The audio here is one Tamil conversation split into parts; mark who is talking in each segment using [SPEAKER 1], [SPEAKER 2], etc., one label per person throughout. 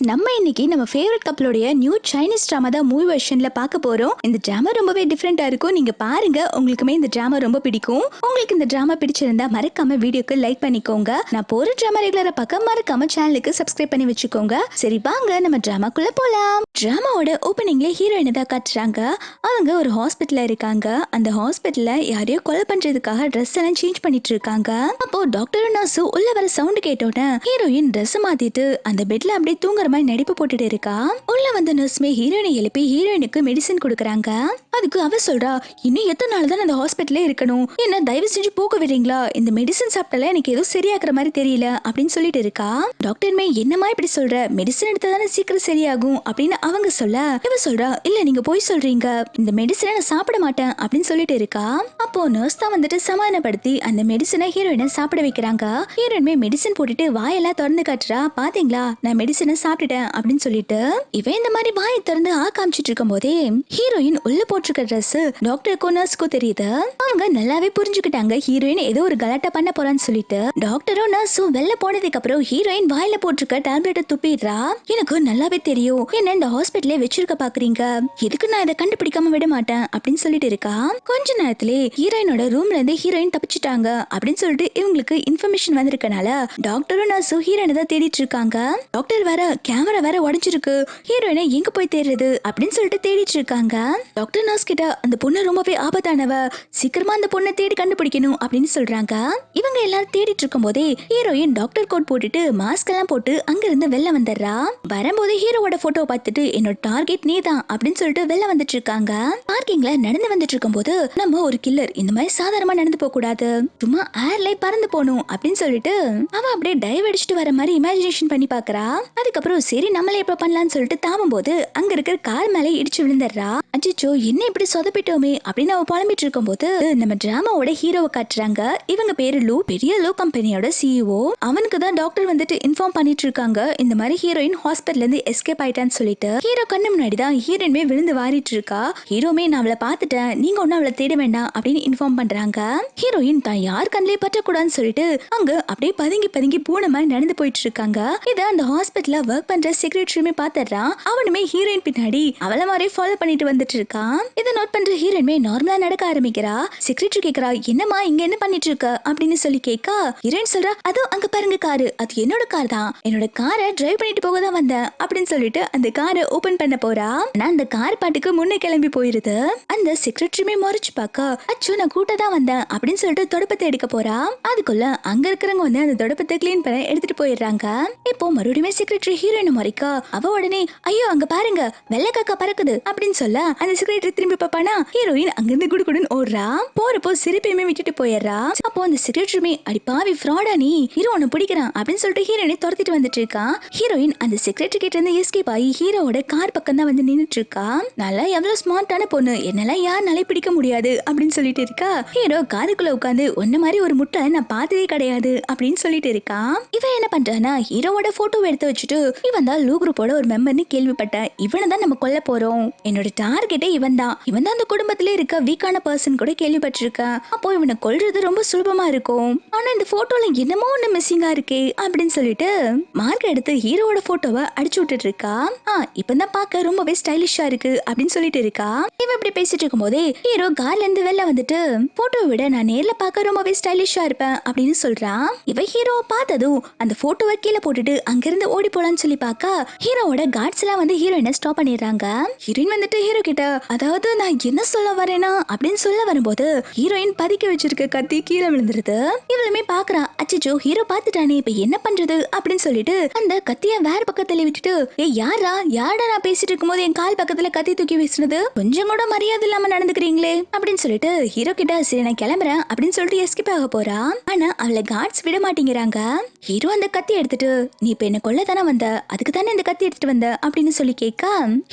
[SPEAKER 1] நம்ம இன்னைக்கு நம்ம ஃபேவரட் கப்பலோடைய நியூ சைனீஸ் டிராமா தான் மூவி வெர்ஷன்ல பார்க்க போறோம். இந்த டிராமா ரொம்பவே டிஃப்ரெண்டா இருக்கும். நீங்க பாருங்க, உங்களுக்குமே இந்த டிராமா ரொம்ப பிடிக்கும். உங்களுக்கு இந்த டிராமா பிடிச்சிருந்தா மறக்காம வீடியோக்கு லைக் பண்ணிக்கோங்க. நான் போற டிராமா ரெகுலரா பார்க்க மறக்காம சேனலுக்கு சப்ஸ்கிரைப் பண்ணி வச்சுக்கோங்க. சரி வாங்க நம்ம டிராமாக்குள்ள போலாம். டிராமாவோட ஓபனிங்ல ஹீரோயினை தான் காட்டுறாங்க. அவங்க ஒரு ஹாஸ்பிட்டல்ல இருக்காங்க. அந்த ஹாஸ்பிட்டல்ல யாரையோ கொலை பண்றதுக்காக ட்ரெஸ் எல்லாம் சேஞ்ச் பண்ணிட்டு இருக்காங்க. அப்போ டாக்டர் நர்ஸ் உள்ள வர சவுண்ட் கேட்டோட ஹீரோயின் ட்ரெஸ் மாத்திட்டு அந்த பெட்ல அப்படியே தூங்குற மாதிரி நடிப்பு போட்டுட்டு இருக்கா. உள்ள வந்த நர்ஸ்மே ஹீரோயினை எழுப்பி ஹீரோயினுக்கு மெடிசன் கொடுக்கறாங்க. அதுக்கு அவ சொல்றா, இன்னும் எத்தனை நாள் தான் அந்த ஹாஸ்பிட்டலே இருக்கணும், என்ன தயவு செஞ்சு போக விடுறீங்களா, இந்த மெடிசன் சாப்பிட்டால எனக்கு ஏதோ சரியாக்குற மாதிரி தெரியல அப்படின்னு சொல்லிட்டு இருக்கா. டாக்டர்மே என்னமா இப்படி சொல்ற, மெடிசன் எடுத்தாதானே சீக்கிரம் சரியாகும் அப்படின்னு அவங்க சொல்ல, இவ சொல்றா, இல்ல நீங்க போய் சொல்றீங்க, இந்த மெடிசனை நான் சாப்பிட மாட்டேன் அப்படின்னு சொல்லிட்டு இருக்கா. அப்போ நர்ஸ் தான் வந்துட்டு சமாதானப்படுத்தி அந்த மெடிசனை ஹீரோயினை சாப்பிட வைக்கிறாங்க. ஹீரோயின்மே மெடிசன் போட்டுட்டு வாயெல்லாம் திறந்து காட்டுறா, பாத்தீங்களா நான் மெடிசனை சாப்பிட்டுட்டேன் அப்படின்னு சொல்லிட்டு. இவன் இந்த மாதிரி வாயை திறந்து காமிச்சிட்டு இருக்கும் போதே ஹீரோயின் உள்ள போட்டிருக்க ட்ரெஸ் டாக்டருக்கும் நர்ஸ்க்கும் தெரியுது. அவங்க நல்லாவே புரிஞ்சுக்கிட்டாங்க ஹீரோயின் ஏதோ ஒரு கலாட்டா பண்ண போறான்னு சொல்லிட்டு. டாக்டரும் நர்ஸும் வெளில போனதுக்கு அப்புறம் ஹீரோயின் வாயில போட்டிருக்க டேப்லெட்டை துப்பிடுறா. எனக்கு நல்லாவே தெரியும் என்ன இந்த ஹாஸ்பிட்டலே வச்சிருக்க பாக்குறீங்க, எதுக்கு நான் இதை கண்டுபிடிக்காம விட மாட்டேன் அப்படின்னு சொல்லிட்டு இருக்கா. கொஞ்ச நேரத்திலே ஹீரோயினோட ரூம்ல இருந்து ஹீரோயின் தப்பிச்சிட்டாங்க அப்படின்னு சொல்லிட்டு இவங்களுக்கு இன்ஃபர்மேஷன் வந்திருக்கனால டாக்டரும் நர்ஸும் ஹீரோயினை தான் தேடிட்டு இருக்காங்க. டாக்டர் வேற கேமரா வேற உடைஞ்சிருக்கு, ஹீரோயினை எங்க போய் தேடுறது அப்படின்னு சொல்லிட்டு தேடிட்டு இருக்காங்க. டாக்டர் நர்ஸ் கிட்ட அந்த பொண்ணு ரொம்பவே ஆபத்தானவ, சீக்கிரமா அந்த பொண்ணை தேடி கண்டுபிடிக்கணும் அப்படின்னு சொல்றாங்க. இவங்க எல்லாரும் தேடிட்டு இருக்கும் போதே ஹீரோயின் டாக்டர் கோட் போட்டுட்டு மாஸ்க் எல்லாம் போட்டு அங்க இருந்து வெளில வந்துடுறா. வரும்போது ஹீரோவோட போட்டோ பார்த்துட்டு என்னோட டார்கெட் நீ தான் அப்படின்னு சொல்லிட்டு வெளில வந்துட்டு இருக்காங்க. பார்க்கிங்ல நடந்து வந்துட்டு இருக்கும் போது நம்ம ஒரு கில்லர் இந்த மாதிரி சாதாரணமா நடந்து போக கூடாது, சும்மா ஏர்ல பறந்து போகணும் அப்படின்னு சொல்லிட்டு அவன் அப்படியே டைவ் அடிச்சுட்டு வர மாதிரி இமேஜினேஷன் பண்ணி பாக்குறா. அதுக்கப்புறம் சரி நம்மளே எப்ப பண்ணலாம்னு சொல்லிட்டு தாவும் போது அங்க இருக்கிற கார் மேலே இடிச்சு விழுந்துடுறா. அச்சோ என்ன இப்படி சொதப்பிட்டோமே அப்படின்னு அவ புலம்பிட்டு இருக்கும் போது நம்ம டிராமாவோட ஹீரோவை காட்டுறாங்க. இவங்க பேரு லூ, பெரிய லூ கம்பெனியோட சிஇஓ. அவனுக்கு தான் டாக்டர் வந்துட்டு இன்ஃபார்ம் பண்ணிட்டு இருக்காங்க இந்த மாதிரி ஹீரோயின் ஹாஸ்பிட்டல்ல இருந்து எஸ்கேப் ஆயிட்டான்னு சொல்லிட்டு. ஹீரோ கண்ணு முன்னாடி தான் ஹீரோயின்மே விழுந்து வாரிட்டு இருக்கா. ஹீரோமே நான் அவளை பார்த்துட்டேன், நீங்க ஒன்னும் அவளை தேட வேண்டாம் அப்படின்னு இன்ஃபார்ம் பண்றாங்க. ஹீரோயின் தான் யார் கண்ணிலே பற்றக்கூடாதுன்னு சொல்லிட்டு அங்க அப்படியே பதுங்கி பதுங்கி பூனை மாதிரி நடந்து போயிட்டு இருக்காங்க. இத அந்த ஹாஸ்பிட்டல்ல ஒர்க் பண்ற செக்ரட்டரியுமே பாத்துறான். அவனுமே ஹீரோயின் பின்னாடி அவள மாதிரி ஃபாலோ பண்ணிட்டு வந்துட்டு இருக்கான். இதை நோட் பண்ற ஹீரோயின்மே நார்மலா நடக்க ஆரம்பிக்கிறா. செக்ரட்டரி கேக்குறா, என்னமா இங்க என்ன பண்ணிட்டு இருக்க அப்படின்னு சொல்லி கேட்கா. ஹீரோயின் சொல்றா, அதோ அங்க பாருங்க காரு, அது என்னோட கார் தான், என்னோட காரை டிரைவ் பண்ணிட்டு போக தான் வந்தேன் அப்படின்னு சொல்லிட்டு அந்த காரை ஓபன் பண்ண போறா. ஆனா அந்த கார் பாட்டுக்கு முன்னே கிளம்பி போயிருது. அந்த செக்ரட்டரியுமே முறைச்சு பாக்கா, அச்சோ நான் கூட்ட தான் வந்தேன் அப்படின்னு சொல்லிட்டு தொடப்பத்தை எடுக்க போறா. அதுக்குள்ள அங்க இருக்கிறவங்க வந்து அந்த தொடப்பத்தை கிளீன் பண்ண எடுத்துட்டு போயிடுறாங்க. இப்போ மறுபடியும் செக்ரட்டரி ஹீரோயின் முறைக்கா. அவ உடனே ஐயோ அங்க பாருங்க வெள்ளை காக்கா பறக்குது அப்படின்னு சொல்ல அந்த செக்ரட்டரி திரும்பி பாப்பானா ஹீரோயின் அங்கிருந்து குடுகுடுன்னு ஓடுறா. போறப்போ சிரிப்பையுமே விட்டுட்டு போயிடுறா. அப்போ அந்த செக்ரட்டரியுமே அடி பாவி ஃப்ராடா நீ, ஹீரோ உன்னை பிடிக்கிறான் அப்படின்னு சொல்லிட்டு ஹீரோயினை துரத்திட்டு வந்துட்டு இருக்கா. ஹீரோயின் அந்த செக்ரட்டரி கிட்ட இருந்து எஸ்கேப் ஆகி ஹீரோவோட கார் பக்கம் தான் வந்து நின்னுட்டு இருக்கா. நல்லா எவ்வளவு ஸ்மார்ட்டான பொண்ணு, என்னெல்லாம் யாருனாலே பிடிக்க முடியாது அப்படின்னு சொல்லிட்டு இருக்கா. ஹீரோ காருக்குள்ள உட்காந்து ஒன்ன மாதிரி ஒரு முட்டை நான் பார்த்ததே கிடையாது அப்படின்னு சொல்லிட்டு இருக்கா. இவன் என்ன பண்றானா ஹீரோவோட போட்டோ எடுத்து வச்சுட்டு, இவன் தான் லூ குரூப்போட ஒரு மெம்பர்னு கேள்விப்பட்டேன், இவனை தான் நம்ம கொல்ல போறோம், என்னோட டார்கெட்டே இவன் தான் அந்த குடும்பத்திலே இருக்க வீக்கான பர்சன் கூட கேள்விப்பட்டிருக்கேன், அப்போ இவனை கொல்றது ரொம்ப சுலபமா இருக்கும், ஆனா இந்த போட்டோல என்னமோ ஒண்ணு மிஸ்ஸிங்கா இருக்கே அப்படின்னு சொல்லிட்டு மார்க் எடுத்து ஹீரோவோட போட்டோவை அடிச்சு விட்டுட்டு இருக்கா. இப்பதான் பார்க்க ரொம்பவே ஸ்டைலிஷா இருக்கு அப்படின்னு சொல்லிட்டு இருக்கா. இவன் இப்படி பேசிட்டு இருக்கும் போதே ஹீரோ கார்ல இருந்து வெளில வந்துட்டு போட்டோவை விட நான் நேர்ல பார்க்க ரொம்பவே ஸ்டைலிஷா இருப்பேன் அப்படின்னு சொல்றான். இவ ஹீரோவை பார்த்ததும் அந்த போட்டோவை கீழே போட்டுட்டு அங்கிருந்து ஓடி போலான்னு சொல்லி பாக்கா ஹீரோவோட கார்ட்ஸ் எல்லாம் வந்து ஹீரோயினை ஸ்டாப் பண்ணிடுறாங்க. ஹீரோயின் வந்துட்டு ஹீரோ கிட்ட, அதாவது நான் என்ன சொல்ல வரேனா அப்படின்னு சொல்ல வரும்போது ஹீரோயின் பதுக்கி வச்சிருக்க கத்தி கீழே விழுந்துருது. இவளுமே பாக்குறா, அச்சோ ஹீரோ பாத்துட்டானே இப்ப என்ன பண்றது அப்படின்னு சொல்லிட்டு அந்த கத்திய வேற பக்கத்துல விட்டுட்டு, யாரா நான் பேசிட்டு இருக்கும்போது என் கால் பக்கத்துல கத்தி தூக்கி வீசுனது, கொஞ்சம் கூட மரியாதை இல்லாம நடந்துக்கிறீங்களே அப்படின்னு சொல்லிட்டு ஹீரோ கிட்ட சரி நான் கிளம்புறேன் அப்படின்னு சொல்லிட்டு எஸ்கேப் ஆக போறா. ஆனா அவளை கார்ட்ஸ் விட மாட்டேங்கிறாங்க. ஹீரோ அந்த கத்தி எடுத்துட்டு, நீ இப்ப என்ன கொல்ல தானே வந்த, அதுக்கு தானே இந்த கத்தி எடுத்துட்டு வந்த அப்படின்னு சொல்லி கேட்க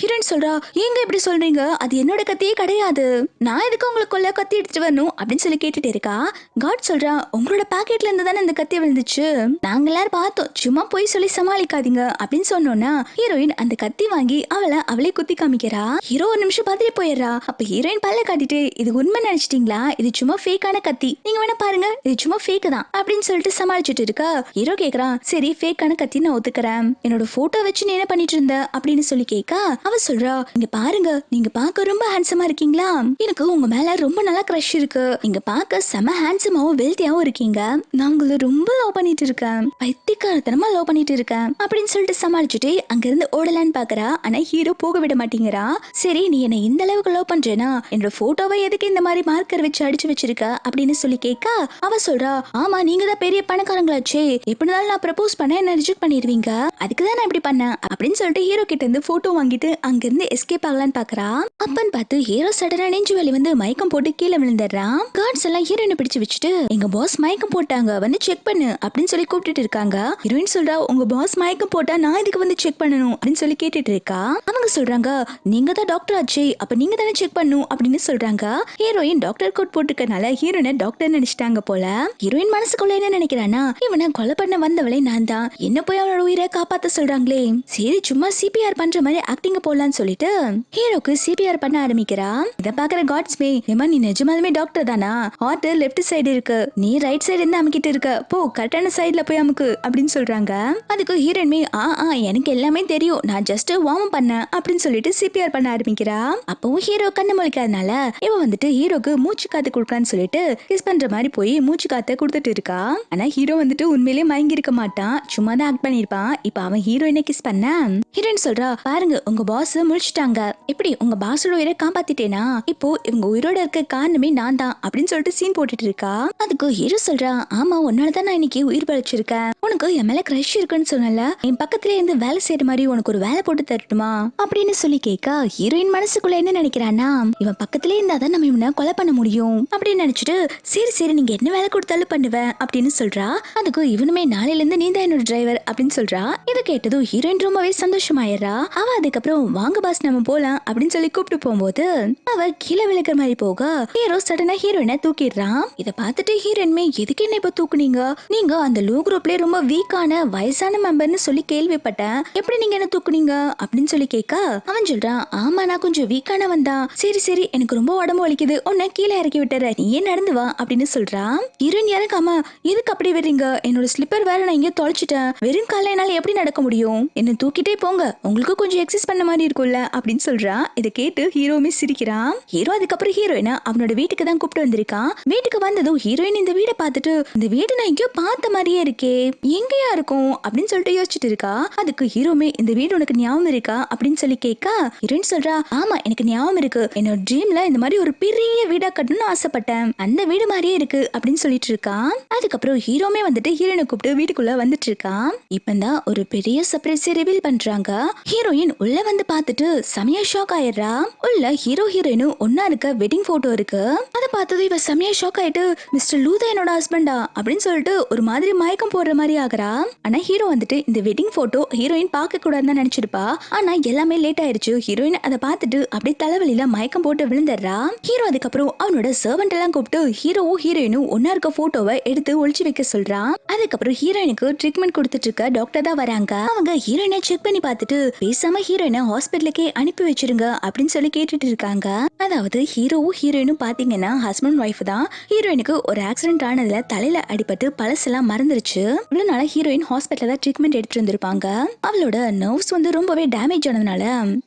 [SPEAKER 1] ஹீரோயின் சொல்றா, ஏங்க இப்படி சொல்றீங்க, அது என்னோட கத்தியே கிடையாது, நான் எதுக்கு உங்களுக்கு கொல்ல கத்தி எடுத்துட்டு வரணும் அப்படின்னு சொல்லி கேட்டுட்டு இருக்கா. காட் சொல்றா, உங்களோட பாக்கெட்ல இருந்து தானே இந்த கத்தி விழுந்துச்சு, நாங்க எல்லாரும் பார்த்தோம், சும்மா போய் சொல்லி சமாளிக்காதீங்க அப்படின்னு சொன்னோன்னா ஹீரோயின் அந்த கத்தி வாங்கி அவளே குத்தி காமிக்கிறா. ஹீரோ ஒரு நிமிஷம் பார்த்துட்டு போயிடுறா. அப்ப ஹீரோயின் பல்ல காட்டிட்டு, இது உண்மை நினைச்சிட்டீங்களா, இது சும்மா ஃபேக்கான கத்தி, நீங்க வேணா பாருங்க இது சும்மா ஃபேக் தான் அப்படின்னு சொல்லிட்டு சமாளிச்சுட்டு இருக்கா. ஹீரோ கேக்குறான், சரி ஃபேக்கான கத்தி நான் ஒத்துக்கிறேன், என்னோட என்னோட போட்டோ வச்சு நீ என்ன பண்ணிட்டு இருந்த அப்படின்னு சொல்லி கேட்க அவ சொல்றா, இங்க பாருங்க, நீங்க பார்க்க ரொம்ப ஹேண்ட்ஸமா இருக்கீங்களா, எனக்கு உங்க மேல ரொம்ப நல்லா கிரஷ் இருக்கு, நீங்க பார்க்க செம ஹேண்ட்ஸமாவும் வெல்த்தியாவும் இருக்கீங்க, நான் உங்களை ரொம்ப லவ் பண்ணிட்டு இருக்கேன், பைத்தியக்காரத்தனமா லவ் பண்ணிட்டு இருக்கேன் அப்படின்னு சொல்லிட்டு சமாளிச்சுட்டு அங்க இருந்து ஓடலான்னு பாக்குறா. ஆனா ஹீரோ போக விட மாட்டேங்கிறா. சரி, நீ என்ன இந்த அளவுக்கு லவ் பண்றேனா என்னோட போட்டோவை எதுக்கு இந்த மாதிரி மார்க்கர் வச்சு அடிச்சு வச்சிருக்க அப்படின்னு சொல்லி கேட்க அவ சொல்றா, ஆமா, நீங்க தான் பெரிய பணக்காரங்களாச்சே, எப்படினாலும் நான் ப்ரப்போஸ் பண்ண என்ன ரிஜெக்ட் பண்ணிடுவீங்க, அதுக்குதான் நான் இப்படி பண்ணேன் அப்படின்னு சொல்லிட்டு ஹீரோ கிட்ட இருந்து போட்டோ வாங்கிட்டு அங்க இருந்து எஸ்கேப் ஆகலான்னு பாக்குறா. அப்பன்னு பார்த்து ஹீரோ சடனா நெஞ்சு வலி வந்து மயக்கம் போட்டு கீழே விழுந்துடுறான். கார்ட்ஸ் எல்லாம் ஹீரோயினை பிடிச்சு வச்சுட்டு, எங்க பாஸ் மயக்கம் போட்டாங்க, வந்து செக் பண்ணு அப்படின்னு சொல்லி கூப்பிட்டு இருக்காங்க. ஹீரோயின் சொல்றா, உங்க பாஸ் மயக்கம் போட்டா நான் இதுக்கு வந்து செக் பண்ணணும் அப்படின்னு சொல்லி கேட்டுட்டு இருக்கா. அவங்க சொல்றாங்க, நீங்க தான் டாக்டர் ஆச்சே, அப்ப நீங்க தானே செக் பண்ணும் அப்படின்னு சொல்றாங்க. ஹீரோயின் டாக்டர் கோட் போட்டுக்கனால ஹீரோயினை டாக்டர் நினைச்சிட்டாங்க போல. ஹீரோயின் மனசுக்குள்ள என்ன நினைக்கிறானா, இவனை கொலை பண்ண வந்தவளே நான் தான், என்ன போய் அவனோட உயிரை காப்பாத்த சொல்றாங்களே, சரி சும்மா சிபிஆர் பண்ற மாதிரி ஆக்டிங் போடலான்னு சொல்லிட்டு ஹீரோக்கு சிபிஆர் பண்ண ஆரம்பிக்கிறா. இத பாக்குற காட்ஸ்மே, ஏமா நீ நிஜமாலுமே டாக்டர் தானா, ஹார்ட் லெஃப்ட் சைடு இருக்கு, நீ ரைட் சைடு இருந்து அமுக்கிட்டு இருக்க, போ கரெக்டான சைடுல போய் அமுக்கு அப்படின்னு சொல்றாங்க. அதுக்கு ஹீரோயின்மே, எனக்கு எல்லாமே தெரியும், நான் ஜஸ்ட் வார்ம் பண்ணேன் அப்படின்னு சொல்லிட்டு சிபிஆர் பண்ண ஆரம்பிக்கிறா. அப்பவும் ஹீரோ கண்ணு முழிக்காதனால இவ வந்துட்டு ஹீரோக்கு மூச்சு காத்து கொடுக்கலான்னு சொல்லிட்டு கிஸ் பண்ற மாதிரி போய் மூச்சு காத்த கொடுத்துட்டு இருக்கா. ஆனா ஹீரோ வந்துட்டு உண்மையிலேயே மயங்கி இருக்க மாட்டான், சும்மா தான் ஆக்ட் பண்ணிருப்பான். இப்ப அவன் ஹீரோயினை கிஸ் பண்ண ஹீரோயின் சொல்றா, பாருங்க உங்க பாஸ் முழிச்சிட்டாங்க, இப்படி உங்க பாஸோட உயிரை காப்பாத்திட்டேனா, இப்போ இவங்க உயிரோட இருக்க காரணமே நான் தான் அப்படின்னு சொல்லிட்டு சீன் போட்டுட்டு இருக்கா. அதுக்கு ஹீரோ சொல்றா, ஆமா உன்னாலதான் நான் இன்னைக்கு உயிர் பழிச்சிருக்கேன், உனக்கு என் மேல கிரஷ் இருக்குன்னு சொன்னல, என் பக்கத்துல இருந்து வேலை செய்யற மாதிரி உனக்கு ஒரு வேலை போட்டு தரட்டுமா அப்படின்னு சொல்லி கேட்க ஹீரோயின் மனசுக்குள்ள என்ன நினைக்கிறானா, இவன் பக்கத்திலே இருந்தாதான் நம்ம இவனை கொலை பண்ண முடியும் அப்படின்னு நினைச்சிட்டு, சரி சரி நீங்க என்ன வேலை கொடுத்தாலும் பண்ணுவேன் அப்படின்னு சொல்றா. அதுக்கு இவனுமே நாளையில இருந்து நீ தான் என்னோட டிரைவர் அப்படின்னு சொல்றா. இதை கேட்டதும் ஹீரோயின் ரொம்பவே சந்தோஷமாயிரா. அவ அதுக்கப்புறம் வாங்க பாஸ் நம்ம போலாம் அப்படின்னு சொல்லி கூப்பிட்டு போகும்போது அவ கீழே விழுக்கிற மாதிரி போக ஹீரோ சடனா ஹீரோயினை தூக்கிடுறான். இதை பார்த்துட்டு ஹீரோயின்மே, எதுக்கு என்ன இப்ப தூக்குனீங்க, நீங்க அந்த லோ குரூப்ல ரொம்ப வீக்கான வயசான மெம்பர்னு சொல்லி கேள்விப்பட்டேன், எப்படி நீங்க என்ன தூக்குனீங்க அப்படின்னு சொல்லி கேட்க அவன் சொல்றான், ஆமா நான் கொஞ்சம் வீக்கான வந்தா, சரி சரி எனக்கு ரொம்ப உடம்பு வலிக்குது, உன்னை கீழே இறக்கி விட்டுற, நீ ஏன் நடந்து வா அப்படின்னு சொல்றான். ஹீரோயின் இறக்காம, எதுக்கு அப்படி வரீங்க, என்னோட ஸ்லிப்பர் வேற நான் இங்க தொலைச்சிட்டேன், வெறும் கால என்னால எப்படி நடக்க முடியும், என்ன தூக்கிட்டே போங்க, உங்களுக்கு கொஞ்சம் எக்ஸசைஸ் பண்ண மாதிரி இருக்கும்ல அப்படின்னு சொல்றான். இதை கேட்டு ஹீரோவுமே சிரிக்கிறான். ஹீரோ அதுக்கப்புறம் ஹீரோயினை அவனோட வீட்டுக்கு தான் கூப்பிட்டு வந்திருக்கான். வீட்டுக்கு வந்ததும் ஹீரோயின் இந்த வீடை பார்த்துட்டு, இந்த வீடு நான் எங்கேயோ பார்த்த மாதிரியே இருக்கே, எங்கேயா இருக்கும் அப்படின்னு சொல்லிட்டு யோசிச்சுட்டு இருக்கா. அதுக்கு ஹீரோமே, இந்த வீடு உனக்கு ஞாபகம் இருக்கா அப்படின்னு சொல்லி கேட்க ஹீரோயின் சொல்றா, ஆமா எனக்கு ஞாபகம் இருக்கு, என்னோட ட்ரீம்ல இந்த மாதிரி ஒரு பெரிய வீடா கட்டணும்னு ஆசைப்பட்டேன், அந்த வீடு மாதிரியே இருக்கு அப்படின்னு சொல்லிட்டு இருக்கான். அதுக்கப்புறம் ஹீரோமே வந்துட்டு ஹீரோயினை கூப்பிட்டு வீட்டுக்குள்ள வந்துட்டு இருக்கான். இப்பதான் ஒரு பெரிய சர்ப்ரைஸ் ரிவீல் பண்றாங்க. ஹீரோயின் உள்ள வந்து பார்த்துட்டு செமையா ஷாக் ஆயிடுறா. உள்ள ஹீரோ ஹீரோயினும் ஒன்னா இருக்க வெட்டிங் போட்டோ இருக்கு. அதை பார்த்தது இவ செமையா ஷாக் ஆயிட்டு, மிஸ்டர் லூதா என்னோட ஹஸ்பண்டா அப்படின்னு சொல்லிட்டு ஒரு மாதிரி மயக்கம் போடுற மாதிரி ஆகுறா. ஆனா ஹீரோ வந்துட்டு இந்த வெட்டிங் போட்டோ ஹீரோயின் பார்க்க கூடாதுன்னு நினைச்சிருப்பா. ஆனா எல்லாமே லேட் ஆயிருச்சு. ஹீரோயின் அதை பார்த்துட்டு அப்படியே தலைவலியில மயக்கம் போட்டு விழுந்துடுறா. ஹீரோ அதுக்கப்புறம் அவனோட சர்வெண்ட் எல்லாம் கூப்பிட்டு ஹீரோவும் ஹீரோயினும் ஒன்னா இருக்க போட்டோவை எடுத்து ஒளிச்சு வைக்க சொல்றான். அதுக்கப்புறம் ஹீரோயினுக்கு ட்ரீட்மெண்ட் கொடுத்துட்டு இருக்க டாக்டர் தான் வராங்க. அவங்க ஹீரோயினை செக் பண்ணி பார்த்துட்டு பேசாம ஹீரோயினை ஹாஸ்பிட்டலுக்கே அனுப்பி வச்சிருங்க அப்படின்னு சொல்லி கேட்டுட்டு இருக்காங்க. அதாவது ஹீரோவும் ஹீரோயினும் பாத்தீங்கன்னா ஹஸ்பண்ட் ஒய்ஃப் தான். ஹீரோயினுக்கு ஒரு ஆக்சிடென்ட் ஆனதுல தலையில அடிபட்டு பழசெல்லாம் மறந்துருச்சு. இவ்வளவு நாளா ஹீரோயின் ஹாஸ்பிட்டல்ல தான் ட்ரீட்மெண்ட் எடுத்துட்டு இருந்திருப்பாங்க. அவளோட நர்வ்ஸ் வந்து ரொம்பவே டேமேஜ் ஆனதுனால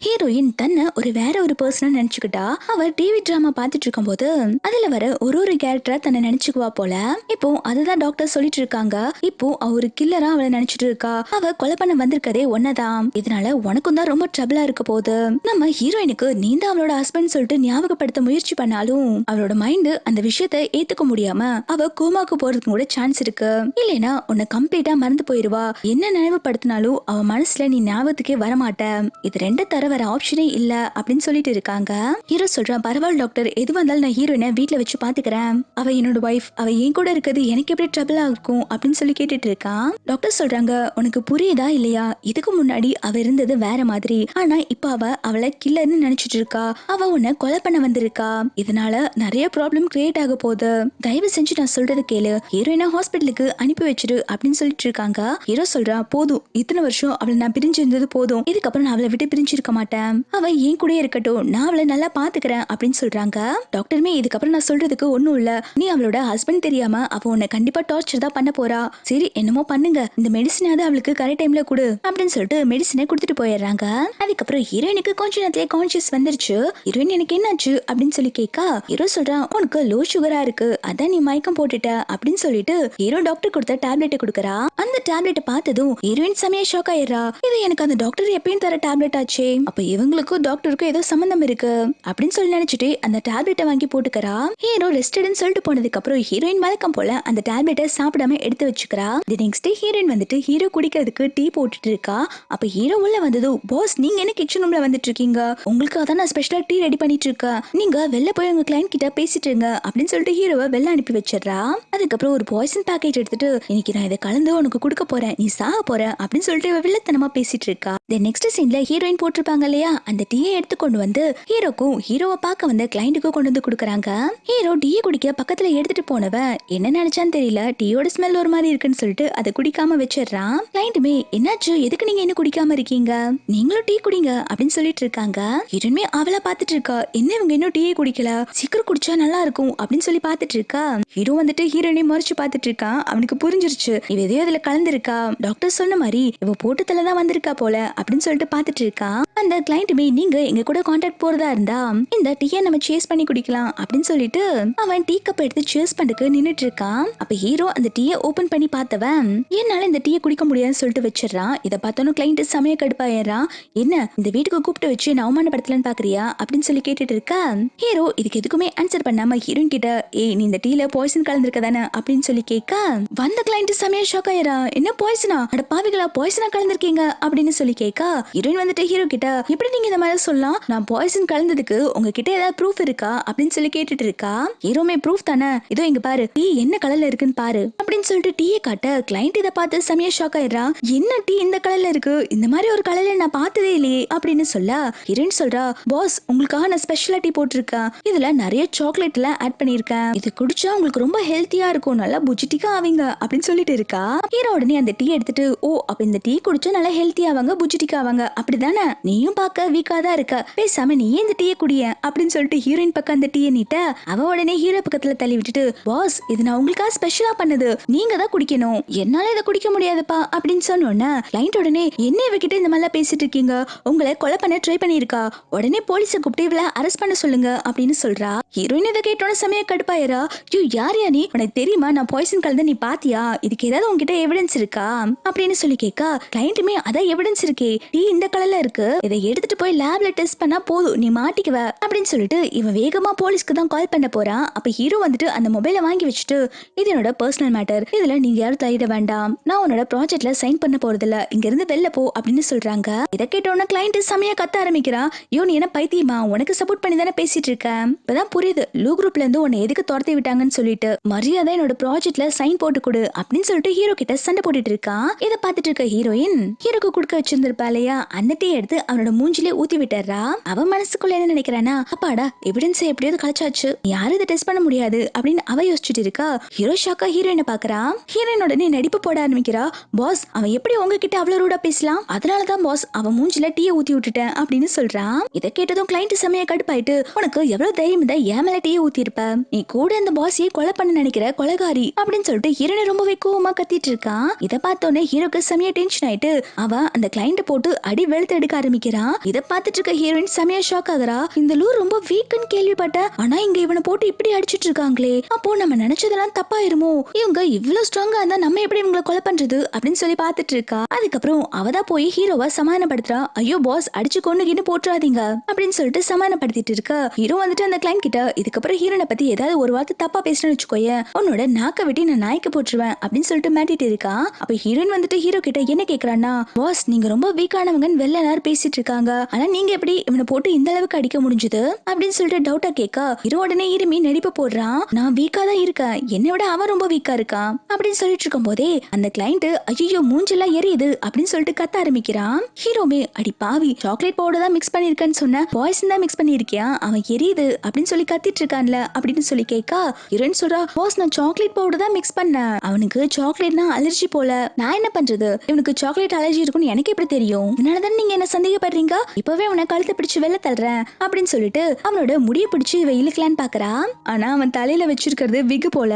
[SPEAKER 1] ஹீரோயின் தன்னை வேற ஒரு பர்சனா நினைச்சுக்கிட்டா. அவ டிவி டிராமா பாத்துட்டு இருக்கும் போது அதுல வர ஒரு கேரக்டரா தன்னை நினைச்சுக்குவா போல. இப்போ அதுதான் டாக்டர் சொல்லிட்டு இருக்காங்க. இப்போ அவரு கில்லரா அவளை நினைச்சிட்டு இருக்கா. அவ கொலை பண்ண வந்திருக்கதே ஒன்னதான், இதனால உனக்கும் தான் ரொம்ப ட்ரபிளா இருக்க போகுது. நம்ம ஹீரோயினுக்கு நீ தான் அவளோட ஹஸ்பண்ட் சொல்லிட்டு ஞாபகப்படுத்த முயற்சி பண்ணாலும் அவளோட மைண்ட் அந்த விஷயத்தை ஏத்துக்க முடியாம அவ கோமாக்கு போறதுக்கு கூட சான்ஸ் இருக்கு. இல்லைன்னா உன்னை கம்ப்ளீட்டா மறந்து போயிருவா. என்ன நினைவுபடுத்தினாலும் அவ மனசுல நீ ஞாபகத்துக்கே வரமாட்ட. இது ரெண்டு தர வர ஆப்ஷனே இல்ல அப்படின்னு சொல்லிட்டு இருக்காங்க. ஹீரோ சொல்றான், பரவாயில்ல டாக்டர், எது வந்தாலும் நான் ஹீரோயினை வீட்டுல வச்சு பாத்துக்கிறேன். அவ என்னோட ஒய்ஃப், அவ என் கூட இருக்கிறது எனக்கு எப்படி ட்ரபிளா இருக்கும் அப்படின்னு சொல்லி கேட்டுட்டு இருக்கான். டாக்டர் சொல்றாங்க, உனக்கு புரியுதா இல்லையா, இதுக்கு முன்னாடி அவ இருந்தது வேற மாதிரி, ஆனா இப்ப அவளை கில்லர்னு நினைச்சிட்டு இருக்கா. அவ உன்னை கொலை பண்ண வந்திருக்கா. இதனால நிறைய ப்ராப்ளம் கிரியேட் ஆக போகுது. தயவு செஞ்சு நான் சொல்றது கேளு, ஹீரோயினை ஹாஸ்பிட்டலுக்கு அனுப்பி வச்சிரு அப்படின்னு சொல்லிட்டு இருக்காங்க. ஹீரோ சொல்றா, போதும், இத்தனை வருஷம் அவளை நான் பிரிஞ்சு இருந்தது போதும், இதுக்கப்புறம் நான் அவளை விட்டு பிரிஞ்சிருக்க மாட்டேன். அவ என் கூட இருக்கட்டும், நான் அவளை நல்லா பாத்துக்கிறேன் அப்படின்னு சொல்றாங்க. டாக்டருமே, இதுக்கப்புறம் நான் சொல்றதுக்கு ஒண்ணும் இல்ல, நீ அவளோட ஹஸ்பண்ட் தெரியாம அவ உன்னை கண்டிப்பா டார்ச்சர் தான் பண்ண போறா. சரி என்னமோ பண்ணுங்க, இந்த மெடிசனாவது அவளுக்கு கரெக்ட் டைம்ல டைம்ல கொடு அப்படின்னு சொல்லிட்டு மெடிசனை கொடுத்துட்டு போயிடுறாங்க. அதுக்கப்புறம் ஹீரோயினுக்கு கொஞ்ச நேரத்திலே கான்சியஸ் வந்துருச்சு. ஹீரோயின் எனக்கு என்னாச்சு அப்படின்னு சொல்லி கேட்கா ஹீரோ சொல்றான் உனக்கு லோ சுகரா இருக்கு அதான் நீ மயக்கம் போட்டுட்ட அப்படின்னு சொல்லிட்டு ஹீரோ டாக்டர் கொடுத்த டேப்லெட் கொடுக்கறா. அந்த டேப்லெட் பார்த்ததும் ஹீரோயின் செமையா ஷாக் ஆயிடுறா. இது எனக்கு அந்த டாக்டர் எப்பயும் தர டேப்லெட் ஆச்சே, அப்ப இவங்களுக்கும் டாக்டருக்கும் ஏதோ சம்பந்தம் இருக்கு அப்படின்னு சொல்லி நினைச்சிட்டு அந்த டேப்லெட்டை வாங்கி போட்டுக்கறா. ஹீரோ ரெஸ்டட்னு சொல்லிட்டு போனதுக்கு அப்புறம் ஹீரோயின் வழக்கம் போல அந்த டேப்லெட்டை சாப்பிடாம எடுத்து வச்சுக்கிறா. நெக்ஸ்ட் டே ஹீரோயின் வந்துட்டு ஹீரோ குடிக்கிறதுக்கு டீ போட்டுட்டு இருக்கா. அப்ப ஹீரோ உள்ள வந்ததும் பாஸ் நீங்க என்ன கிச்சன் ரூம்ல வந்துட்டு இருக்கீங்க, உங்களுக்கு அதான் நான் ஸ்பெஷலா டீ ரெடி பண்ணிட்டு இருக்கேன், நீங்க வெளில போய் உங்க கிளைண்ட் கிட்ட பேசிட்டு இருங்க அப்படின்னு சொல்லிட்டு ஹீரோவை வெளில அனுப்பி வச்சிடறா. அதுக்கப்புறம் ஒரு பாய்சன் பேக்கெட் எடுத்துட்டு இன்னைக்கு நான் இதை கலந்து உனக்கு கொடுக்க போறேன், நீ சாக போற அப்படின்னு சொல்லிட்டு வில்லத்தனமா பேசிட்டு இருக்கா. நெக்ஸ்ட் சீன்ல ஹீரோயின் போட்டிருப்பாங்க இல்லையா அந்த டீயை எடுத்து கொண்டு வந்து ஹீரோக்கும் ஹீரோவை பார்க்க வந்த கிளைண்ட்டுக்கும் கொண்டு வந்து கொடுக்குறாங்க. ஹீரோ டீயை குடிக்க பக்கத்துல எடுத்துட்டு போனவன் என்ன நினைச்சான்னு தெரியல, டீயோட ஸ்மெல் ஒரு மாதிரி இருக்குன்னு சொல்லிட்டு அதை குடிக்காம வச்சிடறான். கிளைண்ட்டுமே என்னாச்சு எதுக்கு நீங்க என்ன குடிக்காம இருக்கீங்க, நீங்களும் டீ குடிங்க அப்படின்னு சொல்லிட்டு இருக்காங்க. ஹீரோயினுமே அவளை பார்த்துட்டு இருக்கா, என்ன இவங்க இன்னும் டீயை குடிக்கல, சீக்கிரம் குடிச்சா நல்லா இருக்கும் அப்படின்னு சொல்லி பார்த்துட்டு இருக்கா. ஹீரோ வந்துட்டு ஹீரோயினை மறைச்சு பார்த்துட்டு இருக்கான். அவனுக்கு புரிஞ்சிருச்சு இவ எதையோ அதுல கலந்துருக்கா, டாக்டர் சொன்ன மாதிரி இவ போட்டதுல தான் வந்திருக்கா போல அப்படின்னு சொல்லிட்டு பார்த்துட்டு இருக்கா. அந்த கிளைண்ட்டுமே நீங்க எங்க கூட கான்டாக்ட் போறதா இருந்தா இந்த டீயை நம்ம சேஸ் பண்ணி குடிக்கலாம் அப்படின்னு சொல்லிட்டு அவன் டீ கப் எடுத்து சேஸ் பண்ணதுக்கு நின்னுட்டு இருக்கான். அப்ப ஹீரோ அந்த டீயை ஓபன் பண்ணி பார்த்தவன் என்னால இந்த டீயை குடிக்க முடியாதுன்னு சொல்லிட்டு வச்சிடறான். இதை பார்த்தோன்னு கிளைண்ட் சமய கடுப்பாயிடுறான். என்ன இந்த வீட்டுக்கு கூப்பிட்டு வச்சு நான் அவமானப்படுத்தலன்னு பாக்குறியா அப்படின்னு சொல்லி கேட்டுட்டு இருக்கா. ஹீரோ இதுக்கு எதுக்குமே ஆன்சர் பண்ணாம ஹீரோயின் கிட்ட ஏய் நீ இந்த டீல பாய்சன் கலந்துருக்க தானே அப்படின்னு சொல்லி கேட்க வந்த கிளைண்ட் சமய ஷாக் ஆயிரா. என்ன பாய்சனா, அட பாவிகளா பாய்சனா கலந்துருக்கீங்க அப்படின்னு சொல்லி கேட்க ஹீரோயின் வந்துட்டு ஹீரோ கிட்ட எப்படி நீங்க இந்த மாதிரி சொல்லலாம், நான் பாய்சன் கலந்ததுக்கு உங்ககிட்ட ஏதாவது ப்ரூஃப் இருக்கா அப்படின்னு சொல்லி கேட்டுட்டு இருக்கா. ஹீரோமே ப்ரூஃப் தானே, இதோ இங்க பாரு டீ என்ன கலர்ல இருக்குன்னு பாரு அப்படின்னு சொல்லிட்டு டீயை காட்ட கிளைண்ட் இதை பார்த்து சமய ஷாக் ஆயிடுறா. என்ன டீ இந்த கலர்ல இருக்கு, இந்த மாதிரி ஒரு கலர்ல நான் பார்த்ததே இல்லையே அப்படின்னு சொல்ல ஹீரோயின் சொல்றா பாஸ் உங்களுக்காக நான் ஸ்பெஷலா டீ போட்டிருக்கேன், இதுல நிறைய சாக்லேட் எல்லாம் ஆட் பண்ணிருக்கேன், இது குடிச்சா உங்களுக்கு ரொம்ப ஹெல்த்தியா இருக்கும், நல்லா புஜிட்டிக்கா ஆவீங்க அப்படின்னு சொல்லிட்டு இருக்கா. ஹீரோ உடனே அந்த டீ எடுத்துட்டு ஓ அப்ப இந்த டீ குடிச்சா நல்லா ஹெல்த்தி ஆவாங்க புஜிட்டிக்கா ஆவாங்க அப்படிதானே, நீயும் பார்க்க வீக்கா தான் இருக்க, பேசாம நீயே இந்த டீயை குடிய அப்படின்னு சொல்லிட்டு ஹீரோயின் பக்கம் அந்த டீயை நீட்ட அவ உடனே ஹீரோ பக்கத்துல தள்ளி விட்டுட்டு பாஸ் இது நான் உங்களுக்காக ஸ்பெஷலா பண்ணது, நீங்க தான் குடிக்கணும், என்னால இதை குடிக்க முடியாதுப்பா அப்படின்னு சொன்னோன்னே கிளைண்ட் உடனே என்ன இவகிட்ட இந்த மாதிரிலாம் பேசிட்டு இருக்கீங்க, உங்களை கொலை பண்ண ட்ரை பண்ணிருக்கா, உடனே போலீஸை கூப்பிட்டு இவளை அரெஸ்ட் பண்ண சொல்லுங்க அப்படின்னு சொல்றா. ஹீரோயின் இதை கேட்டோட சமய கடுப்பாயிரா. யூ யார் யா நீ, உனக்கு தெரியுமா நான் பாய்சன் கலந்து நீ பாத்தியா, இதுக்கு ஏதாவது உங்ககிட்ட எவிடன்ஸ் இருக்கா அப்படின்னு சொல்லி கேட்கா. கிளைண்ட்டுமே அதான் எவிடன்ஸ் இருக்கே, டீ இந்த கலர்ல இருக்கு, இதை எடுத்துட்டு போய் லேப்ல டெஸ்ட் பண்ணா போதும் நீ மாட்டிக்குவ அப்படின்னு சொல்லிட்டு இவன் வேகமா போலீஸ்க்கு தான் கால் பண்ண போறான். அப்ப ஹீரோ வந்துட்டு அந்த மொபைலை வாங்கி வச்சுட்டு இது என்னோட பர்சனல் மேட்டர், இதுல நீங்க யாரும் தலையிட வேண்டாம், நான் உன்னோட ப்ராஜெக்ட்ல சைன் பண்ண போறதில்ல, இங்க இருந்து வெளில போ அப்படின்னு சொல்றாங்க. இதை கேட்டோன்னா கிளைண்ட் செமையா கத்த ஆரம்பிக்கிறா. யோ நீ என்ன பைத்தியமா, உனக்கு சப்போர்ட் பண்ணி தானே பேசிட்டு இருக்க, இப்பதான் புரியுது லூ குரூப்ல இருந்து உன்னை எதுக்கு துரத்தி விட்டாங்கன்னு சொல்லிட்டு, மரியாதை என்னோட ப்ராஜெக்ட்ல சைன் போட்டு கொடு அப்படின்னு சொல்லிட்டு ஹீரோ கிட்ட சண்டை போட்டுட்டு இருக்கான். இதை பார்த்துட்டு இருக்க ஹீரோயின் ஹீரோக்கு குடுக்க வச்சிருந்திருப்பா இல்லையா அந்த டீ எடுத்து அவனோட மூஞ்சிலே ஊத்தி விட்டுறா. அவன் மனசுக்குள்ள என்ன நினைக்கிறானா அப்பாடா எவிடன்ஸ் எப்படியாவது கழிச்சாச்சு, யாரும் இதை டெஸ்ட் பண்ண முடியாது அப்படின்னு அவ யோசிச்சுட்டு இருக்கா. ஹீரோ ஷாக்கா ஹீரோயினை பாக்குறா. ஹீரோயின் உடனே நடிப்பு போட ஆரம்பிக்கிறா. பாஸ் அவன் எப்படி உங்ககிட்ட அவ்வளவு ரூடா பேசலாம், அதனாலதான் பாஸ் அவன் மூஞ்சில டீயை ஊத்தி விட்டுட்டேன் அப்படின்னு சொல்றான். இதை கேட்டதும் கிளைண்ட் செமையா கடுப்பாயிட்டு உனக்கு எவ்வளவு தைரியம் இருந்தா ஏன் மேல டீயை ஊத்தி இருப்ப, நீ கூட அந்த பாஸையே கொலை பண்ண நினைக்கிற கொலைகாரி அப்படின்னு சொல்லிட்டு ஹீரோனை ரொம்பவே கோவமா கத்திட்டு இருக்கான். இதை பார்த்தோன்னே ஹீரோக்கு செமையா டென்ஷன் ஆயிட்டு அவன் அந்த கிளைண்ட் போட்டு அடி வெளுத்து எடுக்க ஆரம்பிக்கிறான். இதை பார்த்துட்டு இருக்க ஹீரோயின் செமையா ஷாக் ஆகுறா. இந்த லூ ரொம்ப வீக்குன்னு கேள்விப்பட்டேன், ஆனா இங்க இவனை போட்டு இப்படி அடிச்சிட்டு இருக்காங்களே, அப்போ நம்ம நினைச்சதெல்லாம் தப்பாயிருமோ, இவங்க இவ்வளவு ஸ்ட்ராங்கா இருந்தா நம்ம எப்படி இவங்களை கொலை பண்றது அப்படின்னு சொல்லி பார்த்துட்டு இருக்கா. அதுக்கப்புறம் அவதான் போய் ஹீரோவை சமாதானப்படுத்துறா. ஐயோ பாஸ் அடிச்சு கொண்டுகின்னு போட்டுறாதீங்க அப்படின்னு சொல்லிட்டு சமாதானப்படுத்திட்டு இருக்கா. ஹீரோ வந்துட்டு அந்த கிளைண்ட் கிட்ட இதுக்கப்புறம் ஹீரோனை பத்தி ஏதாவது ஒரு வார்த்தை தப்பா பேசுறேன்னு வச்சுக்கோய உன்னோட நாக்க வெட்டி நான் நாய்க்கு போட்டுருவேன் அப்படின்னு சொல்லிட்டு மாட்டிட்டு இருக்கா. அப்ப ஹீரோயின் வந்துட்டு ஹீரோ கிட்ட என்ன கேக்குறான்னா பாஸ் நீங்க ரொம்ப வீக்கானவங்கன்னு வெளில எல்லாரும் பேசிட்டு இருக்காங்க, ஆனா நீங்க எப்படி இவனை போட்டு இந்த அளவுக்கு அடிக்க முடிஞ்சது அப்படின்னு சொல்லிட்டு டவுட்டா கேட்க ஹீரோ உடனே இருமி நடிப்பு போடுறான். நான் வீக்கா தான் இருக்கேன், என்னை விட அவன் ரொம்ப வீக்கா இருக்கான் அப்படின்னு சொல்லிட்டு இருக்கும் போதே அந்த கிளைண்ட் ஐயோ மூஞ்செல்லாம் எரியுது அப்படின்னு சொல்லிட்டு கத்த ஆரம்பிக்கிறான். ஹீரோமே அடி பாவி சாக்லேட் பவுடர் தான் மிக்ஸ் பண்ணிருக்கேன்னு சொன்ன பாய்சன் தான் மிக்ஸ் பண்ணிருக்கியா, அவன் எரியுது அப்படின்னு சொல்லி கத்திட்டு இருக்கான்ல அப்படின்னு சொல்லி கேட்க ஹீரோயின் சொல்றா பாஸ் நான் சாக்லேட் பவுடர் தான் மிக்ஸ் பண்ணேன், அவனுக்கு சாக்லேட்னா அலர்ஜி போல, நான் என்ன பண்றது, இவனுக்கு சாக்லேட் அலர்ஜி இருக்குன்னு எனக்கு எப்படி தெரியும், இதனாலதான் நீங்க என்ன சந்தேகப்படுறீங்க, இப்பவே உன்னை கழுத்தை பிடிச்சு வெளில தள்ளுறேன் அப்படின்னு சொல்லிட்டு அவனோட முடிய பிடிச்சு இவ இழுக்கலான்னு பாக்குறா. ஆனா அவன் தலையில வச்சிருக்கிறது விகு போல.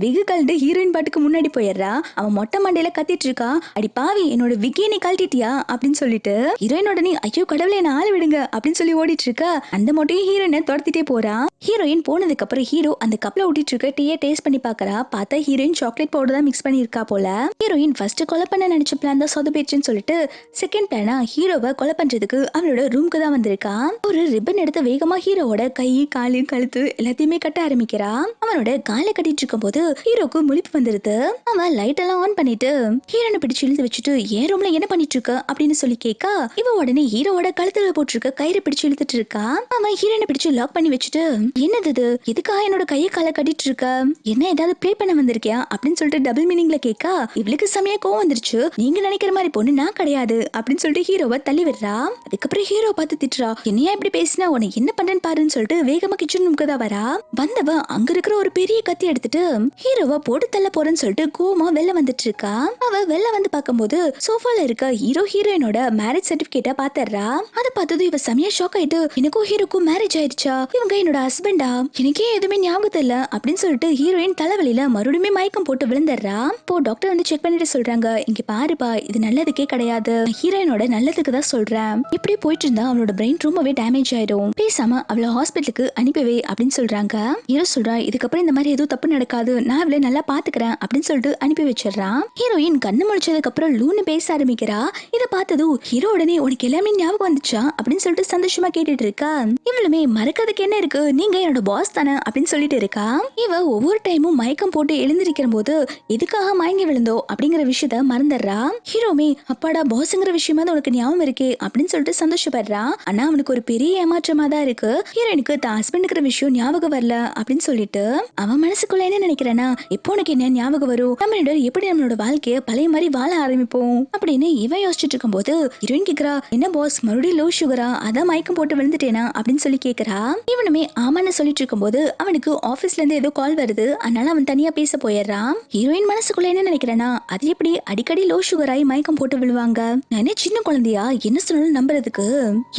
[SPEAKER 1] விகு கழட்டு ஹீரோயின் பாட்டுக்கு முன்னாடி போயிடுறா. அவன் மொட்டை மண்டையில கத்திட்டு இருக்கா, அடி பாவி என்னோட விக்கியை நீ கழட்டிட்டியா அப்படின்னு சொல்லிட்டு ஹீரோயினோட நீ ஐயோ கடவுளை என்ன ஆள் விடுங்க அப்படின்னு சொல்லி ஓடிட்டு இருக்க. அந்த மொட்டையும் ஹீரோயினை துரத்திட்டே போறா. ஹீரோயின் போனதுக்கு அப்புறம் ஹீரோ அந்த கப்ல ஊட்டிட்டு இருக்க டீயை டேஸ்ட் பண்ணி பாக்குறா. பார்த்தா ஹீரோயின் சாக்லேட் பவுடர் தான் மிக்ஸ் பண்ணி இருக்கா போல. ஹீரோயின் ஃபர்ஸ்ட் கொலை பண்ண நினைச்ச பிளான் தான் சொதப்பிடுச்சுன்னு சொல்லிட்டு செகண்ட் பிளானா ஹீரோவை கொலை பண்றதுக்கு அவளோட ரூம்க்கு தான் வந்திருக்கா. ஒரு ரிப்பன் எடுத்து வேகமா ஹீரோவோட கை காலு கழுத்து எல்லாத்தையுமே கட்ட ஆரம்பிக்கிறா. அவனோட காலை கட்டிட்டு இருக்கும் போது ஹீரோக்கு முழிப்பு வந்துருது. அவன் லைட் எல்லாம் ஆன் பண்ணிட்டு ஹீரோனை பிடிச்சு இழுத்து வச்சுட்டு என் ரூம்ல என்ன பண்ணிட்டு இருக்க அப்படின்னு சொல்லி கேட்கா. இவ உடனே ஹீரோவோட கழுத்துல போட்டிருக்க கயிறு பிடிச்சு இழுத்துட்டு இருக்கா. அவன் ஹீரோனை பிடிச்சு லாக் பண்ணி வச்சுட்டு என்னது இது, எதுக்காக என்னோட கையை காலை கட்டிட்டு இருக்க, என்ன ஏதாவது ப்ளே பண்ண வந்திருக்கியா அப்படின்னு சொல்லிட்டு டபுள் மீனிங்ல கேட்கா. இவளுக்கு செமையா கோவம் வந்துருச்சு. நீங்க நினைக்கிற மாதிரி பொண்ணு நான் கிடையாது அப்படின்னு சொல்லிட்டு ஹீரோவை தள்ளி விடுறா. அதுக்கப்புறம் ஹீரோ பார்த்து திட்டுறா, என்னையா இப்படி பேசினா உன்னை என்ன பண்றேன்னு பாருன்னு சொல்லிட்டு வேகமா கிச்சன் ரூமுக்கு தான் வரா. வந்தவ அங்க இருக்கிற ஒரு பெரிய கத்தி எடுத்துட்டு ஹீரோவை போட்டு தள்ள போறேன்னு சொல்லிட்டு கோவமா வெளில வந்துட்டு இருக்கா. அவ வெளில வந்து பார்க்கும்போது சோஃபால இருக்க ஹீரோ ஹீரோயினோட மேரேஜ் சர்டிபிகேட்ட பாத்துறா. அதை பார்த்தது இவ செமையா ஷாக் ஆயிட்டு, எனக்கும் ஹீரோக்கும் மேரேஜ் ஆயிடுச்சா, இவங்க என்னோட ஹஸ்பண்டா, எனக்கே எதுவுமே ஞாபகம் இல்ல அப்படின்னு சொல்லிட்டு ஹீரோயின் தலைவலியில மறுபடியும் மயக்கம் போட்டு விழுந்துடுறா. இப்போ டாக்டர் வந்து செக் பண்ணிட்டு சொல்றாங்க, இங்க பாருப்பா இது நல்லதுக்கே கிடையாது, ஹீரோயினோட நல்லதுக்கு தான் சொல்றேன், இப்படி போயிட்டு இருந்தா அவளோட பிரெயின் ரொம்பவே டேமேஜ் ஆயிடும், பேசாம அவளை ஹாஸ்பிட்டலுக்கு அனுப்பிவே அப்படின்னு சொல்றாங்க. ஹீரோ சொல்றா, இதுக்கப்புறம் இந்த மாதிரி எதுவும் தப்பு நடக்காது, நான் அவளை நல்லா பாத்துக்கிறேன் அப்படின்னு சொல்லிட்டு அனுப்பி வச்சிடறான். ஹீரோயின் கண்ணு முடிச்சதுக்கு அப்புறம் லூன்னு பேச ஆரம்பிக்கிறா. இதை பார்த்ததும் ஹீரோ உடனே உனக்கு எல்லாமே ஞாபகம் வந்துச்சா அப்படின்னு சொல்லிட்டு சந்தோஷமா கேட்டுட்டு இருக்கா. இவளுமே மறக்கிறதுக்கு என்ன இருக்கு, நீங்க என்னோட பாஸ் தானே அப்படின்னு சொல்லிட்டு இருக்கா. இவ ஒவ்வொரு டைமும் மயக்கம் போட்டு எழுந்திருக்கிற போது எதுக்காக மயங்கி விழுந்தோ அப்படிங்கிற விஷயத்த மறந்துடுறா. ஹீரோமே அப்பாடா பாஸ்ங்கிற விஷயமா உனக்கு ஞாபகம் இருக்கே அப்படின்னு சொல்லிட்டு சந்தோஷப்படுறா. ஆனா அவனுக்கு ஒரு பெரிய ஏமாற்றமா தான் இருக்கு. ஹீரோனுக்கு தான் ஹஸ்பண்டுங்கிற விஷயம் ஞாபகம் வரல அப்படின்னு சொல்லிட்டு அவன் மனசுக்குள்ள என்ன நினைக்கிறேன்னா, இப்போ உனக்கு என்ன ஞாபகம் வரும், நம்ம எப்படி நம்மளோட வாழ்க்கைய பழைய மாதிரி வாழ ஆரம்பிப்போம் அப்படின்னு இவன் யோசிச்சுட்டு இருக்கும் போது ஹீரோயின் கேக்குறா, என்ன பாஸ் மறுபடியும் லோ சுகரா, அதான் மயக்கம் போட்டு விழுந்துட்டேனா அப்படின்னு சொல்லி கேக்குறா. இவனுமே ஆமான்னு சொல்லிட்டு இருக்கும் போது அவனுக்கு ஆபீஸ்ல இருந்து ஏதோ கால் வருது, அதனால அவன் தனியா பேச போயிடுறான். ஹீரோயின் மனசுக்குள்ள என்ன நினைக்கிறேன்னா, அது எப்படி அடிக்கடி லோ சுகராய் மயக்கம் போட்டு விழுவாங்க, நானே சின்ன குழந்தையா என்ன சொன்னாலும் நம்புறதுக்கு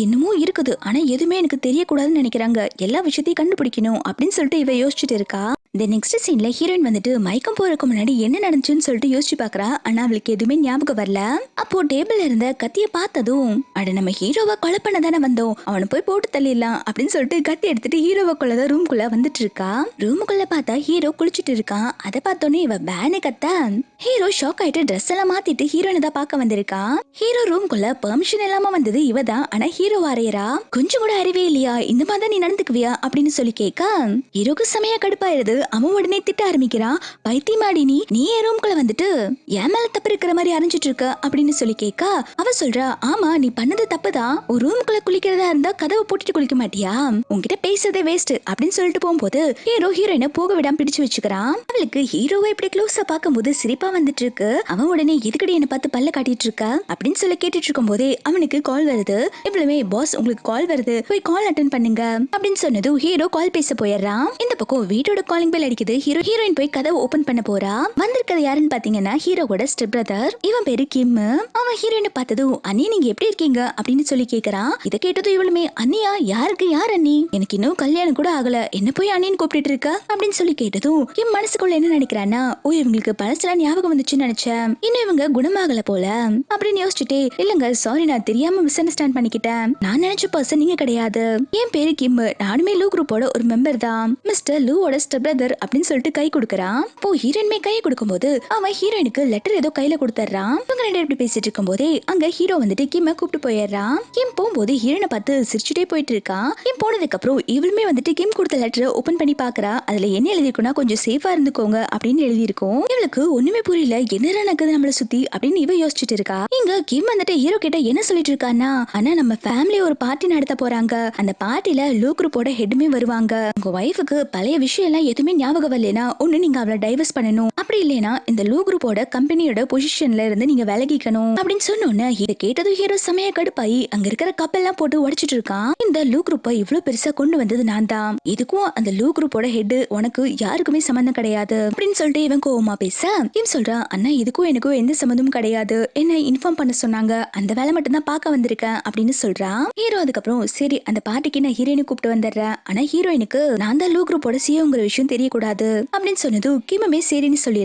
[SPEAKER 1] என்னமோ இருக்குது, ஆனா எதுவுமே எனக்கு தெரியக்கூடாதுன்னு நினைக்கிறாங்க, எல்லா விஷயத்தையும் கண்டுபிடிக்கணும் அப்படின்னு சொல்லிட்டு இவ யோசிச்சுட்டு இருக்கா. இந்த நெக்ஸ்ட் சீன்ல ஹீரோயின் வந்துட்டு மயக்கம் போறதுக்கு முன்னாடி என்ன நடந்துச்சுன்னு சொல்லிட்டு யோசிச்சு பாக்குறா. ஆனா அவளுக்கு எதுவுமே ஞாபகம் வரல. அப்போ டேபிள்ல இருந்த கத்திய பார்த்ததும், அட நம்ம ஹீரோவை கொலை பண்ண தானே வந்தோம், அவனை போய் போட்டு தள்ளிடலாம் அப்படின்னு சொல்லிட்டு கத்தி எடுத்துட்டு ஹீரோவை கொள்ள ரூம்குள்ள வந்துட்டு இருக்கா. ரூமுக்குள்ள பார்த்தா ஹீரோ குளிச்சுட்டு இருக்கான். அதை பார்த்தோன்னே இவ பேனு கத்த ஹீரோ ஷாக் ஆயிட்டு ட்ரெஸ் எல்லாம் மாத்திட்டு ஹீரோனை தான் பார்க்க வந்திருக்கான். ஹீரோ ரூம்குள்ள பெர்மிஷன் இல்லாம வந்தது இவதான். ஆனா ஹீரோ வரையறா, கொஞ்சம் கூட அறிவே இல்லையா, இந்த மாதிரி நீ நடந்துக்குவியா அப்படின்னு சொல்லி கேட்க ஹீரோக்கு செமையா கடுப்பாயிருது. அவன் உடனே திட்ட ஆரம்பிக்கிறான், பைத்தியமாடி நீ என் ரூம்குள்ள வந்துட்டு என் மேல தப்பு இருக்கிற மாதிரி அரைஞ்சிட்டு இருக்க அப்படின்னு சொல்லி கேட்க அவ சொல்றா, ஆமா நீ பண்ணது தப்புதான், ஒரு ரூம்குள்ள குளிக்கிறதா இருந்தா கதவை போட்டுட்டு குளிக்க மாட்டியா, உன்கிட்ட பேசுறதே வேஸ்ட் அப்படின்னு சொல்லிட்டு போகும்போது ஹீரோ ஹீரோயினை போக விடாம பிடிச்சு வச்சுக்கிறான். அவளுக்கு ஹீரோவை இப்படி க்ளோஸா பார்க்கும்போது சிரிப்பா வந்துட்டு இருக்கு. அவன் உடனே எதுக்கடி என்ன பார்த்து பல்ல காட்டிட்டு இருக்க அப்படின்னு சொல்லி கேட்டுட்டு இருக்கும் போதே அவனுக்கு கால் வருது. இவ்வளவுமே பாஸ் உங்களுக்கு கால் வருது, போய் கால் அட்டென்ட் பண்ணுங்க அப்படின்னு சொன்னது ஹீரோ கால் பேச போயிடுறான். இந்த பக்கம் வீட்டோட காலிங் பெல் அடிக்குது. ஹீரோயின் போய் கதவை ஓபன் பண்ண போறா. வந்திருக்கிறது யாருன்னு பாத்தீங்கன்னா ஹீரோவோட ஸ்டெப் பிரதர். இவன் பேரு கிம். அவன் ஹீரோயினை பார்த்ததும் அண்ணி நீங்க எப்படி இருக்கீங்க அப்படின்னு சொல்லி கேக்குறான். இதை கேட்டதும் இவளுமே அண்ணியா, யாருக்கு யார் அண்ணி, எனக்கு இன்னும் கல்யாணம் கூட ஆகல, என்ன போய் அண்ணின்னு கூப்பிட்டு இருக்க அப்படின்னு சொல்லி கேட்டதும் என் மனசுக்குள்ள என்ன நினைக்கிறான்னா, ஓ இவங்களுக்கு பழசெல்லாம் ஞாபகம் வந்துச்சுன்னு நினைச்சேன், இன்னும் இவங்க குணமாகல போல அப்படின்னு யோசிச்சுட்டே, இல்லங்க சாரி நான் தெரியாம மிஸ் அண்டர்ஸ்டாண்ட் பண்ணிக்கிட்டேன், நான் நினைச்ச பர்சன் நீங்க கிடையாது, என் பேரு கிம், நானுமே லூ குரூப்போட ஒரு மெம்பர் தான், மிஸ்டர் லூவோட ஸ்டெப் பிரதர் அப்படின்னு சொல்லிட்டு கை கொடுக்கறான். இப்போ ஹீரோயின்மே கை கொடுக்கும்போது அவன் ஹீரோயினுக்கு லெட்டர் ஏதோ கையில கொடுத்துறான். இவங்க ரெண்டு இப்படி பேசிட்டு இருக்கும் போதே அங்க ஹீரோ வந்துட்டு கிம்ம கூப்பிட்டு போயிடுறான். கிம் போகும்போது ஹீரோயினை பார்த்து சிரிச்சுட்டே போயிட்டு இருக்கான். கிம் போனதுக்கு அப்புறம் இவளுமே வந்துட்டு கிம் கொடுத்த லெட்டரை ஓபன் பண்ணி பாக்குறா. அதுல என்ன எழுதிருக்குன்னா, கொஞ்சம் சேஃபா இருந்துக்கோங்க அப்படின்னு எழுதிருக்கும். இவளுக்கு ஒண்ணுமே புரியல, என்ன நடக்குது நம்மள சுத்தி அப்படின்னு இவ யோசிச்சுட்டு இருக்கா. இங்க கிம் வந்துட்டு ஹீரோ கிட்ட என்ன சொல்லிட்டு இருக்கான்னா, ஆனா நம்ம ஃபேமிலி ஒரு பார்ட்டி நடத்த போறாங்க, அந்த பார்ட்டில லூ குரூப்போட ஹெட்டுமே வருவாங்க, உங்க ஒய்ஃபுக்கு பழைய விஷயம் எல்லாம் எதுவுமே ஞாபகம் வரலனா ஒண்ணு நீங்க அவளை டைவர்ஸ் பண்ணணும், அப்படி இல்லைனா இந்த லூ குரூப்போட கம்பெனியோட பொசிஷன்ல இருந்து நீங்க விலகிக்கணும் அப்படின்னு சொன்னோன்னே இதை கேட்டதும் ஹீரோ செமையா கடுப்பாயி அங்க இருக்கிற கப்பெல்லாம் போட்டு உடைச்சிட்டு இருக்கான். இந்த லூ குரூப்பை இவ்வளவு பெருசா கொண்டு வந்தது நான் தான், இதுக்கும் அந்த லூ குரூப்போட ஹெட் உனக்கு யாருக்குமே சம்பந்தம் கிடையாது அப்படின்னு சொல்லிட்டு இவன் கோவமா பேச இவன் சொல்றான், அண்ணா இதுக்கும் எனக்கும் எந்த சம்பந்தமும் கிடையாது, என்ன இன்ஃபார்ம் பண்ண சொன்னாங்க, அந்த வேலை மட்டும் தான் பார்க்க வந்திருக்கேன் அப்படின்னு சொல்றான். ஹீரோ அதுக்கப்புறம் சரி அந்த பார்ட்டிக்கு நான் ஹீரோயினை கூப்பிட்டு வந்துடுறேன், ஆனா ஹீரோயினுக்கு நான் தான் லூ குரூப்போட சிஓங்கிற விஷயம் தெரியக்கூடாது அப்படின்னு சொன்னது கிம்முமே சரின்னு சொல்லிடுறான்.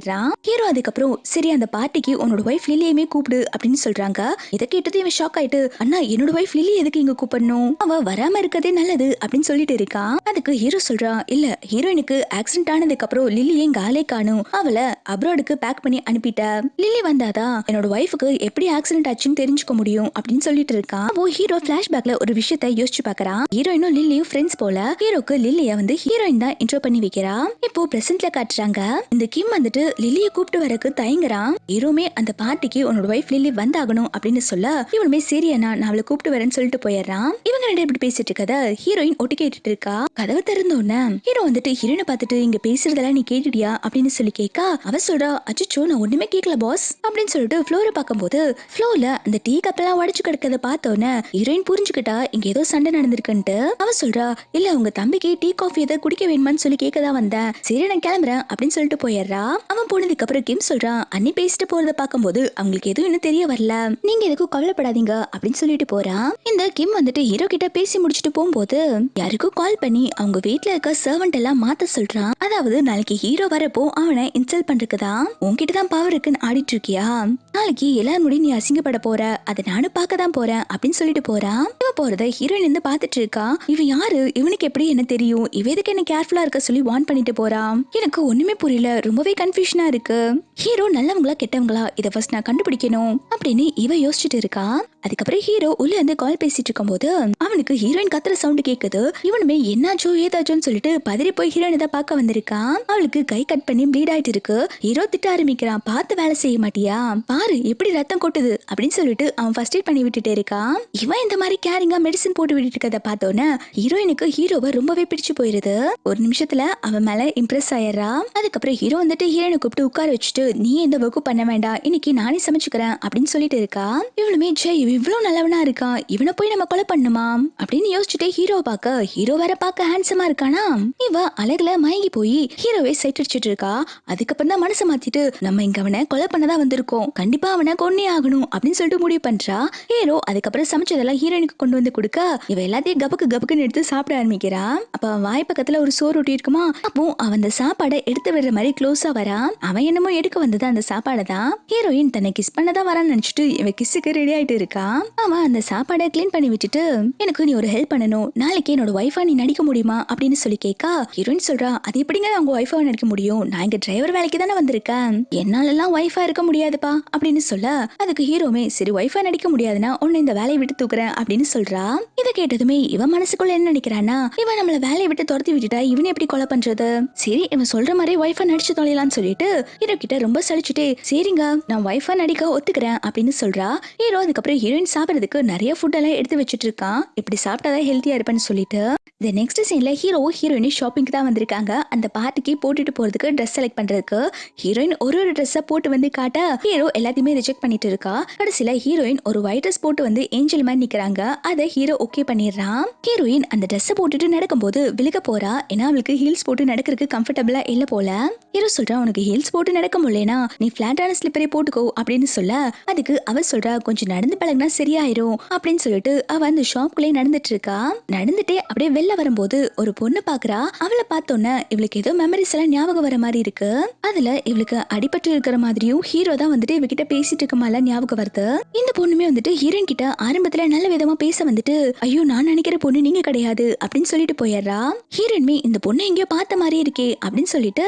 [SPEAKER 1] ஹீரோ அதுக்கப்புறம் சரி அந்த பார்ட்டிக்கு உன்னோட ஒய்ஃப் லில்லியுமே கூப்பிடு அப்படின்னு சொல்றாங்க. இதை கேட்டது இவன் ஷாக் ஆயிட்டு, அண்ணா என்னோட ஒய்ஃப் லில்லி எதுக்கு இங்க கூப்பிடணும், அவ வராம இருக்கதே நல்லது அப்படின்னு சொல்லிட்டு இருக்கான். அதுக்கு ஹீரோ சொல்றான், இல்ல ஹீரோயினுக்கு ஆக்சிடென்ட் ஆனதுக்கு அப்புறம் லில்லி எங்க ஆளே காணும், அவளை அப்ராடுக்கு பேக் பண்ணி அனுப்பிட்ட, லில்லி வந்தாதான் என்னோட ஒய்ஃபுக்கு எப்படி ஆக்சிடென்ட் ஆச்சுன்னு தெரிஞ்சுக்க முடியும் அப்படின்னு சொல்லிட்டு இருக்கான். அப்போ ஹீரோ பிளாஷ்பேக்ல ஒரு விஷயத்தை யோசிச்சு பாக்குறான். ஹீரோயினும் லில்லியும் ஃப்ரெண்ட்ஸ் போல ஹீரோக்கு லில்லிய வந்து ஹீரோயின் தான் இன்ட்ரோ பண்ணி வைக்கிறா. இப்போ பிரசன்ட்ல காட்டுறாங்க இந்த கிம் வந்துட்டு லில்லிய கூப்பிட்டு வரக்கு தயங்குறான். ஹீரோமே அந்த பார்ட்டிக்கு உன்னோட ஒய்ஃப் லில்லி வந்தாகணும் அப்படின்னு சொல்ல இவனுமே சரி அண்ணா நான் அவளை கூப்பிட்டு வரேன்னு சொல்லிட்டு போயிடுறான். இவங்க ரெண்டு இப்படி பேசிட்டு இருக்கத ஹீரோயின் ஒட்டி கேட்டுட்டு இருக்கா. கதவை திறந்தோன்னு ஹீரோ வந்துட்டு ஹீரோயினை பார்த்துட்டு இங்க பேசுறதெல்லாம் நீ கேட்டுடியா அப்படின்னு சொல்லி கேட்க அவ சொல்றா, அச்சோ நான் ஒண்ணுமே கேட்கல பாஸ் அப்படின்னு சொல்லிட்டு ஃப்ளோரை பார்க்கும்போது ஃப்ளோர்ல அந்த டீ கப்பெல்லாம் உடைச்சு கிடக்கத பார்த்தோன்னே ஹீரோயின் புரிஞ்சுக்கிட்டா இங்க ஏதோ சண்டை நடந்திருக்குன்ட்டு. அவ சொல்றா, இல்ல உங்க தம்பிக்கு டீ காஃபி எதை குடிக்க வேணுமான்னு சொல்லி கேட்கதா வந்தேன், சரி நான் கிளம்புறேன் அப்படின்னு சொல்லிட்டு போயிடுறா. அவன் போனதுக்கு அப்புறம் கிம் சொல்றான், அண்ணி பேசிட்டு போறத பார்க்கும்போது அவங்களுக்கு எதுவும் இன்னும் தெரிய வரல, நீங்க எதுக்கும் கவலைப்படாதீங்க அப்படின்னு சொல்லிட்டு போறான். இந்த கிம் வந்துட்டு ஹீரோ கிட்ட பேசி முடிச்சுட்டு போகும்போது யாருக்கும் கால் பண்ணி அவங்க வீட்டுல இருக்க சர்வெண்ட் எல்லாம் மாத்த சொல்றான். அதாவது நாளைக்கு ஹீரோ வரப்போ அவனை இன்சல்ட் பண்றதுக்குதான், உன்கிட்ட தான் பவர் இருக்குன்னு ஆடிட்டு இருக்கியா, நாளைக்கு எல்லாரும் முடி நீ அசிங்கப்பட போற, அதை நானும் பார்க்க தான் போறேன் அப்படின்னு சொல்லிட்டு போறான். இவ போறத ஹீரோயின் இருந்து பாத்துட்டு இருக்கா. இவன் யாரு, இவனுக்கு எப்படி என்ன தெரியும், இவ எதுக்கு என்ன கேர்ஃபுல்லா இருக்க சொல்லி வார்ன் பண்ணிட்டு போறான். எனக்கு ஒண்ணுமே புரியல, ரொம்பவே கன்ஃபியூஷனா இருக்கு. ஹீரோ நல்லவங்களா கெட்டவங்களா இதை ஃபர்ஸ்ட் நான் கண்டுபிடிக்கணும் அப்படின்னு இவ யோசிச்சுட்டு இருக்கா. அதுக்கப்புறம் ஹீரோ உள்ள இருந்து கால் பேசிட்டு இருக்கும் போது அவனுக்கு ஹீரோயின் கத்துற சவுண்ட் கேக்குது. இவனுமே என்னாச்சோ ஏதாச்சோன்னு சொல்லிட்டு பதறி போய் ஹீரோயின் தான் பார்க்க வந்திருக்கான். அவளுக்கு கை கட் பண்ணி ப்ளீட் ஆயிட்டு இருக்கு. ஹீரோ திட்ட ஆரம்பிக்கிறான், பார்த்து வேலை செய்ய மாட்டியா, பாரு எப்படி ரத்தம் கொட்டுது அப்படின்னு சொல்லிட்டு அவன் ஃபர்ஸ்ட் எய்ட் பண்ணி விட்டுட்டே இருக்கான். இவன் இந்த மாதிரி கேரிங்கா மெடிசன் போட்டு விட்டுட்டு இருக்கத பார்த்தோன்னே ஹீரோயினுக்கு ஹீரோவை ரொம்பவே பிடிச்சு போயிருது. ஒரு நிமிஷத்துல அவன் மேல இம்ப்ரெஸ் ஆயிடுறா. அதுக்கப்புறம் ஹீரோ வந்துட்டு ஹீரோயினை கூப்பிட்டு உட்கார வச்சுட்டு நீ எந்த ஒர்க்கு பண்ண வேண்டாம், இன்னைக்கு நானே சமைச்சுக்கிறேன் அப்படின்னு சொல்லிட்டு இருக்கா. இவளுமே ஜெய் இவ்வளவு நல்லவனா இருக்கான், இவனை போய் நம்ம கொலை பண்ணுமா அப்படின்னு யோசிச்சுட்டே ஹீரோ பார்க்க ஹீரோ வேற பார்க்க ஹேண்ட்ஸமா இருக்கானா. இவ அழகுல மயங்கி போய் ஹீரோவை சைட் அடிச்சிட்டு இருக்கா. அதுக்கப்புறம் தான் மனசை மாத்திட்டு நம்ம இங்க அவனை கொலை பண்ணதான் வந்திருக்கோம், கண்டிப்பா அவனை கொன்னே ஆகணும் அப்படின்னு சொல்லிட்டு முடிவு பண்றா. ஹீரோ அதுக்கப்புறம் சமைச்சதெல்லாம் ஹீரோயினுக்கு கொண்டு வந்து கொடுக்க இவ எல்லாத்தையும் கபக்கு கபக்குன்னு எடுத்து சாப்பிட ஆரம்பிக்கிறா. அப்ப அவன் வாய் பக்கத்துல ஒரு சோறு ஒட்டி இருக்குமா. அப்போ அவன் அந்த சாப்பாடை எடுத்து விடுற மாதிரி க்ளோஸா வரா. அவன் என்னமோ எடுக்க வந்தது அந்த சாப்பாடை தான். ஹீரோயின் தன்னை கிஸ் பண்ணதான் வரான்னு நினைச்சிட்டு இவ கிஸ்ஸுக்கு ரெடி ஆயிட்டு இருக்கா. அவன் அந்த சாப்பாடை கிளீன் பண்ணி விட்டுட்டு எனக்கு நீ ஒரு ஹெல்ப் பண்ணணும், நாளைக்கு என்னோட ஒய்ஃபா நீ நடிக்க முடியுமா அப்படின்னு சொல்லி கேட்கா. ஹீரோயின் சொல்றா, அது எப்படிங்க அவங்க ஒய்ஃபா நடிக்க முடியும், நான் இங்க டிரைவர் வேலைக்கு தானே வந்திருக்கேன், என்னால எல்லாம் ஒய்ஃபா இருக்க முடியாதுப்பா அப்படின்னு சொல்ல அதுக்கு ஹீரோமே சரி ஒய்ஃபா நடிக்க முடியாதுன்னா உன்னை இந்த வேலையை விட்டு தூக்குறேன் அப்படின்னு சொல்றா. இதை கேட்டதுமே இவன் மனசுக்குள்ள என்ன நினைக்கிறானா, இவன் நம்மள வேலையை விட்டு துரத்தி விட்டுட்டா இவன் எப்படி கொலை பண்றது, சரி இவன் சொல்ற மாதிரி ஒய்ஃபா நடிச்சு தொலைலான்னு சொல்லிட்டு ஹீரோ கிட்ட ரொம்ப சலிச்சுட்டே சரிங்க நான் ஒய்ஃபா நடிக்க ஒத்துக்கிறேன் அப்படின்னு சொல்றா. ஹீரோ அதுக்கப்புறம் ஹீரோயின் சாப்பிடறதுக்கு நிறைய ஃபுட் எல்லாம் எடுத்து வச்சிட்டு இருக்கான். இப்படி சாப்பிட்டாதான் ஹெல்த்தியா இருப்பேன்னு சொல்லிட்டு இந்த நெக்ஸ்ட் சீன்ல ஹீரோ ஹீரோயின் ஷாப்பிங்க்கு தான் வந்திருக்காங்க. அந்த பார்ட்டிக்கு போட்டுட்டு போறதுக்கு ட்ரெஸ் செலக்ட் பண்றதுக்கு ஹீரோயின் ஒரு ட்ரெஸ்ஸை போட்டு வந்து காட்ட ஹீரோ எல்லாத்தையுமே ரிஜெக்ட் பண்ணிட்டு இருக்கா. கடைசியில ஹீரோயின் ஒரு ஒயிட் ட்ரெஸ் போட்டு வந்து ஏஞ்சல் மாதிரி நிக்கிறாங்க. அதை ஹீரோ ஓகே பண்ணிடுறான். ஹீரோயின் அந்த ட்ரெஸ்ஸை போட்டுட்டு நடக்கும்போது விழுக போறா. ஏன்னா அவளுக்கு ஹீல்ஸ் போட்டு நடக்கிறதுக்கு கம்ஃபர்டபுளா இல்ல போல. ஹீரோ சொல்றா, உனக்கு ஹீல்ஸ் போட்டு நடக்க முடியலனா நீ பிளாட்டான ஸ்லிப்பரே போட்டுக்கோ அப்படின்னு சொல்ல அதுக்கு அவ சொல்றா, கொஞ்சம் நடந்து பழகினா சரியாயிரும் அப்படின்னு சொல்லிட்டு அவ அந்த ஷாப்குள்ளே நடந்துட்டு இருக்கா. நடந்துட்டே அப்படியே வெளில வரும்போது ஒரு பொண்ணு பாக்குறா. அவளை பார்த்தோன்னே இவளுக்கு ஏதோ மெமரிஸ் எல்லாம் ஞாபகம் வர மாதிரி இருக்கு. அதுல இவளுக்கு அடிபட்டு இருக்கிற மாதிரியும் ஹீரோ தான் வந்துட்டு இவகிட்ட பேசிட்டு இருக்க மாதிரி ஞாபகம் வருது. இந்த பொண்ணுமே வந்துட்டு ஹீரோயின் கிட்ட ஆரம்பத்துல நல்ல விதமா பேச வந்துட்டு ஐயோ நான் நினைக்கிற பொண்ணு நீங்க கிடையாது அப்படின்னு சொல்லிட்டு போயிடுறா. ஹீரோயின்மே இந்த பொண்ணு எங்கேயோ பார்த்த மாதிரி இருக்கே அப்படின்னு சொல்லிட்டு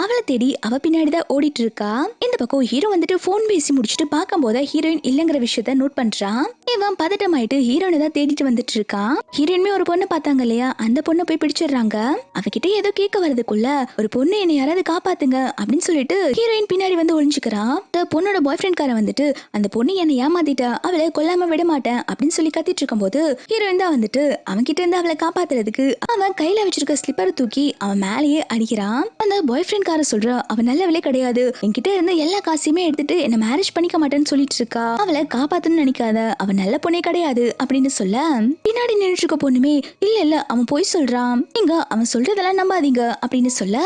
[SPEAKER 1] அவளை தேடி அவ பின்னாடிதான் ஓடிட்டு இருக்கா. இந்த பக்கம் ஹீரோ வந்துட்டு போன் பேசி முடிச்சுட்டு பார்க்கும் போது ஹீரோயின் இல்லங்கிற விஷயத்த நோட் பண்றான். இவன் பதட்டமாயிட்டு ஹீரோயினை தான் தேடிட்டு வந்துட்டு இருக்கான். ஹீரோயின்மே ஒரு பொண்ணை பார்த்தாங்க இல்லையா, அந்த பொண்ணை போய் பிடிச்சிடுறாங்க. அவகிட்ட ஏதோ கேட்க வரதுக்குள்ள ஒரு பொண்ணு என்னை யாராவது காப்பாத்துங்க அப்படின்னு சொல்லிட்டு ஹீரோயின் பின்னாடி வந்து ஒளிஞ்சுக்கிறான். இந்த பொண்ணோட பாய் ஃப்ரெண்ட் காரன் வந்துட்டு அந்த பொண்ணு என்னை ஏமாத்திட்டா, அவளை கொல்லாம விட மாட்டேன் அப்படின்னு சொல்லி கத்திட்டு இருக்கும் போது ஹீரோயின் தான் வந்துட்டு அவன் கிட்ட இருந்து அவளை காப்பாத்துறதுக்கு அவன் கையில வச்சிருக்க ஸ்லிப்பரை தூக்கி அவன் மேலேயே அடிக்கிறான். அந்த பாய் ஃப்ரெண்ட் கார சொல்ற அவன் நல்லவளே கிடையாது, என்கிட்ட இருந்து எல்லா காசையுமே எடுத்துட்டு என்ன மேரேஜ் பண்ணிக்க மாட்டேன்னு சொல்லிட்டு இருக்கா. அவளை காப்பாத்தணும்னு நினைக்காத, அவ நல்ல பொண்ணே கிடையாது அப்படின்னு சொல்ல பின்னாடி நின்றுட்டு இருக்க பொண்ணுமே இல்ல இல்ல அவன் போய் சொல்றான், நீங்க அவன் சொல்றதெல்லாம் நம்பாதீங்க அப்படின்னு சொல்ல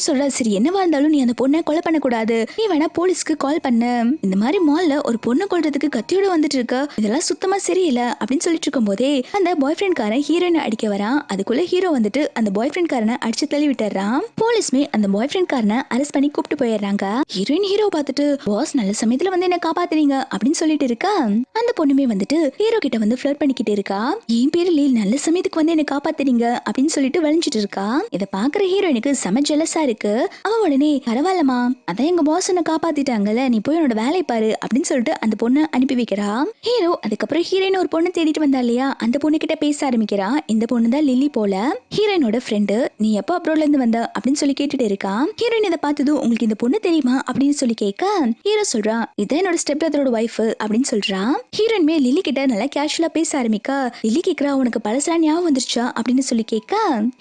[SPEAKER 1] சொல்ற சரி என்னவா இருந்தாலும் நீ அந்த பொண்ணை கொலை பண்ண கூடாது, நீ வேணா போலீஸ்க்கு கால் பண்ணு, இந்த மாதிரி மால்ல ஒரு பொண்ணை கொல்றதுக்கு கத்தியோட வந்துட்டு இருக்க, இதெல்லாம் சுத்தமா சரியில்லை அப்படின்னு சொல்லிட்டு இருக்கும் போதே அந்த பாய் ஃப்ரெண்ட் காரன் ஹீரோயினை அடிக்க வரான். அதுக்குள்ள ஹீரோ வந்துட்டு அந்த பாய் ஃப்ரெண்ட் காரனை அடிச்சு தள்ளி விட்டுறான். போலீஸ்மே அந்த பாய் ஃப்ரெண்ட் காரனை அரெஸ்ட் பண்ணி கூப்பிட்டு போயிடுறாங்க. ஹீரோயின் ஹீரோ பார்த்துட்டு பாஸ் நல்ல சமயத்துல வந்து என்ன காப்பாத்துறீங்க அப்படின்னு சொல்லிட்டு இருக்கா. அந்த பொண்ணுமே வந்துட்டு ஹீரோ கிட்ட வந்து ஃபிளர்ட் பண்ணிக்கிட்டு இருக்கா. என் பேரு லீல், நல்ல சமயத்துக்கு வந்து என்ன காப்பாத்துறீங்க அப்படின்னு சொல்லிட்டு வளைஞ்சிட்டு இருக்கா. இத பாக்குற ஹீரோயினுக்கு செம ஜெலஸா இருக்கு. அவ உடனே பரவாயில்லமா, அதான் எங்க பாஸ் என்ன காப்பாத்திட்டாங்கல்ல, நீ போய் உன்னோட வேலை பாரு அப்படின்னு சொல்லிட்டு அந்த பொண்ணை அனுப்பி வைக்கிறா. ஹீரோ அதுக்கப்புறம் ஹீரோயின் ஒரு பொண்ணு தேடிட்டு வந்தா இல்லையா, அந்த பொண்ணு கிட்ட பேச ஆரம்பிக்கிறா. இந்த பொண்ணு தான் லில்லி போல, ஹீரோயினோட ஃப்ரெண்டு. நீ எப்போ அப்ரோட்ல இருந்து வந்த அப்படின்னு சொல்லி கேட்டுட்டு இருக்கா. ஹீரோயின் இதை பார்த்ததும் உங்களுக்கு இந்த பொண்ணு தெரியுமா அப்படின்னு சொல்லி கேட்க ஹீரோ சொல்றா இதான் என்னோட ஸ்டெப் பிரதரோட வைஃப் அப்படின்னு சொல்றா. ஹீரோயின்மே லில்லி கிட்ட நல்லா கேஷுவலா பேச ஆரம்பிக்க லில்லி கேக்குறா உனக்கு பழசெல்லாம் ஞாபகம் வந்துருச்சா அப்படின்னு சொல்லி கேட்க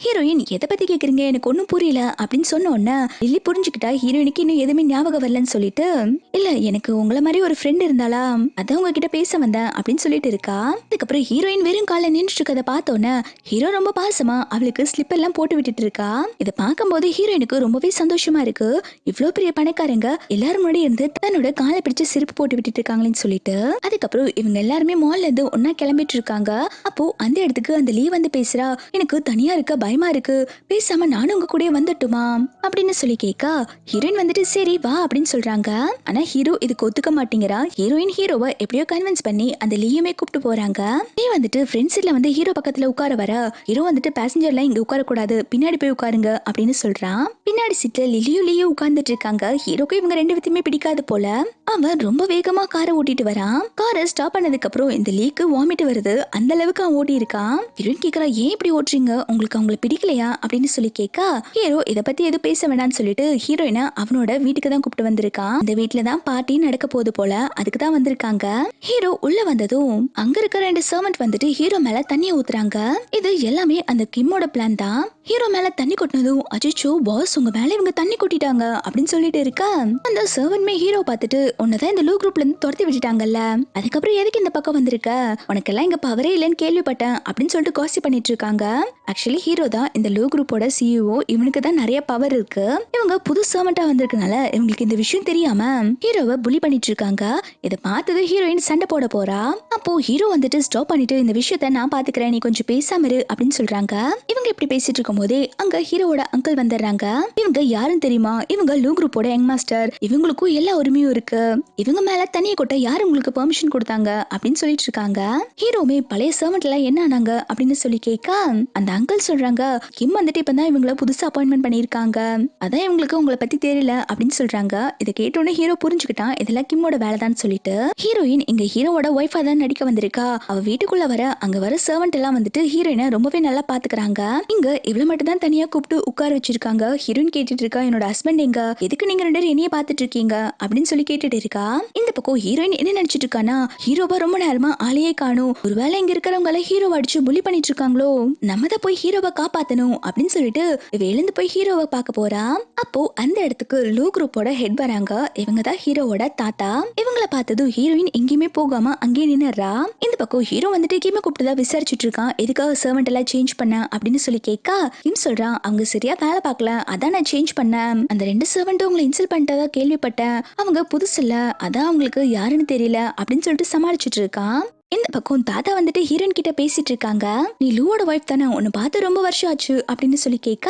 [SPEAKER 1] ஹீரோயின் எதை பத்தி கேக்குறீங்க எனக்கு ஒன்னும் புரியல அப்படின்னு சொன்ன உடனே லில்லி புரிஞ்சுக்கிட்டா ஹீரோயினுக்கு இன்னும் எதுவுமே ஞாபகம் வரலன்னு சொல்லிட்டு இல்ல எனக்கு உங்களை மாதிரி ஒரு ஃப்ரெண்ட் இருந்தாளா, அதான் உங்ககிட்ட பேச வந்தேன் அப்படின்னு சொல்லிட்டு இருக்கா. அதுக்கப்புறம் ஹீரோயின் வெறும் கால நின்றுட்டு இருக்கதை பார்த்தோன்னே ஹீரோ ரொம்ப பாசமா அவளுக்கு ஸ்லிப் எல்லாம் போட்டு விட்டுட்டு இருக்கா. இதை பார்க்கும்போது ஹீரோயினுக்கு ரொம்பவே சந்தோஷமா இருக்கு. இவ்வளவு பெரிய பணக்காரங்க எல்லாரும் முன்னாடி இருந்து தன்னோட காலை பிடிச்சு சிரிப்பு போட்டு விட்டுட்டு இருக்காங்களேன்னு சொல்லிட்டு அதுக்கப்புறம் இவங்க எல்லாருமே மால்ல இருந்து ஒன்னா கிளம்பிட்டு இருக்காங்க. அப்போ அந்த இடத்துக்கு அந்த லீவ் வந்து பேசுறா, எனக்கு தனியா இருக்க பயமா இருக்கு, பேசாம நானும் உங்க கூட வந்துட்டுமா அப்படின்னு சொல்லி கேட்க ஹீரோயின் வந்துட்டு சரி வா அப்படின்னு சொல்றாங்க. ஆனா ஹீரோ இதுக்கு ஒத்துக்க மாட்டேங்கிறா. ஹீரோயின் ஹீரோவை எப்படியோ கன்வின்ஸ் பண்ணி அந்த லீயுமே கூப்பிட்டு போறாங்க. லீ வந்துட்டு ஃப்ரெண்ட் சீட்ல வந்து ஹீரோ பக்கத்துல உட்கார வர ஹீரோ வந்துட்டு பேசஞ்சர்ல இங்க உட்கார கூடாது பின்னாடி போய் உட்காருங்க அப்படின்னு சொல்றான். பின்னாடி சீட்ல லில்லியும் உட்கார்ந்துட்டு இருக்காங்க. ஹீரோக்கு இவங்க ரெண்டு பேத்தையுமே பிடிக்காது போல. அவன் ரொம்ப வேகமா காரை ஓட்டிட்டு வரான். காரை ஸ்டாப் பண்ணதுக்கு அப்புறம் இந்த லீக்கு வாமிட் வருது, அந்த அளவுக்கு அவன் ஓட்டி இருக்கான். ஹீரோயின் கேக்குறா ஏன் இப்படி ஓட்டுறீங்க, உங்களுக்கு அவங்களை பிடிக்கலையா அப்படின்னு சொல்லி கேட்க ஹீரோ இதை பத்தி எதுவும் பேச வேணாம்னு சொல்லிட்டு ஹீரோயினை அவனோட வீட்டுக்கு தான் கூப்பிட்டு வந்திருக்கான். இந்த வீட்டுல தான் பார்ட்டி நடக்க போகுது போல, அதுக்கு தான் வந்திருக்காங்க. ஹீரோ உள்ள வந்ததும் அங்க இருக்க ரெண்டு சர்வன்ட் வந்துட்டு ஹீரோ மேல தண்ணி ஊத்துறாங்க. இது எல்லாமே அந்த கிம்மோட பிளான் தான். ஹீரோ மேல தண்ணி கொட்டினதும் அச்சோ பாஸ் உங்க மேல இவங்க தண்ணி கொட்டிட்டாங்க அப்படின்னு சொல்லிட்டு இருக்கா. அந்த சர்வன்ட்மே ஹீரோ பார்த்துட்டு உன்னதான் இந்த லூ குரூப்ல இருந்து துரத்தி விட்டுட்டாங்கல்ல, அதுக்கப்புறம் எதுக்கு இந்த பக்கம் வந்திருக்க, உனக்கெல்லாம் இங்க பவரே இல்லைன்னு கேள்விப்பட்டேன் அப்படின்னு சொல்லிட்டு காசி பண்ணிட்டு இருக்காங்க. ஆக்சுவலி ஹீரோ தான் இந்த லூ குரூப்போட சிஇஓ, இவனுக்கு தான் நிறைய பவர் இருக்கு. இவங்க புது சர்வன்ட்டா வந்திருக்கனால இவங்களுக்கு இந்த விஷயம் தெரியாம ஹீரோவை புலி பண்ணிட்டு இருக்காங்க. இதை பார்த்தது ஹீரோயின் சண்டை போட போறா. அப்போ ஹீரோ வந்துட்டு ஸ்டாப் பண்ணிட்டு இந்த விஷயத்த நான் பாத்துக்கிறேன், நீ கொஞ்சம் பேசாம இரு அப்படின்னு சொல்றாங்க. இவங்க இப்படி பேசிட்டு இருக்கும் போதே அங்க ஹீரோவோட அங்கிள் வந்துடுறாங்க. இவங்க யாருன்னு தெரியுமா, இவங்க லூ குரூப்போட யங் மாஸ்டர், இவங்களுக்கும் எல்லா உரிமையும் இருக்கு, இவங்க மேல தண்ணியை கொட்ட யாரு உங்களுக்கு பெர்மிஷன் கொடுத்தாங்க அப்படின்னு சொல்லிட்டு இருக்காங்க. ஹீரோமே பழைய சர்வன்ட் எல்லாம் என்ன ஆனாங்க அப்படின்னு சொல்லி கேட்க அந்த அங்கிள் சொல்றாங்க கிம் வந்துட்டு இப்பதான் இவங்கள புதுசா அப்பாயின்மெண்ட் பண்ணிருக்காங்க, அதான் இவங்களுக்கு உங்களை பத்தி தெரியல அப்படின்னு சொல்றாங்க. இதை கேட்டோன்னே ஹீரோ புரிஞ்சுக்கிட்டான் இதெல்லாம் கிம்மோட வேலைதான் சொல்லிட்டு. ஹீரோயின் இங்க ஹீரோவோட ஒய்ஃபா தான் நடிக்க வந்திருக்கா. அவ வீட்டுக்குள்ள வர அங்க வர சர்வன்ட் எல்லாம் வந்துட்டு ஹீரோயினை ரொம்பவே நல்லா பாத்துக்கிறாங்க. இங்க இவ்வளவு மட்டும் தான் தனியா கூப்பிட்டு உட்கார வச்சிருக்காங்க. ஹீரோயின் கேட்டுட்டு இருக்கா என்னோட ஹஸ்பண்ட் எங்க, எதுக்கு நீங்க ரெண்டு பேரும் என்னைய பாத்துட்டு இருக்கீங்க அப்படின்னு சொல்லி கேட்டுட்டு இருக்கா. இந்த பக்கம் ஹீரோயின் என்ன நினைச்சிட்டு இருக்கானா, ஹீரோவா ரொம்ப நேரமா ஆளையே காணும், ஒருவேளை இங்க இருக்கிறவங்கள ஹீரோவை அடிச்சு புலி பண்ணிட்டு இருக்காங்களோ, நம்ம தான் போய் ஹீரோவை காப்பாத்தணும் அப்படின்னு சொல்லிட்டு இவ எழுந்து போய் ஹீரோவை பார்க்க போறா. அப்போ அந்த இடத்துக்கு லூ குரூப்போட ஹெட் வராங்க. இவங்க தான் ஹீரோவோட தாத்தா. இவங்களை பார்த்ததும் ஹீரோயின் எங்கேயுமே போகாம அங்கேயே நின்னுறா. இந்த பக்கம் ஹீரோ வந்துட்டு கிம்ம கூப்பிட்டு தான் விசாரிச்சுட்டு இருக்கான், எதுக்காக சர்வன்ட் எல்லாம் சேஞ்ச் பண்ண அப்படின்னு சொல்லி கேட்க கிம் சொல்றான் அவங்க சரியா வேலை பார்க்கல, அதான் நான் சேஞ்ச் பண்ணேன், அந்த ரெண்டு சர்வன்ட் உங்களை இன்சல்ட் பண்ணிட்டதா கேள்விப்பட்டேன், அவங்க புதுசு இல்ல, அதான் அவங்களுக்கு யாருன்னு தெரியல அப்படின்னு சொல்லிட்டு சமாளிச்சுட்டு இருக்கான். இந்த பக்கம் தாத்தா வந்துட்டு ஹீரோயின் கிட்ட பேசிட்டு இருக்காங்க. நீ லூவோட வைஃப் தானே, உன்னை பார்த்து ரொம்ப வருஷம் ஆச்சு அப்படின்னு சொல்லி கேட்க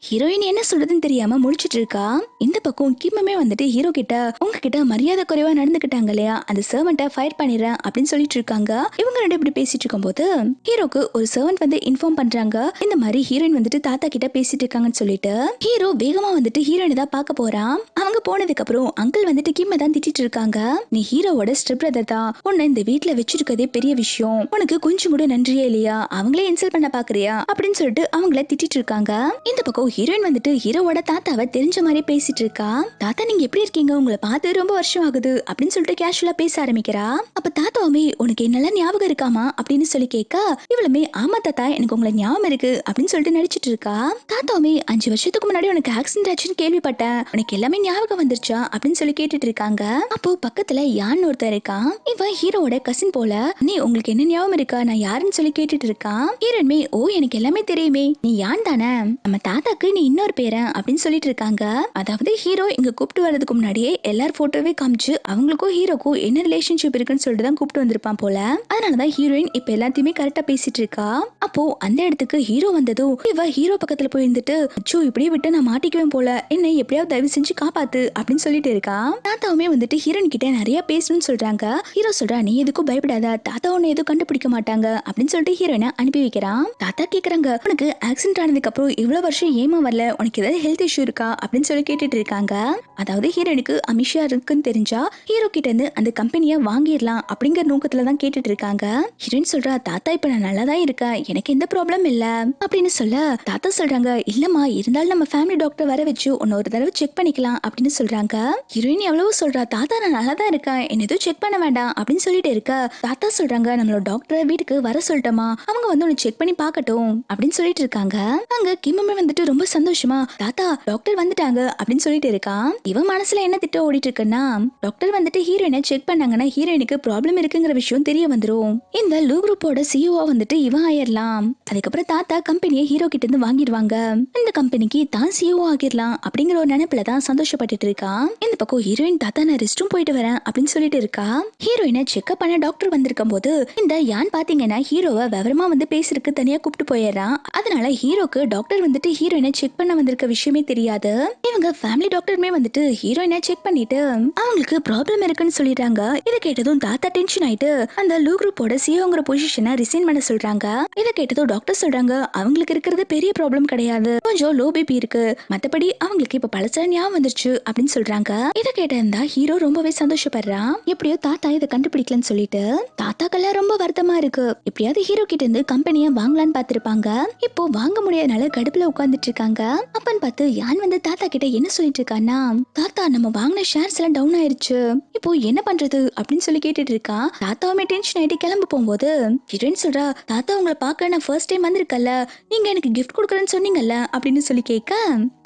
[SPEAKER 1] ஹீரோயின் என்ன சொல்றதுன்னு தெரியாம முடிச்சிட்டு இருக்கா. இந்த பக்கம் கிம்மே வந்துட்டு ஹீரோ கிட்ட உங்ககிட்ட மரியாதை குறைவா நடந்துக்கிட்டாங்க இல்லையா, அந்த சர்வன்ட்டை ஃபயர் பண்ணிடுறேன் அப்படின்னு சொல்லிட்டு இருக்காங்க. இவங்க ரெண்டு இப்படி பேசிட்டு இருக்கும் போது ஹீரோக்கு ஒரு சர்வன்ட் வந்து இன்ஃபார்ம் பண்றாங்க இந்த மாதிரி ஹீரோயின் வந்துட்டு தாத்தா கிட்ட பேசிட்டு இருக்காங்கன்னு சொல்லிட்டு. ஹீரோ வேகமா வந்துட்டு ஹீரோயினை தான் பார்க்க போறான். அவங்க போனதுக்கு அப்புறம் அங்கிள் வந்துட்டு கிம்ம தான் திட்டிட்டு இருக்காங்க, நீ ஹீரோவோட ஸ்டெப் பிரதர் தான், உன்னை இந்த வீட்டுல வச்சிருக்கதே கிடைக்கிறதே பெரிய விஷயம், உனக்கு கொஞ்சம் கூட நன்றியே இல்லையா, அவங்களே இன்சல்ட் பண்ண பாக்குறியா அப்படின்னு சொல்லிட்டு அவங்கள திட்டிட்டு இருக்காங்க. இந்த பக்கம் ஹீரோயின் வந்துட்டு ஹீரோவோட தாத்தாவை தெரிஞ்ச மாதிரி பேசிட்டு இருக்கா. தாத்தா நீங்க எப்படி இருக்கீங்க, உங்களை பார்த்து ரொம்ப வருஷம் ஆகுது அப்படின்னு சொல்லிட்டு கேஷுவலா பேச ஆரம்பிக்கிறா. அப்ப தாத்தாவுமே உனக்கு என்னெல்லாம் ஞாபகம் இருக்காமா அப்படின்னு சொல்லி கேட்க, இவளுமே ஆமா தாத்தா எனக்கு உங்களை ஞாபகம் இருக்கு அப்படின்னு சொல்லிட்டு நடிச்சிட்டு இருக்கா. தாத்தாவுமே 5 வருஷத்துக்கு முன்னாடி உனக்கு ஆக்சிடென்ட் ஆச்சுன்னு கேள்விப்பட்டேன், உனக்கு எல்லாமே ஞாபகம் வந்துருச்சா அப்படின்னு சொல்லி கேட்டுட்டு இருக்காங்க. அப்போ பக்கத்துல யான் ஒருத்தர் இருக்கான், இவன் ஹீரோவோட கசின் போல. நீ உங்களுக்கு என்ன ஞாபகம் இருக்கா, நான் யாருன்னு சொல்லி கேட்டுட்டு இருக்கான். ஹீரோயின்மே ஓ எனக்கு எல்லாமே தெரியுமே, நீ யான் தானே, நம்ம தாத்தாக்கு நீ இன்னொரு பேரன் அப்படின்னு சொல்லிட்டு இருக்காங்க. அதாவது ஹீரோ இங்க கூப்பிட்டு வர்றதுக்கு முன்னாடியே எல்லார் போட்டோவே காமிச்சு அவங்களுக்கும் ஹீரோக்கும் என்ன ரிலேஷன்ஷிப் இருக்குன்னு சொல்லிட்டு தான் கூப்பிட்டு வந்திருப்பான் போல. அதனாலதான் ஹீரோயின் இப்ப எல்லாத்தையுமே கரெக்டா பேசிட்டு இருக்கா. அப்போ அந்த இடத்துக்கு ஹீரோ வந்ததும் இவ ஹீரோ பக்கத்துல போய் இருந்துட்டு அச்சோ இப்படியே விட்டு நான் மாட்டிக்குவேன் போல, என்ன எப்படியாவது தயவு செஞ்சு காப்பாத்து அப்படின்னு சொல்லிட்டு இருக்கா. தாத்தாவுமே வந்துட்டு ஹீரோயின் கிட்ட நிறைய பேசணும்னு சொல்றாங்க. ஹீரோ சொல்றா நீ எதுக்கும் பயப்படாத, தாத்தா உன்னை எதுவும் கண்டுபிடிக்க மாட்டாங்க அப்படின்னு சொல்லிட்டு ஹீரோயினை அனுப்பி வைக்கிறான். தாத்தா கேக்குறாங்க உனக்கு ஆக்சிடென்ட் ஆனதுக்கு அப்புறம் இவ்வளவு வருஷம் ஏமா வரல, உனக்கு ஏதாவது ஹெல்த் இஷ்யூ இருக்கா அப்படின்னு சொல்லி கேட்டுட்டு இருக்காங்க. அதாவது ஹீரோயினுக்கு அமிஷா இருக்குன்னு தெரிஞ்சா ஹீரோ கிட்ட இருந்து அந்த கம்பெனியை வாங்கிடலாம் அப்படிங்கிற நோக்கத்துல தான் கேட்டுட்டு இருக்காங்க. ஹீரோயின் சொல்றா தாத்தா இப்ப நான் நல்லா தான் இருக்கேன், எனக்கு எந்த ப்ராப்ளம் இல்ல அப்படின்னு சொல்ல, தாத்தா சொல்றாங்க இல்லம்மா இருந்தாலும் நம்ம ஃபேமிலி டாக்டர் வர வச்சு உன்ன ஒரு தடவை செக் பண்ணிக்கலாம் அப்படின்னு சொல்றாங்க. ஹீரோயின் எவ்வளவு சொல்றா தாத்தா நான் நல்லா தான் இருக்கேன், என்ன எதுவும் செக் பண்ண வேண்டாம் அப்படின்னு சொல்லிட்டு இருக்க. தாத்தா சொல்றாங்க நம்மளோட டாக்டர் வீட்டுக்கு வர சொல்லட்டமா, அவங்க வந்து உன்னை செக் பண்ணி பார்க்கட்டும் அப்படின்னு சொல்லிட்டு இருக்காங்க. அங்க கிம்மே வந்துட்டு ரொம்ப சந்தோஷமா தாத்தா டாக்டர் வந்துட்டாங்க அப்படின்னு சொல்லிட்டு இருக்கான். இவன் மனசுல என்ன திட்டம் ஓடிட்டு இருக்குன்னா, டாக்டர் வந்துட்டு ஹீரோயினை செக் பண்ணாங்கன்னா ஹீரோயினுக்கு ப்ராப்ளம் இருக்குங்கிற விஷயம் தெரிய வந்துரும், இந்த லூ குரூப்போட சிஇஓ வந்துட்டு இவன் ஆயிரலாம், அதுக்கப்புறம் தாத்தா கம்பெனியை ஹீரோ கிட்ட இருந்து வாங்கிடுவாங்க, இந்த கம்பெனிக்கு தான் சிஇஓ ஆகிடலாம் அப்படிங்கிற ஒரு நினைப்புல தான் சந்தோஷப்பட்டுட்டு இருக்கா. இந்த பக்கம் ஹீரோயின் தாத்தா நான் ரெஸ்ட் ரூம் போயிட்டு வரேன் அப்படின்னு சொல்லிட்டு இருக்கா. ஹீரோயினை செக்அப் பண்ண டாக்டர் வந்திருக்கும் போது இந்த யான் பாத்தீங்கன்னா ஹீரோவை விவரமா வந்து பேசுறதுக்கு தனியா கூப்பிட்டு போயிடுறான். அதனால ஹீரோக்கு டாக்டர் வந்துட்டு ஹீரோயினை செக் பண்ண வந்திருக்க விஷயமே தெரியாது. இவங்க ஃபேமிலி டாக்டருமே வந்துட்டு ஹீரோயினை செக் பண்ணிட்டு அவங்களுக்கு ப்ராப்ளம் இருக்குன்னு சொல்லிடுறாங்க. இதை கேட்டதும் தாத்தா டென்ஷன் ஆயிட்டு அந்த லூ குரூப்போட சிஇஓங்கிற பொசிஷனை ரிசைன் பண்ண சொல்றாங்க. இதை கேட்டதும் டாக்டர் சொல்றாங்க அவங்களுக்கு இருக்கிறது பெரிய ப்ராப்ளம் கிடையாது, கொஞ்சம் லோ பிபி இருக்கு, மத்தபடி அவங்களுக்கு இப்ப பழசா ஞாபகம் வந்துருச்சு அப்படின்னு சொல்றாங்க. இதை கேட்டிருந்தா ஹீரோ ரொம்பவே சந்தோஷப்படுறான். எப்படியோ தாத்தா இதை கண்டுபிடிக்கலன்னு சொல்லிட்டு தாத்தாக்கெல்லாம் ரொம்ப வருத்தமா இருக்கு. எப்படியாவது ஹீரோ கிட்ட இருந்து கம்பெனியை வாங்கலான்னு பார்த்திருப்பாங்க. இப்போ வாங்க முடியாதனால கடுப்புல உட்கார்ந்துட்டு இருக்காங்க. அப்பன்னு பார்த்து யான் வந்து தாத்தா கிட்ட என்ன சொல்லிட்டு இருக்கான்னா, தாத்தா நம்ம வாங்கின ஷேர்ஸ் எல்லாம் டவுன் ஆயிருச்சு, இப்போ என்ன பண்றது அப்படின்னு சொல்லி கேட்டுட்டு இருக்கா. தாத்தாவுமே டென்ஷன் ஆயிட்டு கிளம்ப போகும்போது ஹீரோயின் சொல்றா தாத்தா உங்களை பார்க்க நான் ஃபர்ஸ்ட் டைம் வந்திருக்கல, நீங்க எனக்கு கிஃப்ட் கொடுக்குறேன்னு சொன்னீங்கல்ல அப்படின்னு சொல்லி கேட்க,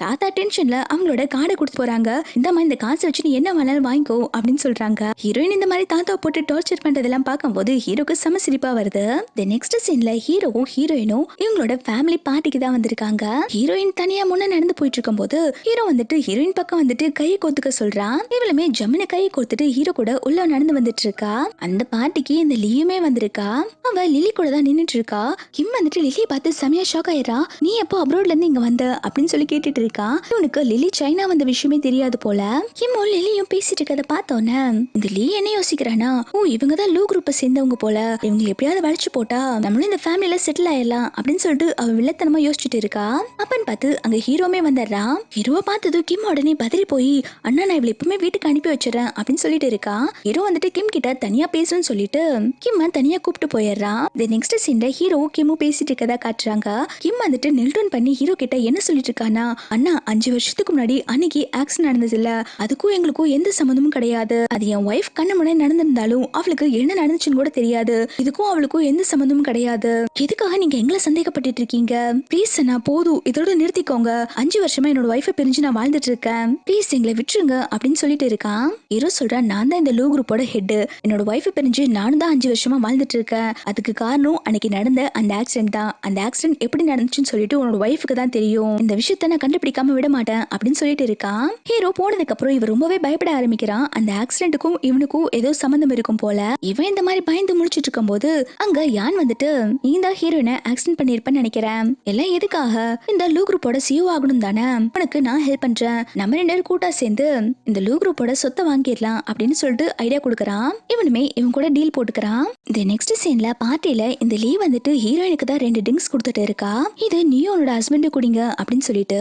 [SPEAKER 1] தாத்தா டென்ஷன்ல அவங்களோட கார்டை கொடுத்து போறாங்க. இந்த மாதிரி இந்த காசை வச்சு நீ என்ன வேணாலும் வாங்கிக்கோ அப்படின்னு சொல்றாங்க. ஹீரோயின் இந்த மாதிரி தாத்தா போட்டு டார்ச்சர் பண்றதெல்லாம் பார்க்கும்போது ஹீரோக்கு செம சிரிப்பா வருது. தி நெக்ஸ்ட் சீன்ல ஹீரோவும் ஹீரோயினும் இவங்களோட ஃபேமிலி பார்ட்டிக்கு தான் வந்திருக்காங்க. ஹீரோயின் தனியா முன்ன நடந்து போயிட்டு இருக்கும் போது ஹீரோ வந்துட்டு ஹீரோயின் பக்கம் வந்துட்டு கையை கோத்துக்க சொல்றான். இவளுமே ஜம்முன்னு கையை கோத்துட்டு ஹீரோ கூட உள்ள நடந்து வந்துட்டு இருக்கா. அந்த பார்ட்டிக்கு இந்த லியுமே வந்திருக்கா. அவ லிலி கூட தான் நின்னுட்டு இருக்கா. கிம் வந்துட்டு லிலியை பார்த்து செமையா ஷாக் ஆயிரா. நீ எப்போ அப்ராட்ல இருந்து இங்க வந்த அப்படின்னு சொல்லி கேட்டுட்டு இருக்கா. இவனுக்கு லிலி சைனா வந்த விஷயமே தெரியாது போல. கிம்மும் லிலியும் பேசிட்டு இருக்கத பார்த்தோன்னே இந்த லீ என்ன யோசிக்கிறானா, ஓ இவங்க தான் லூ குரூப்பை சேர்ந்தவங்க போல, இவங்க எப்படியாவது வளைச்சு போட்டா நம்மளும் இந்த ஃபேமிலியில செட்டில் ஆயிடலாம் அப்படின்னு சொல்லிட்டு அவ வில்லத்தனமா யோசிச்சுட்டு இருக்கா. அப்பன்னு பார்த்து அங்க ஹீரோமே வந்துடுறான். ஹீரோவை பார்த்ததும் கிம் உடனே பதறி போய் அண்ணா நான் இவளை எப்பவுமே வீட்டுக்கு அனுப்பி வச்சிடறேன் அப்படின்னு சொல்லிட்டு இருக்கா. ஹீரோ வந்துட்டு கிம் கிட்ட தனியா பேசணும்னு சொல்லிட்டு கிம்ம தனியா கூப்பிட்டு போயிடுறான். தி நெக்ஸ்ட் சீன்ல ஹீரோ கிம்மும் பேசிட்டு இருக்கதா காட்டுறாங்க. கிம் வந்துட்டு நில்டன் பண்ணி ஹீரோ கிட்ட என்ன சொல்லிட்டு இருக்கானா, அண்ணா 5 வருஷத்துக்கு முன்னாடி அன்னைக்கு ஆக்சிடென்ட் நடந்தது இல்ல, அதுக்கும் எங்களுக்கும் எந்த சம்மந்தமும் கிடையாது, அது என் ஒய்ஃப் கண்ணு முன்னாடி நடந்திருந்தாலும் அவளுக்கு என்ன நடந்துச்சுன்னு கூட தெரியாது, இதுக்கும் அவளுக்கும் எந்த சம்மந்தமும் கிடையாது, எதுக்காக நீங்க எங்களை சந்தேகப்பட்டு இருக்கீங்க, ப்ளீஸ் அண்ணா போதும் இதோட நிறுத்திக்கோங்க, 5 வருஷமா என்னோட ஒய்ஃபை பிரிஞ்சு நான் வாழ்ந்துட்டு இருக்கேன், ப்ளீஸ் எங்களை விட்டுருங்க அப்படின்னு சொல்லிட்டு இருக்கான். ஹீரோ சொல்றான் நான் தான் இந்த லூ குரூப்போட ஹெட், என்னோட ஒய்ஃபை பிரிஞ்சு நானும் தான் 5 வருஷமா வாழ்ந்துட்டு இருக்கேன், அதுக்கு காரணம் அன்னைக்கு நடந்த அந்த ஆக்சிடென்ட் தான், அந்த ஆக்சிடென்ட் எப்படி நடந்துச்சுன்னு சொல்லிட்டு உன்னோட ஒய்ஃபுக்கு தான் தெரியும், இந்த விஷயத்த நான் கண்டுபிடிக்காம விட மாட்டேன் அப்படின்னு சொல்லிட்டு இருக்கான். ஹீரோ போனதுக்கு அப்புறம் இவன் ரொம்பவே பயப்பட ஆரம்பிக்கிறான். அந்த ஆக்சிடென்ட்டுக்கும் இவனுக்கும் ஏதோ சம்பந்தம் இருக்கும் போல. இவன் இந்த மாதிரி பயந்து முடிச்சிட்டு இருக்கும் போது அங்க யான் வந்துட்டு நீ தான் ஹீரோயினை ஆக்சிடென்ட் பண்ணிருப்பேன்னு நினைக்கிறேன், எல்லாம் எதுக்காக, இந்த லூ குரூப்போட சிஇஓ ஆகணும் தானே, உனக்கு நான் ஹெல்ப் பண்றேன், நம்ம 2 பேரும் கூட்டா சேர்ந்து இந்த லூ குரூப்போட சொத்தை வாங்கிடலாம் அப்படின்னு சொல்லிட்டு ஐடியா கொடுக்கறான். இவனுமே இவன் கூட டீல் போட்டுக்கிறான். இந்த நெக்ஸ்ட் சீன்ல பார்ட்டில இந்த லீ வந்துட்டு ஹீரோயினுக்கு தான் 2 ட்ரிங்க்ஸ் கொடுத்துட்டு இருக்கா. இது நீயோனோட ஹஸ்பண்ட் குடிங்க அப்படின்னு சொல்லிட்டு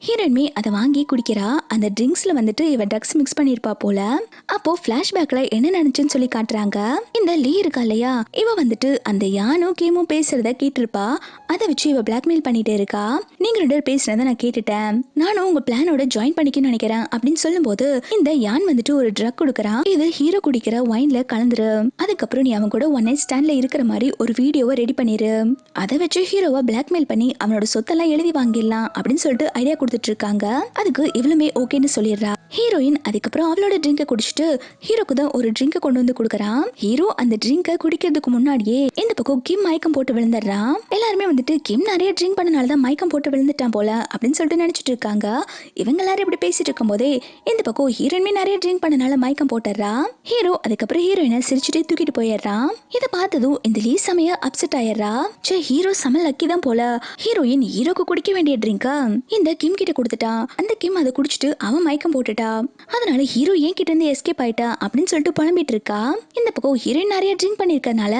[SPEAKER 1] ஹீரோயின்மே அதை வாங்கி குடிக்கிறா. அந்த ட்ரிங்க்ஸ்ல வந்துட்டு இவன் ட்ரக்ஸ் மிக்ஸ் பண்ணிருப்பா போல. அப்போ பிளாஷ்பேக்ல என்ன நடந்துச்சுன்னு சொல்லி காட்டுறாங்க. இந்த லீ இருக்கா இல்லையா, இவ வந்துட்டு அந்த யானும் கிமும் பேசுறத கேட்டிருப்பா. அதை வச்சு இவ பிளாக்மெயில் பண்ணிட்டே இருக்கா. நீங்க 2 பேர் பேசுறத நான் கேட்டுட்டேன், நானும் உங்க பிளானோட ஜாயின் பண்ணிக்கணும்னு நினைக்கிறேன் அப்படின்னு சொல்லும்போது இந்த யான் வந்துட்டு ஒரு ட்ரக் கொடுக்கறான். இது ஹீரோ குடிக்கிற வைன்ல கலந்துரு, அதுக்கப்புறம் நீ அவன் கூட ஒன் நைட் ஸ்டாண்ட்ல இருக்கிற மாதிரி ஒரு வீடியோவை ரெடி பண்ணிரு, அதை வச்சு ஹீரோவை பிளாக்மெயில் பண்ணி அவனோட சொத்தெல்லாம் எழுதி வாங்கிடலாம் அப்படின்னு சொல்லிட்டு ஐடியா கொடுத்துட்டு இருக்காங்க. அதுக்கு இவளுமே ஓகேன்னு சொல்லிடுறா. ஹீரோயின் அதுக்கப்புறம் அவளோட ட்ரிங்கை குடிச்சிட்டு ஹீரோக்கு தான் ஒரு ட்ரிங்கை கொண்டு வந்து கொடுக்கறான். ஹீரோ அந்த ட்ரிங்கை குடிக்கிறதுக்கு முன்னாடியே இந்த பக்கம் கிம் மயக்கம் போட்டு விழுந்துடுறான். எல்லாருமே வந்துட்டு கிம் நிறைய ட்ரிங்க் பண்ணனாலதான் மயக்கம் போட்டு விழுந்துட்டான் போல அப்படின்னு சொல்லிட்டு நினைச்சிட்டு இருக்காங்க. இவங்க எல்லாரும் இப்படி பேசிட்டு இருக்கும் போதே இந்த பக்கம் ஹீரோயினுமே நிறைய ட்ரிங்க் பண்ணனால மயக்கம் போட்டுறா. ஹீரோ அதுக்கப்புறம் ஹீரோயினை சிரிச்சுட்டு தூக்கிட்டு போயிடுறான். இதை பார்த்ததும் இந்த லீ செமையா அப்செட் ஆயிடுறா. சே, ஹீரோ செம லக்கி தான் போல, ஹீரோயின் ஹீரோக்கு குடிக்க வேண்டிய ட்ரிங்கா இந்த கிம் கிட்ட கொடுத்துட்டான். அந்த கிம் அதை குடிச்சிட்டு அவன் மயக்கம் போட்டுட்டா, அதனால ஹீரோ ஏன் கிட்ட இருந்து எஸ்கேப் ஆயிட்டா அப்படின்னு சொல்லிட்டு புலம்பிட்டு இருக்கா. இந்த பக்கம் ஹீரோயின் நிறைய ட்ரிங்க் பண்ணிருக்கனால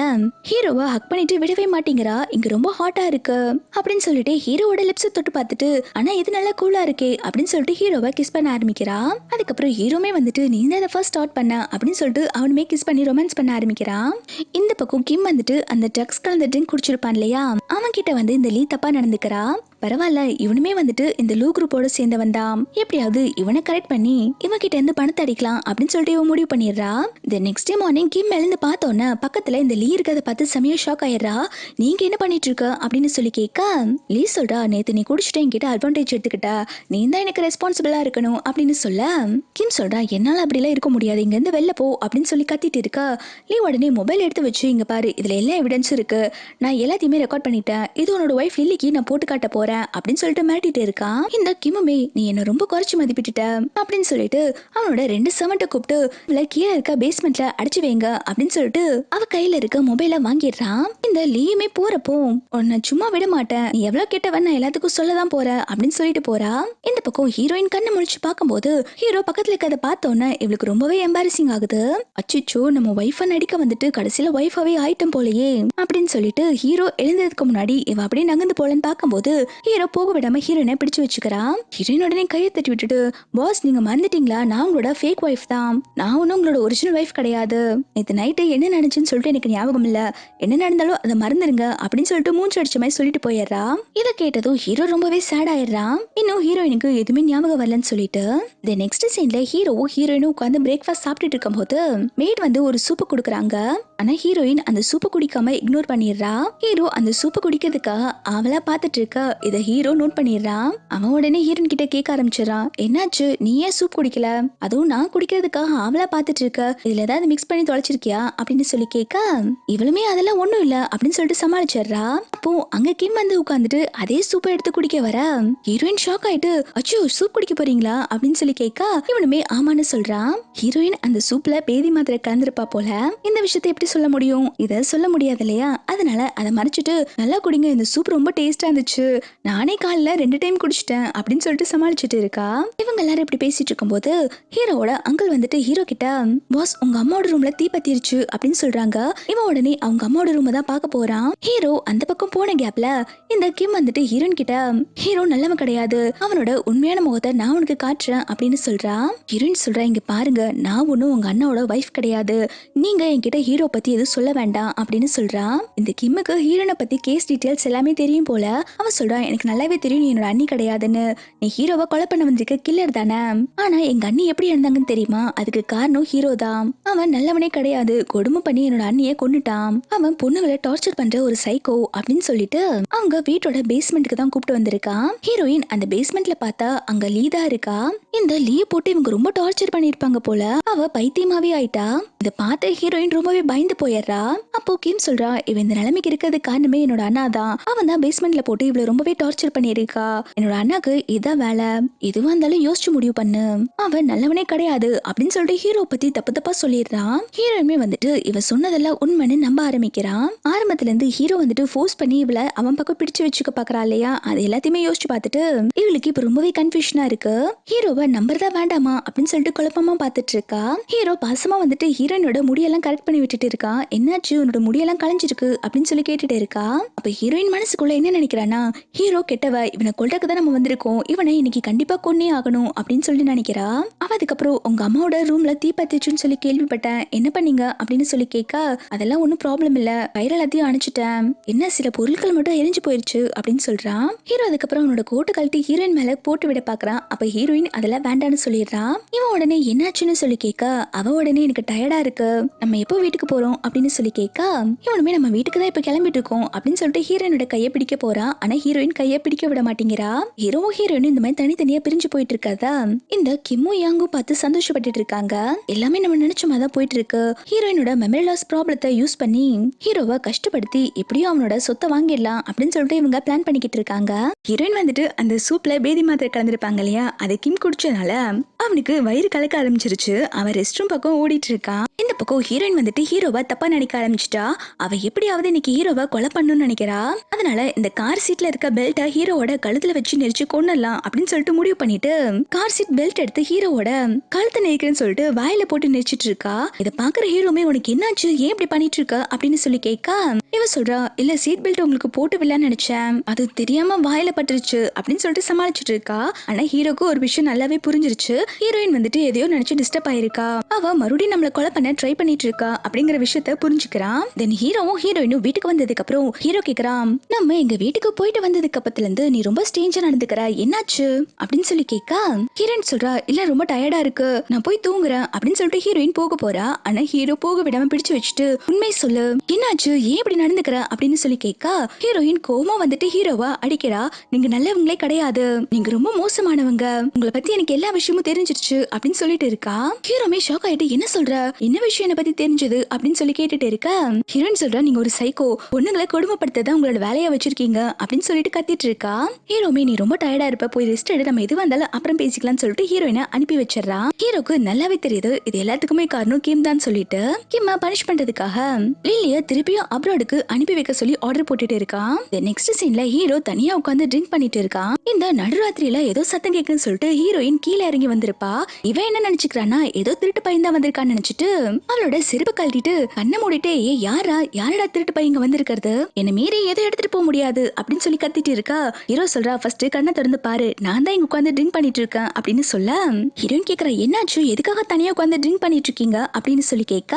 [SPEAKER 1] ஹீரோவை ஹக் பண்ணிட்டு விடவே மாட்டேங்கிறா. இங்க ரொம்ப ஹாட்டா இருக்கு அப்படின்னு சொல்லிட்டு ஹீரோவோட லிப்ஸ் தொட்டு பார்த்துட்டு, ஆனா இது நல்லா கூலா இருக்கே அப்படின்னு சொல்லிட்டு ஹீரோவை கிஸ் பண்ண ஆரம்பிக்கிறா. அதுக்கப்புறம் ஹீரோமே வந்துட்டு நீ தான் ஃபர்ஸ்ட் ஸ்டார்ட் பண்ண அப்படின்னு சொல்லிட்டு அவனுமே கிஸ் பண்ணி ரொமான்ஸ் பண்ண ஆரம்பிக்கிறான். இந்த பக்கம் கிம் வந்துட்டு அந்த ட்ரக்ஸ் கலந்த ட்ரிங்க் குடிச்சிருப்பான் இல்லையா, அவன் கிட்ட வந்து இந்த லீ தப்பா நடந்துக்கிறா. பரவாயில்ல, இவனுமே வந்துட்டு இந்த லூ குரூப்போட சேர்ந்தவன் தான், எப்படியாவது இவனை கரெக்ட் பண்ணி இவன் கிட்ட இருந்து பணத்தை அடிக்கலாம் அப்படின்னு சொல்லிட்டு இவன் முடிவு பண்ணிடுறா. தி நெக்ஸ்ட் டே மார்னிங் கிம் எழுந்து பார்த்தோன்னே பக்கத்துல இந்த லீ இருக்கிறத பார்த்து செமையா ஷாக் ஆயிடுறா. நீங்க என்ன பண்ணிட்டு இருக்க அப்படின்னு சொல்லி கேட்க லீ சொல்றா, நேத்து நீ குடிச்சிட்டு என்கிட்ட அட்வான்டேஜ் எடுத்துக்கிட்ட, நீ தான் எனக்கு ரெஸ்பான்சிபிளா இருக்கணும் அப்படின்னு சொல்ல கிம் சொல்றா, என்னால அப்படிலாம் இருக்க முடியாது, இங்க இருந்து வெளில போ அப்படின்னு சொல்லி கத்திட்டு இருக்கா. லீ உடனே மொபைல் எடுத்து வச்சு, இங்க பாரு இதுல எல்லா எவிடன்ஸ் இருக்கு, நான் எல்லாத்தையுமே ரெக்கார்ட் பண்ணிட்டேன், இது உன்னோட ஒய்ஃப் லில்லிக்கு நான் போட்டு காட்ட போறேன் அப்படின்னு சொல்லிட்டு மிரட்டிட்டு இருக்கான். இந்த கிமுமே நீ என்ன ரொம்ப குறைச்சு மதிப்பிட்டுட்ட அப்படின்னு சொல்லிட்டு அவனோட 2 சவன்ட்ட கூப்பிட்டு கீழே இருக்க பேஸ்மெண்ட்ல அடிச்சு வைங்க அப்படின்னு சொல்லிட்டு அவ கையில இருக்க மொபைல வாங்கிடுறான். இந்த லீயுமே போறப்போ உன்னை சும்மா விட மாட்டேன், நீ எவ்வளவு கேட்டவன் நான் எல்லாத்துக்கும் சொல்லதான் போற அப்படின்னு சொல்லிட்டு போறா. இந்த பக்கம் ஹீரோயின் கண்ணை முழிச்சு பார்க்கும்போது ஹீரோ பக்கத்துல இருக்கிறத பார்த்தோன்னே இவளுக்கு ரொம்பவே எம்பாரசிங் ஆகுது. அச்சிச்சோ, நம்ம ஒய்ஃபை நடிக்க வந்துட்டு கடைசியில ஒய்ஃபாவே ஆயிட்டம் போலயே அப்படின்னு சொல்லிட்டு ஹீரோ எழுந்ததுக்கு முன்னாடி இவ அப்படியே நகர்ந்து போலன்னு பார்க்கும்போது ஹீரோ போக விடாம ஹீரோயினை பிடிச்சு வச்சுக்கிறான். ஹீரோயின் உடனே கையை தட்டி விட்டுட்டு, பாஸ் நீங்க மறந்துட்டீங்களா, நான் உங்களோட ஃபேக் ஒய்ஃப் தான், நான் ஒன்னும் உங்களோட ஒரிஜினல் ஒய்ஃப் கிடையாது, நேற்று நைட்டு என்ன நடந்துச்சுன்னு சொல்லிட்டு எனக்கு ஞாபகம் இல்ல, என்ன நடந்தாலும் அதை மறந்துருங்க அப்படின்னு சொல்லிட்டு மூச்சு அடிச்ச மாதிரி சொல்லிட்டு போயிடுறா. இதை கேட்டதும் ஹீரோ ரொம்பவே சேட் ஆயிடுறான். இன்னும் ஹீரோயினுக்கு எதுவுமே ஞாபகம் வரலன்னு சொல்லிட்டு தி நெக்ஸ்ட் சீன்ல ஹீரோவும் ஹீரோயினும் உட்காந்து பிரேக்ஃபாஸ்ட் சாப்பிட்டுட்டு இருக்கும் போது மேட் வந்து ஒரு சூப்பு கொடுக்குறாங்க. ஆனா ஹீரோயின் அந்த சூப்பு குடிக்காம இக்னோர் பண்ணிடுறா. ஹீரோ அந்த சூப்பு குடிக்கிறதுக்காக அவளா பார்த்துட்டு இருக்க, இத ஹீரோ நோட் பண்ணிடுறான். அவன் உடனே ஹீரோயின் கிட்ட கேட்க ஆரம்பிச்சிடறான், என்னாச்சு நீ ஏன் சூப் குடிக்கல, அதுவும் நான் குடிக்கிறதுக்காக அவளா பார்த்துட்டு இருக்க, இதுல ஏதாவது மிக்ஸ் பண்ணி தொலைச்சிருக்கியா அப்படின்னு சொல்லி கேட்க இவளுமே அதெல்லாம் ஒண்ணும் இல்ல அப்படின்னு சொல்லிட்டு சமாளிச்சிடுறா. அப்போ அங்க கிம் வந்து உட்காந்துட்டு அதே சூப்பை எடுத்து குடிக்க வர ஹீரோயின் ஷாக் ஆயிட்டு, அச்சோ சூப் குடிக்க போறீங்களா அப்படின்னு சொல்லி கேட்க இவனுமே ஆமான்னு சொல்றான். ஹீரோயின் அந்த சூப்ல பேதி மாத்திரை கலந்துருப்பா போல, இந்த விஷயத்தை எப்படி சொல்ல முடியும், இத சொல்ல முடியாது இல்லையா, அதனால அதை மறைச்சிட்டு நல்லா குடிங்க, இந்த சூப் ரொம்ப டேஸ்டா இருந்துச்சு, நானே காலைல 2 டைம் குடிச்சிட்டேன் அப்படின்னு சொல்லிட்டு சமாளிச்சுட்டு இருக்கா. இவங்க எல்லாரும் இப்படி பேசிட்டு இருக்கும்போது ஹீரோவோட அங்கிள் வந்துட்டு ஹீரோ கிட்ட, பாஸ் உங்க அம்மாவோட ரூம்ல தீ பத்திருச்சு அப்படின்னு சொல்றாங்க. இவன் உடனே அவங்க அம்மாவோட ரூம் தான் பார்க்க போறான். ஹீரோ அந்த பக்கம் போன கேப்ல இந்த கிம் வந்துட்டு ஹீரோயின் கிட்ட, ஹீரோ நல்லவன் கிடையாது, அவனோட உண்மையான முகத்தை நான் உனக்கு காட்டுறேன் அப்படின்னு சொல்றா. ஹீரோயின் சொல்றா, இங்க பாருங்க நான் ஒன்னும் உங்க அண்ணாவோட வைஃப் கிடையாது, நீங்க என்கிட்ட ஹீரோ பத்தி எதுவும் சொல்ல வேண்டாம் அப்படின்னு சொல்றா. இந்த கிம்முக்கு ஹீரோனை பத்தி கேஸ் டீடைல்ஸ் எல்லாமே தெரியும் போல. அவன் சொல்றான், எனக்கு நல்லாவே தெரியும் நீ என்னோட அண்ணி கிடையாதுன்னு, நீ ஹீரோவை கொலை பண்ண வந்திருக்க கில்லர் தானே, ஆனா எங்க அண்ணி எப்படி இருந்தாங்கன்னு தெரியுமா, அதுக்கு காரணம் ஹீரோ தான், அவன் நல்லவனே கிடையாது, கொடுமை பண்ணி என்னோட அண்ணியை கொன்னுட்டான், அவன் பொண்ணுகளை டார்ச்சர் பண்ற ஒரு சைக்கோ அப்படின்னு சொல்லிட்டு அவங்க வீட்டோட பேஸ்மெண்ட்டுக்கு தான் கூப்பிட்டு வந்திருக்கான். ஹீரோயின் அந்த பேஸ்மெண்ட்ல பார்த்தா அங்க லீதா இருக்கா. இந்த லீவ் போட்டு இவங்க ரொம்ப டார்ச்சர் பண்ணிருப்பாங்க போல, அவ பைத்தியமாவே ஆயிட்டா. இத பார்த்த ஹீரோயின் ரொம்பவே பயந்து போயிடுறா. அப்போ கிம் சொல்றா, இவன் இந்த நிலைமைக்கு இருக்கிறது காரணமே என்னோட அண்ணா தான், அவன் தான் பேஸ்மெண்ட்ல போட்டு இவ்வளவு ரொம்பவே டார்ச்சர் பண்ணிருக்கா, என்னோட அண்ணாக்கு இதான் வேலை, எதுவா இருந்தாலும் யோசிச்சு முடிவு பண்ணு, அவன் நல்லவனே கிடையாது அப்படின்னு சொல்லிட்டு ஹீரோ பத்தி தப்பு தப்பா சொல்லிடுறான். ஹீரோயுமே வந்துட்டு இவ சொன்னதெல்லாம் உண்மைன்னு நம்ப ஆரம்பிக்கிறான். ஆரம்பத்துல இருந்து ஹீரோ வந்துட்டு ஃபோர்ஸ் பண்ணி இவளை அவன் பக்கம் பிடிச்சு வச்சுக்க பாக்குறா இல்லையா, அது எல்லாத்தையுமே யோசிச்சு பார்த்துட்டு இவளுக்கு இப்ப ரொம்பவே கன்ஃபியூஷனா இருக்கு. ஹீரோவை நம்பர்தா வேண்டாமா அப்படின்னு சொல்லிட்டு குழப்பமா பார்த்துட்டு இருக்கா. ஹீரோ பாசமா வந்துட்டு ஹீரோயினோட முடியெல்லாம் கரெக்ட் பண்ணி விட்டுட்டு இருக்கா. என்னாச்சு உன்னோட முடியெல்லாம் கலைஞ்சிருக்கு அப்படின்னு சொல்லி கேட்டுட்டு இருக்கா. அப்ப ஹீரோயின் மனசுக்குள்ள என்ன நினைக்கிறானா, ஹீரோ கெட்டவ, இவனை கொல்றதுக்கு தான் நம்ம வந்திருக்கோம், இவனை இன்னைக்கு கண்டிப்பா கொன்னே ஆகணும் அப்படின்னு சொல்லி நினைக்கிறா. அவ அதுக்கப்புறம் உங்க அம்மாவோட ரூம்ல தீ பத்திச்சுன்னு சொல்லி கேள்விப்பட்டேன், என்ன பண்ணீங்க அப்படின்னு சொல்லி கேட்க, அதெல்லாம் ஒன்றும் ப்ராப்ளம் இல்ல, கயிறு எல்லாத்தையும் அணைச்சிட்டேன், என்ன சில பொருட்கள் மட்டும் எரிஞ்சு போயிருச்சு அப்படின்னு சொல்றான். ஹீரோ அதுக்கப்புறம் அவனோட கோட்டை கழட்டி ஹீரோயின் மேல போட்டு விட பாக்குறான். அப்ப ஹீரோயின் அதெல்லாம் வேண்டான்னு சொல்லிடுறான். இவன் உடனே என்னாச்சுன்னு சொல்லி கேட்க, அவ உடனே எனக்கு டயர்டா இருக்கு, நம்ம எப்போ வீட்டுக்கு போறோம் அப்படின்னு சொல்லி கேட்க, இவனுமே நம்ம வீட்டுக்கு தான் இப்ப கிளம்பிட்டு இருக்கோம் அப்படின்னு சொல்லிட்டு ஹீரோயினோட கையை பிடிக்க போறான். ஆனா ஹீரோயின் கையை பிடிக்க விட மாட்டேங்கிறா. ஹீரோ ஹீரோயின் இந்த மாதிரி தனித்தனியா பிரிஞ்சு போயிட்டு இருக்காதா இந்த கிம்மு யாங்கும் பார்த்து சந்தோஷப்பட்டுட்டு இருக்காங்க. எல்லாமே நம்ம நினைச்ச மாதிரி தான் போயிட்டு இருக்கு. ஹீரோயினோட மெமரி லாஸ் ப்ராப்ளத்தை யூஸ் பண்ணி ஹீரோவை கஷ்டப்படுத்தி எப்படியும் அவனோட சொத்தை வாங்கிடலாம் அப்படின்னு சொல்லிட்டு இவங்க பிளான் பண்ணிக்கிட்டு இருக்காங்க. ஹீரோயின் வந்துட்டு அந்த சூப்ல பேதி மாத்திரை கலந்துருப்பாங்க இல்லையா, அதை கிம் குடிச்சதுனால அவனுக்கு வயிறு கலக்க ஆரம்பிச்சிருச்சு. அவன் ரெஸ்ட் ரூம் பக்கம் ஓடிட்டு இருக்கான். இந்த பக்கம் ஹீரோயின் வந்துட்டு ஹீரோவை தப்பா நினைக்க ஆரம்பிச்சிட்டா. அவ எப்படியாவது இன்னைக்கு ஹீரோவை கொலை பண்ணணும்னு நினைக்கிறா. அதனால இந்த கார் சீட்ல இருக்க பெல்ட்டை ஹீரோவோட கழுத்துல வச்சு நெரிச்சு கொன்னலாம் அப்படின்னு சொல்லிட்டு முடிவு பண்ணிட்டு கார் சீட் பெல்ட் எடுத்து ஹீரோவோட கழுத்தை நெரிக்கிறேன்னு சொல்லிட்டு வாயில போட்டு நெரிச்சிட்டு இருக்கா. இதை பாக்குற ஹீரோமே உனக்கு என்னாச்சு, ஏன் இப்படி பண்ணிட்டு இருக்க அப்படின்னு சொல்லி கேட்க, இவ சொல்றா இல்ல சீட் பெல்ட் உங்களுக்கு போட்டு விடலான்னு நினைச்சேன், அது தெரியாம வாயில பட்டுருச்சு அப்படின்னு சொல்லிட்டு சமாளிச்சுட்டு இருக்கா. ஆனா ஹீரோக்கு ஒரு விஷயம் நல்லாவே புரிஞ்சிருச்சு. ஹீரோயின் வந்துட்டு எதையோ நினைச்சு டிஸ்டர்ப் ஆயிருக்கா, அவ மறுபடியும் நம்மள கொலை பண்ண ட்ரை பண்ணிட்டு இருக்கா அப்படிங்கிற விஷயத்த புரிஞ்சுக்கிறான். தென் ஹீரோவும் ஹீரோயினும் வீட்டுக்கு வந்ததுக்கு அப்புறம் ஹீரோ கேக்குறான், நம்ம எங்க வீட்டுக்கு போயிட்டு வந்ததுக்கு அப்புறத்துல இருந்து நீ ரொம்ப ஸ்ட்ரேஞ்சா நடந்துக்கிற, என்னாச்சு அப்படின்னு சொல்லி கேட்க, ஹீரோயின் சொல்றா இல்ல ரொம்ப டயர்டா இருக்கு, நான் போய் தூங்குறேன் அப்படின்னு சொல்லிட்டு ஹீரோயின் போக போறா. ஆனா ஹீரோ போக விடாம பிடிச்சு வச்சுட்டு உண்மை சொல்லு, என்னாச்சு, ஏன் இப்படி நடந்துக்கிற அப்படின்னு சொல்லி கேட்க, ஹீரோயின் கோவமா வந்துட்டு ஹீரோவா அடிக்கிறா. நீங்க நல்லவங்களே கிடையாது, நீங்க ரொம்ப மோசமானவங்க, உங்களை பத்தி எனக்கு எல்லா விஷயமும் தெரிஞ்சிருச்சு அப்படின்னு சொல்லிட்டு இருக்கா. ஹீரோமே ஷாக் ஆயிட்டு என்ன சொல்ற, என்ன விஷயம் என்ன பத்தி தெரிஞ்சது அப்படின்னு சொல்லி கேட்டுட்டு இருக்க, ஹீரோயின் சொல்றா நீங்க ஒரு சைக்கோ, பொண்ணுங்களை கொடுமைப்படுத்ததான் உங்களோட வேலையா வச்சிருக்கீங்க அப்படின்னு சொல்லிட்டு கத்திட்டு இருக்கா. ஹீரோமே நீ ரொம்ப டயர்டா இருப்ப, போய் ரெஸ்ட் எடு, நம்ம எது வந்தாலும் அப்புறம் பேசிக்கலாம்னு சொல்லிட்டு ஹீரோயினை அனுப்பி வச்சிடறா. ஹீரோக்கு நல்லாவே தெரியுது இது எல்லாத்துக்குமே காரணம் கிம் தான் சொல்லிட்டு கிம்ம பனிஷ் பண்றதுக்காக லில்லிய திருப்பியும் அப்ராடுக்கு அனுப்பி வைக்க சொல்லி ஆர்டர் போட்டுட்டு இருக்கான். நெக்ஸ்ட் சீன்ல ஹீரோ தனியா உட்கார்ந்து ட்ரிங்க் பண்ணிட்டு இருக்கான். இந்த நடுராத்திரியில ஏதோ சத்தம் கேக்குன்னு சொல்லிட்டு ஹீரோயின் கீழே இறங்கி வந்திருப்பா. இவன் என்ன நினைச்சுக்கிறானா ஏதோ திருட்டு பையன் தான் வந்திருக்கான்னு நினைச்சிட்டு அவளோட செருப்பு கழட்டிட்டு கண்ணை மூடிட்டே யாரடா திருட்டு பையன் இங்க வந்திருக்கிறது, என்ன மீறி ஏதோ எடுத்துட்டு போக முடியாது அப்படின்னு சொல்லி கத்திட்டு இருக்கா. ஹீரோ சொல்றா ஃபர்ஸ்ட் கண்ணை திறந்து பாரு, நான் தான் இங்க உட்கார்ந்து ட்ரிங்க் பண்ணிட்டு இருக்கேன் அப்படின்னு சொல்ல, ஹீரோயின் கேக்குறா என்னாச்சு, எதுக்காக தனியா உட்கார்ந்து ட்ரிங்க் பண்ணிட்டு இருக்கீங்க அப்படின்னு சொல்லி கேட்க,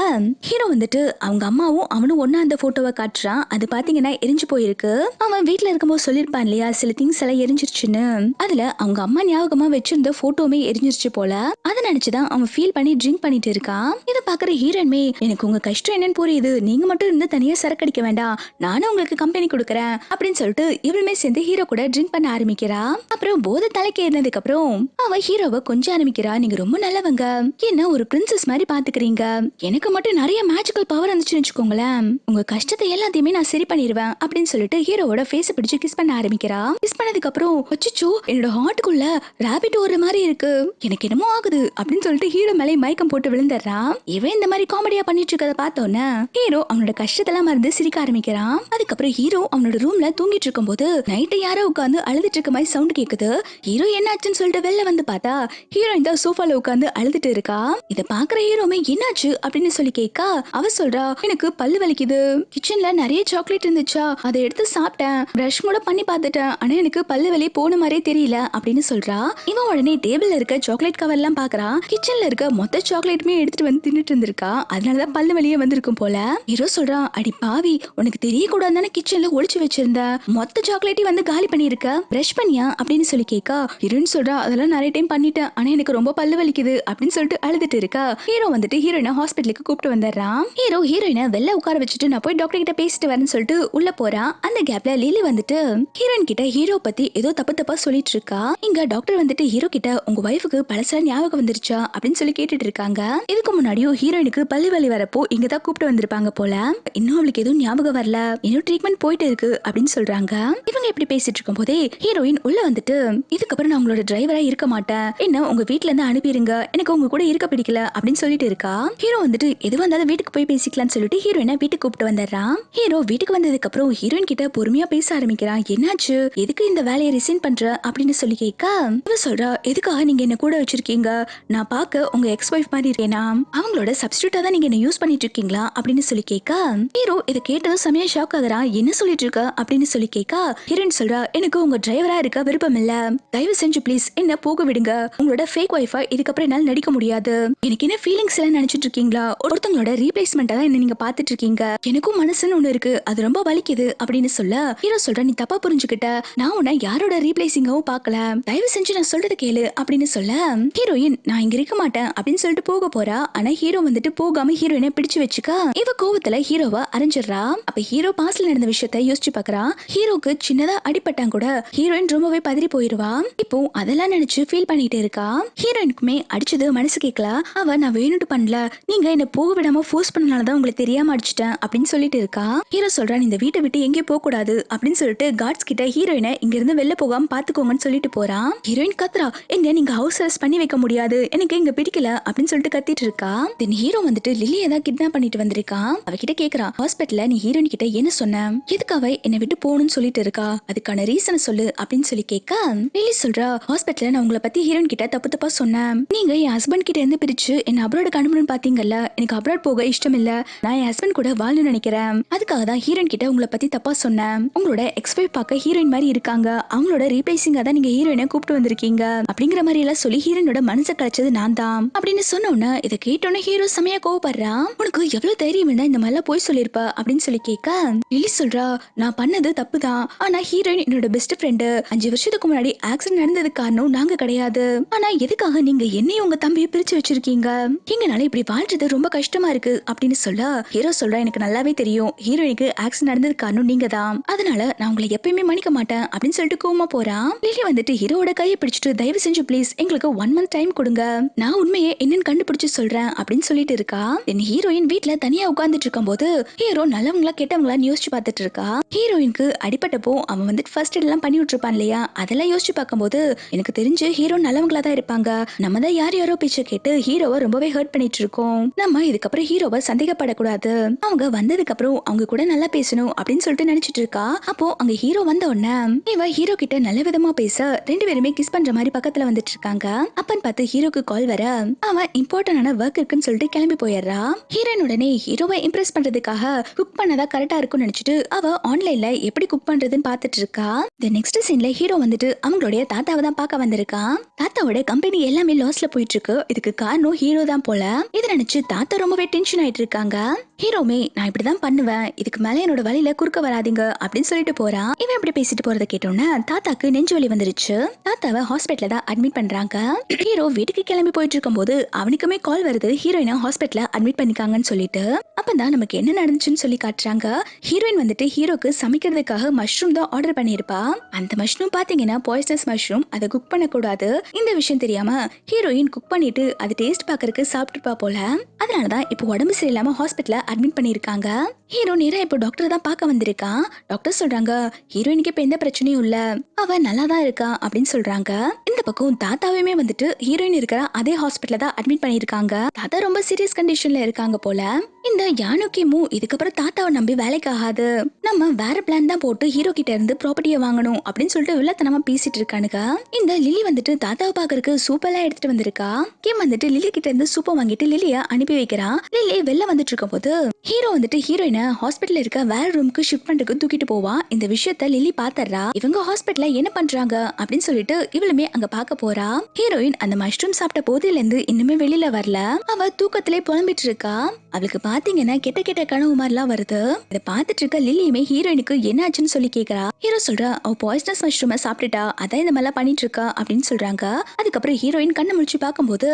[SPEAKER 1] ஹீரோ வந்துட்டு அவங்க அம்மாவும் அவனும் ஒன்னா அந்த போட்டோவை காட்டுறான். அது பாத்தீங்கன்னா எரிஞ்சு போயிருக்கு. அவன் வீட்டுல இருக்கும்போது சொல்லிருப்பான் இல்லையா சில திங்ஸ் எல்லாம் எரிஞ்சிருச்சுன்னு, அதுல அவங்க அம்மா ஞாபகமா வச்சிருந்த போட்டோமே எரிஞ்சிருச்சு போல. அதை நினைச்சுதான் அவன் ஃபீல் பண்ணி ட்ரிங்க் பண்ணிட்டு இருக்கான். இதை பாக்குற ஹீரோயின்மே எனக்கு உங்க கஷ்டம் என்னன்னு புரியுது, நீங்க மட்டும் இருந்து தனியா சரக்கு அடிக்க வேண்டாம், நானும் உங்களுக்கு கம்பெனி கொடுக்கறேன் அப்படின்னு சொல்லிட்டு இவளுமே சேர்ந்து ஹீரோ கூட ட்ரிங்க் பண்ண ஆரம்பிக்கிறா. அப்புறம் போதை தலைக்கு ஏறினதுக்கு அப்புறம் அவ ஹீரோவை கொஞ்சம் ஆரம்பிக்கிறா. நீங்க ரொம்ப நல்லவங்க, என்ன ஒரு பிரின்சஸ் மாதிரி பாத்துக்கிறீங்க, எனக்கு மட்டும் நிறைய மேஜிக்கல் பவர் இருந்துச்சுன்னு வச்சுக்கோங்களேன், உங்க கஷ்டத்தை எல்லாத்தையுமே நான் சரி பண்ணிடுவேன் அப்படின்னு சொல்லிட்டு ஹீரோவோட ஃபேஸ் பிடிச்சு கிஸ் பண்ண ஆரம்பிக்கிறா. கிஸ் பண்ணதுக்கு அப்புறம் அச்சச்சோ என்னோட ஹார்ட்டுக்குள்ள ராபிட் ஓடுற மாதிரி இருக்கு, எனக்கு என்னமோ ஆகுது அப்படின்னு சொல்லிட்டு ஹீரோ மேலே மயக்கம் போட்டு விழுந்துடுறான். இவன் இந்த மாதிரி காமெடியா பண்ணிட்டு இருக்கத பார்த்தோன்னே ஹீரோ அவனோட கஷ்டத்தெல்லாம் மறந்து சிரிக்க ஆரம்பிக்கிறான். அதுக்கப்புறம் ஹீரோ அவனோட ரூம்ல தூங்கிட்டு இருக்கும் போது நைட்டு யாரோ உட்காந்து அழுதுட்டு இருக்க மாதிரி சவுண்ட் கேக்குது. ஹீரோ என்னாச்சுன்னு சொல்லிட்டு வெளில வந்து பார்த்தா ஹீரோயின் தான் சோஃபால உட்காந்து அழுதுட்டு இருக்கா. இத பாக்குற ஹீரோமே என்னாச்சு அப்படின்னு சொல்லி கேட்க, அவ சொல்றா எனக்கு பல்லு வலிக்குது, கிச்சன்ல நிறைய சாக்லேட் இருந்துச்சா அதை எடுத்து சாப்பிட்டேன், பிரஷ் கூட பண்ணி பார்த்துட்டேன், ஆனா எனக்கு பல்லு வலி போன மாதிரியே தெரியல அப்படின்னு சொல்றா. இவன் உடனே டேபிள்ல இருக்க சாக்லேட் கவர் எல்லாம் பாக்குறான். கிச்சன்ல இருக்க மொத்த சாக்லேட்டுமே எடுத்துட்டு வந்து தின்னுட்டு இருந்திருக்கா. அதனாலதான் பல்லு வலியே வந்திருக்கும் போல. ஹீரோ சொல்றான் அடி பாவி, உனக்கு தெரியக்கூடாதுன்னு கிச்சன்ல ஒளிச்சு வச்சிருந்த, மொத்த சாக்லேட்டையும் வந்து காலி பண்ணிருக்க, பிரஷ் பண்ணியா அப்படின்னு சொல்லி கேட்க, ஹீரோயின் சொல்றா அதெல்லாம் நிறைய டைம் பண்ணிட்டேன், ஆனா எனக்கு ரொம்ப பல்லு வலிக்குது அப்படின்னு சொல்லிட்டு அழுதுட்டு இருக்கா. ஹீரோ வந்துட்டு ஹீரோயினை ஹாஸ்பிட்டலுக்கு கூப்பிட்டு வந்துடுறான். ஹீரோ ஹீரோயினை வெளில உட்கார வச்சுட்டு நான் போய் டாக்டர் கிட்ட பேசிட்டு வரேன்னு சொல்லிட்டு உள்ள போறான். அந்த கேப்ல லிலி வந்துட்டு ஹீரோயின் கிட்ட ஹீரோ பத்தி ஏதோ தப்பா சொல்லிட்டு இருக்கா. இங்க டாக்டர் வந்துட்டு ஹீரோ கிட்ட உங்க வைஃபுக்கு பழசா ஞாபகம் வந்துருச்சா அப்படின்னு சொல்லி கேட்டுட்டு இருக்காங்க. இதுக்கு முன்னாடியும் ஹீரோயினுக்கு பல்லு வலி வரப்போ இங்கதான் கூப்பிட்டு வந்திருப்பாங்க போல, இன்னும் அவளுக்கு எதுவும் ஞாபகம் வரல, இன்னும் ட்ரீட்மெண்ட் போயிட்டு இருக்கு அப்படின்னு சொல்றாங்க. இவங்க இப்படி பேசிட்டு இருக்கும் போதே ஹீரோயின் உள்ள வந்துட்டு இதுக்கப்புறம் நான் உங்களோட டிரைவரா இருக்க மாட்டேன், என்ன உங்க வீட்ல இருந்து அனுப்பிடுங்க, எனக்கு உங்க கூட இருக்க பிடிக்கல அப்படின்னு சொல்லிட்டு இருக்கா. ஹீரோ வந்துட்டு எது வந்தாலும் வீட்டுக்கு போய் பேசிக்கலாம்னு சொல்லிட்டு ஹீரோயினை வீட்டுக்கு கூப்பிட்டு வந்துடுறான். ஹீரோ வீட்டுக்கு வந்ததுக்கு அப்புறம் ஹீரோயின் கிட்ட பொறுமையா பேச ஆரம்பிக்கிறான். என்னாச்சு, எதுக்கு இந்த வேலையை ரிசைன் பண்ற அப்படின்னு சொல்லி கேட்க இவ சொல்றா, எதுக்காக நீங்க என்ன கூட வச்சிருக்கீங்க, நான் பார்க்க உங்க எக்ஸ் ஒய்ஃப் மாதிரி இருக்கேனா, அவங்களோட சப்ஸ்டியூட்டா தான் நீங்க என்ன யூஸ் பண்ணிட்டு இருக்கீங்களா அப்படின்னு சொல்லி கேட்க ஹீரோ இதை கேட்டதும் செமையா ஷாக் ஆகுறான். என்ன சொல்லிட்டு இருக்க அப்படின்னு சொல்லி கேட்க ஹீரோயின் சொல்றா, எனக்கு உங்க டிரைவரா இருக்க விருப்பம் இல்ல, தயவு செஞ்சு ப்ளீஸ் என்ன போக விடுங்க, உங்களோட ஃபேக் ஒய்ஃபா இதுக்கப்புறம் என்னால நடிக்க முடியாது, எனக்கு என்ன ஃபீலிங்ஸ் எல்லாம் நினைச்சிட்டு இருக்கீங்களா, ஒருத்தங்களோட ரீப்ளேஸ்மெண்டா தான் என்ன நீங்க பாத்துட்டு இருக்கீங்க, எனக்கும் மனசுன்னு ஒண்ணு இருக்கு, அது ரொம்ப வலிக்குது அப்படின்னு சொல்ல ஹீரோ சொல்ற, நீ தப்பா புரிஞ்சுக்கிட்ட, நான் உன்னை யாரோட ரீப்ளேசிங்காவும் பார்க்கல, தயவு செஞ்சு நான் சொல்றது கேளு அப்படின்னு சொல்ல ஹீரோயின் நான் இங்க இருக்க மாட்டேன் அப்படின்னு சொல்லிட்டு போக போறா. ஆனா ஹீரோ வந்துட்டு போகாம ஹீரோயினை பிடிச்சு வச்சுக்க இவ கோவத்துல ஹீரோவை அரைஞ்சிடுறா. அப்ப ஹீரோ பாஸ்ல நடந்த விஷயத்த யோசிச்சு பாக்குறா. ஹீரோக்கு சின்னதா அடிபட்டான் கூட ஹீரோயின் ரொம்பவே பதறி போயிருவா. இப்போ அதெல்லாம் நினைச்சு ஃபீல் பண்ணிட்டு இருக்கா. ஹீரோயினுக்குமே அடிச்சது மனசு கேட்கல. அவ நான் வேணும்னு பண்ணல, நீங்க என்ன போக விடாம ஃபோர்ஸ் பண்ணனாலதான் உங்களுக்கு தெரியாம அடிச்சிட்டேன் அப்படின்னு சொல்லிட்டு இருக்கா. ஹீரோ சொல்றான், இந்த வீட்டை விட்டு எங்கேயும் போக கூடாது அப்படின்னு சொல்லிட்டு கார்ட்ஸ் கிட்ட ஹீரோயினை இங்க இருந்து வெளில போகாம பாத்துக்கோங்கன்னு சொல்லிட்டு போறான். ஹீரோயின் கத்துறா, எங்க நீங்க ஹவுஸ் அரெஸ்ட் பண்ணி வைக்க முடியாது, எனக்கு இங்க பிடிக்கல அப்படின்னு சொல்லிட்டு கத்திட்டு இருக்கா. தென் ஹீரோ வந்துட்டு லில்லியை தான் கிட்னாப் பண்ணிட்டு வந்திருக்கான். அவகிட்ட கேக்குறான், ஹாஸ்பிட்டல்ல நீ ஹீரோயின் கிட்ட என்ன சொன்ன, எதுக்கு அவ என்னை விட்டு போகணும்னு சொல்லிட்டு இருக்கா, அதுக்கான ரீசன் சொல்லு அப்படின்னு சொல்லி கேட்க லில்லி சொல்றா, ஹாஸ்பிட்டல்ல நான் உங்களை பத்தி ஹீரோயின் கிட்ட தப்பு தப்பா சொன்னேன், நீங்க என் ஹஸ்பண்ட் கிட்ட இருந்து பிரிச்சு என்ன அப்ராடுக்கு அனுப்பணும்னு பாத்தீங்கல்ல, எனக்கு அப்ராட் போக இஷ்டம் இல்ல, நான் என் ஹஸ்பண்ட் கூட வாழணும்னு நினைக்கிறேன், அதுக்காக தான் ஹீரோயின் கிட்ட உங்களை பத்தி தப்பா சொன்னேன், உங்களோட எக்ஸ் ஒய்ஃப் பார்க்க ஹீரோயின் மாதிரி இருக்காங்க, அவங்களோட ரீப்ளேசிங்கா தான் நீங்க ஹீரோயினை கூப்பிட்டு வந்திருக்கீங்க அப்படிங்கிற மாதிரி எல்லாம் சொல்லி ஹீரோனோட மனசை கலைச்சது நான் தான் அப்படின்னு சொன்னோன்னு இதை கேட்டோன்னு ஹீரோ செமையா கோவப்படுறான். உனக்கு எவ்வளவு தைரியம் இருந்தா இந்த மாதிரிலாம் போய் சொல்லிருப்ப அப்படின்னு சொல்லி கேட்க லில்லி சொல்றா, நான் பண்ணது தப்பு தான், ஆனா ஹீரோயின் என்னோட பெஸ்ட் ஃப்ரெண்டு, 5 வருஷத்துக்கு முன்னாடி ஆக்சிடென்ட் நடந்தது காரணம் நாங்க கிடையாது, ஆனா எதுக்காக நீங்க என்னையும் உங்க தம்பியை பிரிச்சு வச்சிருக்கீங்க, எங்கனால இப்படி வாழ்றது ரொம்ப கஷ்டமா இருக்கு அப்படின்னு சொல்ல ஹீரோ சொல்றா, எனக்கு நல்லாவே தெரியும் ஹீரோயினுக்கு ஆக்சிடென்ட் நடந்தது காரணம் நீங்க தான், அதனால நான் உங்களை எப்பயுமே மன்னிக்க மாட்டேன் அப்படின்னு சொல்லிட்டு கோவமா போறான். லில்லி வந்துட்டு ஹீரோட கையை பிடிச்சிட்டு, தயவு செஞ்சு ப்ளீஸ் எங்களுக்கு 1 month டைம் கொடுங்க, நான் உண்மையை என்னன்னு கண்டுபிடிச்சு சொல்றேன் அப்படின்னு சொல்லிட்டு இருக்கா. ஹீரோயின் வீட்ல தனியா உட்கார்ந்துட்டு இருக்கும் போது ஹீரோ நல்லவங்களா கெட்டவங்களா யோசிச்சு பார்த்துட்டு இருக்கா. ஹீரோயினுக்கு அடிபட்டப்போ அவன் வந்துட்டு ஃபர்ஸ்ட் எல்லாம் பண்ணி விட்டுருப்பான் இல்லையா, அதெல்லாம் யோசிச்சு பார்க்கும்போது எனக்கு தெரிஞ்சு ஹீரோ நல்லவங்களா தான் இருப்பாங்க, நம்ம தான் யார் யாரோ பேச்ச கேட்டு ஹீரோவை ரொம்பவே ஹர்ட் பண்ணிட்டு இருக்கோம், நம்ம இதுக்கப்புறம் ஹீரோவை சந்தேகப்படக்கூடாது, அவங்க வந்ததுக்கு அப்புறம் அவங்க கூட நல்லா பேசணும் அப்படின்னு சொல்லிட்டு நினைச்சிட்டு இருக்கா. அப்போ அங்க ஹீரோ வந்த உடனே இவ ஹீரோ கிட்ட நல்ல விதமா பேச 2 பேருமே கிஸ் பண்ற மாதிரி பக்கத்துல வந்துட்டு இருக்காங்க. அப்பன்னு பார்த்து ஹீரோக்கு கால் வர அவன் இம்பார்ட்டன்டான ஒர்க் இருக்குன்னு சொல்லிட்டு கிளம்பி போயிடுறா. ஹீரோயின் உடனே ஹீரோவை இம்ப்ரெஸ் பண்றதுக்காக குக் பண்ணதா கரெக்டா இருக்கும்னு நினைச்சிட்டு அவ ஆன்லைன்ல எப்படி குக் பண்றதுன்னு பார்த்துட்டு இருக்கா. இந்த நெக்ஸ்ட் சீன்ல ஹீரோ வந்துட்டு அவங்களுடைய தாத்தாவை தான் பார்க்க வந்திருக்கான். தாத்தாவோட கம்பெனி எல்லாமே லாஸ்ல போயிட்டு இருக்கு, இதுக்கு காரணம் ஹீரோ தான் போல. இதை நினைச்சு தாத்தா ரொம்பவே டென்ஷன் ஆயிட்டு இருக்காங்க. ஹீரோமே நான் இப்படிதான் பண்ணுவேன், இதுக்கு மேல என்னோட வழியில குறுக்க வராதீங்க அப்படின்னு சொல்லிட்டு போறான். இவன் இப்படி பேசிட்டு போறதை கேட்டோன்னா தாத்தாக்கு நெஞ்சு வலி வந்துருச்சு. தாத்தாவை ஹாஸ்பிட்டல்ல தான் அட்மிட் பண்றாங்க. ஹீரோ வீட்டுக்கு கிளம்பி போயிட்டு இருக்கும் போது அவனுக்குமே கால் வருது, ஹீரோயினை ஹாஸ்பிட்டல்ல அட்மிட் பண்ணிருக்காங்கன்னு சொல்லிட்டு. அப்பதான் நமக்கு என்ன நடந்துச்சுன்னு சொல்லி காட்டுறாங்க. ஹீரோயின் வந்துட்டு ஹீரோக்கு சமைக்கிறதுக்காக மஷ்ரூம் தான் ஆர்டர் பண்ணிருப்பா. அந்த மஷ்ரூம் பாத்தீங்கன்னா பாய்சனஸ் மஷ்ரூம், அதை குக் பண்ண கூடாது, இந்த விஷயம் தெரியாம ஹீரோயின் குக் பண்ணிட்டு அது டேஸ்ட் பாக்குறதுக்கு சாப்பிட்டுப்பா போல. அதனாலதான் இப்போ உடம்பு சரியில்லாம ஹாஸ்பிட்டல்ல அட்மிட் பண்ணிருக்காங்க. ஹீரோ நேரா இப்போ டாக்டர் தான் பார்க்க வந்திருக்கான். டாக்டர் சொல்றாங்க, ஹீரோயினுக்கு இப்ப எந்த பிரச்சனையும் இல்ல, அவ நல்லா தான் இருக்கா அப்படின்னு சொல்றாங்க. இந்த பக்கம் தாத்தாவையுமே வந்துட்டு ஹீரோயின் இருக்கிற அதே ஹாஸ்பிட்டல்ல தான் அட்மிட் பண்ணிருக்காங்க. தாத்தா ரொம்ப சீரியஸ் கண்டிஷன்ல இருக்காங்க போல. இந்த யானுக்கிமு இதுக்கப்புறம் தாத்தாவை நம்பி வேலைக்கு ஆகாது, நம்ம வேற பிளான் தான் போட்டு ஹீரோ கிட்ட இருந்து ப்ராப்பர்ட்டியை வாங்கணும் அப்படின்னு சொல்லிட்டு வில்லத்தனமா பேசிட்டு இருக்கானுங்க. இந்த லில்லி வந்துட்டு தாத்தாவை பாக்குறதுக்கு சூப்பர்லாம் எடுத்துட்டு வந்திருக்கா. கிம் வந்துட்டு லில்லி கிட்ட இருந்து சூப்பர் வாங்கிட்டு லில்லிய அனுப்பி வைக்கிறான். லில்லி வெளில வந்துட்டு இருக்கும் போது ஹீரோ வந்துட்டு ஹீரோயினை ஹாஸ்பிட்டல்ல இருக்க வேற ரூமுக்கு ஷிஃப்ட் பண்றதுக்கு தூக்கிட்டு போவா. இந்த விஷயத்த லில்லி பாத்தறா. இவங்க ஹாஸ்பிட்டல்ல என்ன பண்றாங்க அப்படின்னு சொல்லிட்டு இவளுமே அங்க பாக்க போறா. ஹீரோயின் அந்த மஷ்ரூம் சாப்பிட்ட போதில இருந்து இன்னுமே வெளியில வரல. அவ தூக்கத்திலே புலம்பிட்டு இருக்கா. அவளுக்கு பாத்தீங்கன்னா கெட்ட கெட்ட கனவு மாதிரிலாம் வருது. இதை பாத்துட்டு இருக்க லில்லியுமே ஹீரோயினுக்கு என்ன ஆச்சுன்னு சொல்லி கேக்குறா. ஹீரோ சொல்றா, அவ பாய்சனஸ் மஷ்ரூமை சாப்பிட்டுட்டா, அதான் இந்த மாதிரிலாம் பண்ணிட்டு இருக்கா அப்படின்னு சொல்றாங்க. அதுக்கப்புறம் ஹீரோயின் கண்ணை முடிச்சு பார்க்கும்போது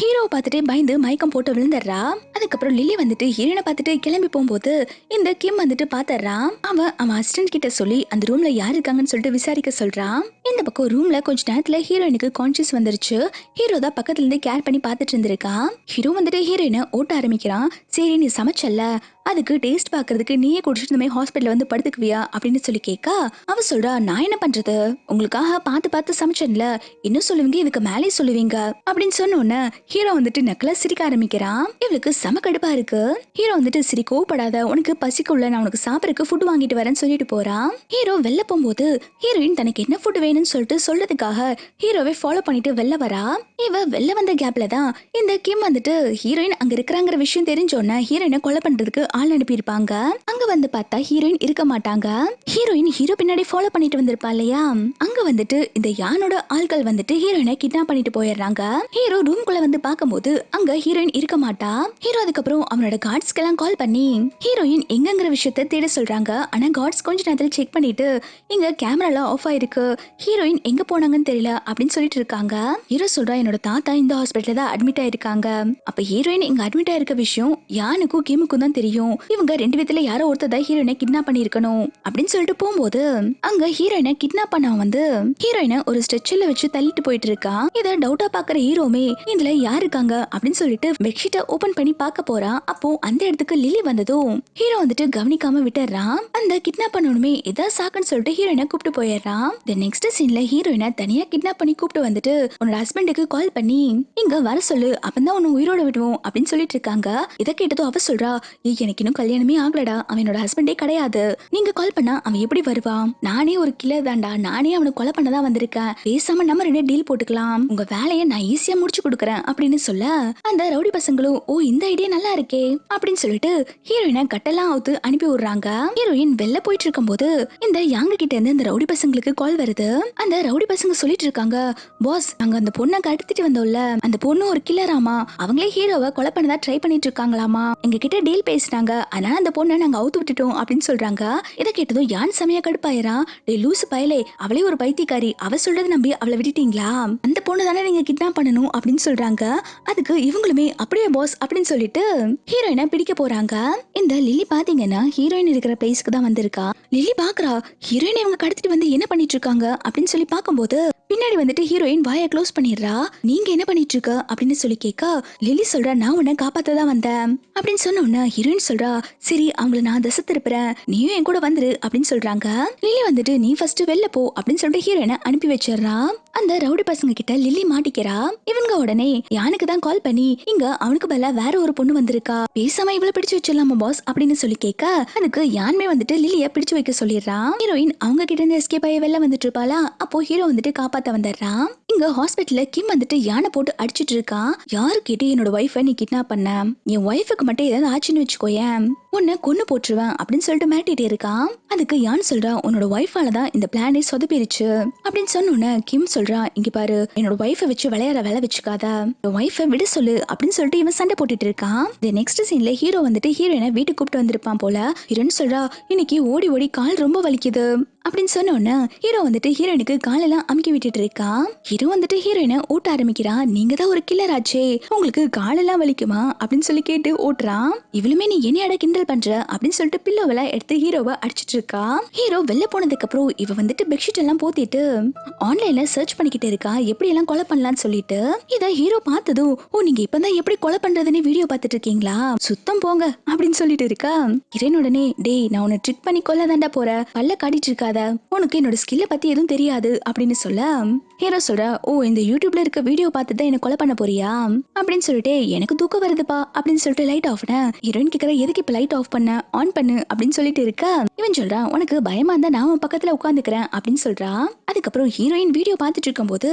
[SPEAKER 1] ஹீரோவை பார்த்துட்டே பயந்து மயக்கம் போட்டு விழுந்துடுறா. அதுக்கப்புறம் லில்லி வந்துட்டு ஹீரோனை பார்த்துட்டு கிளம்பி போகும்போது இந்த கிம் வந்துட்டு பாத்துறான். அவன் அசிஸ்டன்ட் கிட்ட சொல்லி அந்த ரூம்ல யாரு இருக்காங்கன்னு சொல்லிட்டு விசாரிக்க சொல்றான். இந்த பக்கம் ரூம்ல கொஞ்ச நேரத்துல ஹீரோயினுக்கு கான்சியஸ் வந்துருச்சு. ஹீரோ தான் பக்கத்துல இருந்து கேர் பண்ணி பாத்துட்டு இருந்திருக்கான். ஹீரோ வந்துட்டு ஹீரோயினை ஓட்ட ஆரம்பிக்கிறான். சரி நீ சமைச்சல்ல, அதுக்கு டேஸ்ட் பாக்குறதுக்கு நீயே குடிச்சிட்டு இந்த மாதிரி ஹாஸ்பிட்டல் வந்து படுத்துக்குவியா அப்படின்னு சொல்லி கேட்க அவ சொல்றா, நான் என்ன பண்றது, உங்களுக்காக பார்த்து பார்த்து சமைச்சேன்ல, இன்னும் சொல்லுவீங்க இதுக்கு மேலே சொல்லுவீங்க அப்படின்னு சொன்னோன்னு ஹீரோ வந்துட்டு நக்கலா சிரிக்க ஆரம்பிக்கிறான். இவளுக்கு செம கடுப்பா இருக்கு. ஹீரோ வந்துட்டு சரி கோவப்படாத, உனக்கு பசிக்குள்ள நான் உனக்கு சாப்பிடறதுக்கு ஃபுட் வாங்கிட்டு வரேன்னு சொல்லிட்டு போறான். ஹீரோ வெளில போகும்போது ஹீரோயின் தனக்கு என்ன ஃபுட் வேணும்னு சொல்லிட்டு சொல்றதுக்காக ஹீரோவை ஃபாலோ பண்ணிட்டு வெளில வரா. இவ வெளில வந்த கேப்ல தான் இந்த கிம் வந்துட்டு ஹீரோயின் அங்க இருக்கிறாங்கிற விஷயம் தெரிஞ்சோன்னா ஹீரோயினை கொலை பண்றதுக்கு ஆள் அனுப்பியிருப்பாங்க. அங்க வந்து பார்த்தா ஹீரோயின் இருக்க மாட்டாங்க. ஹீரோயின் ஹீரோ பின்னாடி ஃபாலோ பண்ணிட்டு வந்திருப்பா இல்லையா, அங்க வந்துட்டு இந்த யானோட ஆட்கள் வந்துட்டு ஹீரோயினை கிட்னாப் பண்ணிட்டு போயிடுறாங்க. ஹீரோ ரூம்குள்ள வந்து பார்க்கும்போது அங்க ஹீரோயின் இருக்க மாட்டா. ஹீரோ அதுக்கப்புறம் அவனோட கார்ட்ஸ்க்கெல்லாம் கால் பண்ணி ஹீரோயின் எங்கங்கிற விஷயத்த தேட சொல்றாங்க. ஆனா கார்ட்ஸ் கொஞ்ச நேரத்துல செக் பண்ணிட்டு இங்க கேமராலாம் ஆஃப் ஆயிருக்கு, ஹீரோயின் எங்க போனாங்கன்னு தெரியல அப்படின்னு சொல்லிட்டு இருக்காங்க. ஹீரோ சொல்றா என்னோட தாத்தா இந்த ஹாஸ்பிட்டல்ல தான் அட்மிட் ஆயிருக்காங்க. அப்ப ஹீரோயின் இங்க அட்மிட் ஆயிருக்க விஷயம் யானுக்கும் கிமுக்கும் தான் தெரியும். இவங்க ரெண்டு விதத்துல யாரோ ஒருத்தர் தான் ஹீரோயினை கிட்னாப் பண்ணிருக்கணும் அப்படின்னு சொல்லிட்டு போகும்போது அங்க ஹீரோயினை கிட்னாப் பண்ணவன் வந்து ஹீரோயினை ஒரு ஸ்ட்ரெச்சர்ல வச்சு தள்ளிட்டு போயிட்டு இருக்கான். இத டவுட்டா பாக்குற ஹீரோமே இதுல யாரு இருக்காங்க அப்படின்னு சொல்லிட்டு பெட்ஷீட்டை ஓபன் பண்ணி பார்க்க போறான். அப்போ அந்த இடத்துக்கு லிலி வந்ததும் ஹீரோ வந்துட்டு கவனிக்காம விட்டுறான். அந்த கிட்னாப் பண்ணணுமே ஏதாவது சாக்குன்னு சொல்லிட்டு ஹீரோயினை கூப்பிட்டு போயிடுறான். நெக்ஸ்ட் சீன்ல ஹீரோயினை தனியா கிட்னாப் பண்ணி கூப்பிட்டு வந்துட்டு உன்னோட ஹஸ்பண்டுக்கு கால் பண்ணி இங்க வர சொல்லு, அப்பதான் உன்னை உயிரோட விடுவோம் அப்படின்னு சொல்லிட்டு இருக்காங்க. இதை கேட்டதும் அவ சொல்றா, எனக்கு இன்னும் கல்யாணமே ஆகலடா, அவனோட ஹஸ்பண்டே கிடையாது, நீங்க கால் பண்ணா அவன் எப்படி வருவான், நானே ஒரு கில்லர் தான்டா, நானே அவனை கொலை பண்ணதான் வந்திருக்கேன், பேசாம நம்ம ரெண்டு டீல் போட்டுக்கலாம், உங்க வேலையை நான் ஈஸியா முடிச்சு கொடுக்குறேன் அப்படின்னு சொல்ல அந்த ரவுடி பசங்களும் ஓ இந்த ஐடியா நல்லா இருக்கே அப்படின்னு சொல்லிட்டு ஹீரோயினை கட்டெல்லாம் அவுத்து அனுப்பி விடுறாங்க. ஹீரோயின் வெளில போயிட்டு இருக்கும் போது இந்த யாங்க கிட்ட இருந்து இந்த ரவுடி பசங்களுக்கு கால் வருது. அந்த ரவுடி பசங்க சொல்லிட்டு இருக்காங்க, பாஸ் நாங்க அந்த பொண்ணை கடத்திட்டு வந்தோம்ல, அந்த பொண்ணு ஒரு கில்லராமா, அவங்களே ஹீரோவை கொலை பண்ணதா ட்ரை பண்ணிட்டு இருக்காங்களாமா, எங்க கிட்ட டீல் பேசினாங்க, அதனால அந்த பொண்ணை நாங்க அவுத்து விட்டுட்டோம் அப்படின்னு சொல்றாங்க. இதை கேட்டதும் யான் செமையா கடுப்பாயிரா, டே லூசு பயலே, அவளே ஒரு பைத்தியக்காரி, அவ சொல்றது நம்பி அவளை விட்டுட்டீங்களா, அந்த பொண்ணு தானே நீங்க கிட்னாப் பண்ணணும் அப்படின்னு சொல்றாங்க. அதுக்கு இவங்களுமே அப்படியே பாஸ் அப்படின்னு சொல்லிட்டு ஹீரோயினை பிடிக்க போறாங்க. இந்த லிலி பாத்தீங்கன்னா ஹீரோயின் இருக்கிற பிளேஸ்க்கு தான் வந்திருக்கா. லிலி பாக்குறா ஹீரோயின் இவங்க கடத்திட்டு வந்து என்ன பண்ணிட்டு இருக்காங்க அப்படின்னு சொல்லி பாக்கும்போது பின்னாடி வந்துட்டு ஹீரோயின் வாயை க்ளோஸ் பண்ணிடுறா. நீங்க என்ன பண்ணிட்டு இருக்க அப்படின்னு சொல்லி கேட்க லிலி சொல்றா, நான் உன்னை காப்பாத்ததான் வந்தேன் அப்படின்னு சொன்ன உடனே ஹீரோயின் சொல்றா, சரி அவங்கள நான் தசை திருப்புறேன், நீயும் என் கூட வந்துரு அப்படின்னு சொல்றாங்க. லிலி வந்துட்டு நீ ஃபர்ஸ்ட் வெளில போ அப்படின்னு சொல்லிட்டு ஹீரோயினை அனுப்பி வச்சிடறா. அந்த ரவுடி பசங்க கிட்ட லில்லி மாட்டிக்கிறா. இவங்க உடனே யானுக்கு தான் கால் பண்ணி இங்க அவனுக்கு பதிலா வேற ஒரு பொண்ணு வந்திருக்கா, பேசாம இவ்வளவு பிடிச்சு வச்சிடலாமா பாஸ் அப்படின்னு சொல்லி கேட்க அதுக்கு யான்மே வந்துட்டு லில்லிய பிடிச்சு வைக்க சொல்லிடுறான். ஹீரோயின் அவங்க கிட்ட இருந்து எஸ்கேப் ஆகி வெளில வந்துட்டு இருப்பாளா, அப்போ ஹீரோ வந்துட்டு காப்பாத்த வந்துடுறான். இங்க ஹாஸ்பிட்டல்ல கிம் வந்துட்டு யானை போட்டு அடிச்சிட்டு இருக்கான். யாரு கேட்டு என்னோட ஒய்ஃபை நீ கிட்னாப் பண்ண, என் ஒய்ஃபுக்கு மட்டும் ஏதாவது ஆச்சுன்னு வச்சுக்கோயேன் உன்னை கொன்னு போட்டுருவேன் அப்படின்னு சொல்லிட்டு மிரட்டிட்டு இருக்கான். அதுக்கு யான் சொல்றா, உன்னோட ஒய்ஃபால தான் இந்த பிளானே சொதப்பிருச்சு அப்படின்னு சொன்னோன்னு கிம் சொல்றா, இங்க பாரு என்னோட ஒய்ஃபை வச்சு விளையாட வேலை வச்சுக்காத, ஒய்ஃபை விட சொல்லு அப்படின்னு சொல்லிட்டு இவன் சண்டை போட்டுட்டு இருக்கான். நெக்ஸ்ட் சீன்ல ஹீரோ வந்துட்டு ஹீரோயினை வீட்டுக்கு கூப்பிட்டு வந்திருப்பான் போல. ஹீரோயின் சொல்றா, இன்னைக்கு ஓடி ஓடி கால் ரொம்ப வலிக்குது அப்படின்னு சொன்னோன்னு ஹீரோ வந்துட்டு ஹீரோயினுக்கு காலெல்லாம் அமுக்கி விட்டுட்டு இருக்கான். ஹீரோ வந்துட்டு ஹீரோயினை ஓட்ட ஆரம்பிக்கிறான். நீங்க தான் ஒரு கில்லர் ஆச்சே, உங்களுக்கு காலெல்லாம் வலிக்குமா அப்படின்னு சொல்லி கேட்டு ஓட்டுறான். இவளுமே நீ என்னையாட கிண்டல் பண்ற அப்படின்னு சொல்லிட்டு பில்லோவெல்லாம் எடுத்து ஹீரோவை அடிச்சிட்டு இருக்கா. ஹீரோ வெளில போனதுக்கு அப்புறம் இவ வந்துட்டு பெட்ஷீட் எல்லாம் போத்திட்டு ஆன்லைன்ல சர்ச் பண்ணிக்கிட்டு இருக்கா, எப்படி எல்லாம் கொலை பண்ணலாம்னு சொல்லிட்டு. இத ஹீரோ பார்த்ததும், ஓ நீங்க இப்பதான் எப்படி கொலை பண்றதுன்னு வீடியோ பார்த்துட்டு இருக்கீங்களா, சுத்தம் போங்க அப்படின்னு சொல்லிட்டு இருக்கா. ஹீரோயின் உடனே, டேய் நான் உன்னை ட்ரிக் பண்ணி கொல்ல தாண்டா போற, பல்ல காட்டிட்டு இருக்காத, உனக்கு என்னோட ஸ்கில்ல பத்தி எதுவும் தெரியாது அப்படின்னு சொல்ல ஹீரோ சொல்ற, ஓ இந்த யூடியூப்ல இருக்க வீடியோ பார்த்து தான் என்ன கொலை பண்ண போறியா அப்படின்னு சொல்லிட்டு எனக்கு தூக்கம் வருதுப்பா அப்படின்னு சொல்லிட்டு லைட் ஆஃப் பண்ண. ஹீரோயின் கேக்குற, எதுக்கு இப்ப லைட் ஆஃப் பண்ண, ஆன் பண்ணு அப்படின்னு சொல்லிட்டு இருக்க. இவன் சொல்றான், உனக்கு பயமா இருந்தா நான் உன் பக்கத்துல உட்காந்துக்கிறேன் அப்படின்னு சொல்றா. அதுக்கப்புறம் ஹீரோயின் வீடியோ பார்த்துட்டு இருக்கும் போது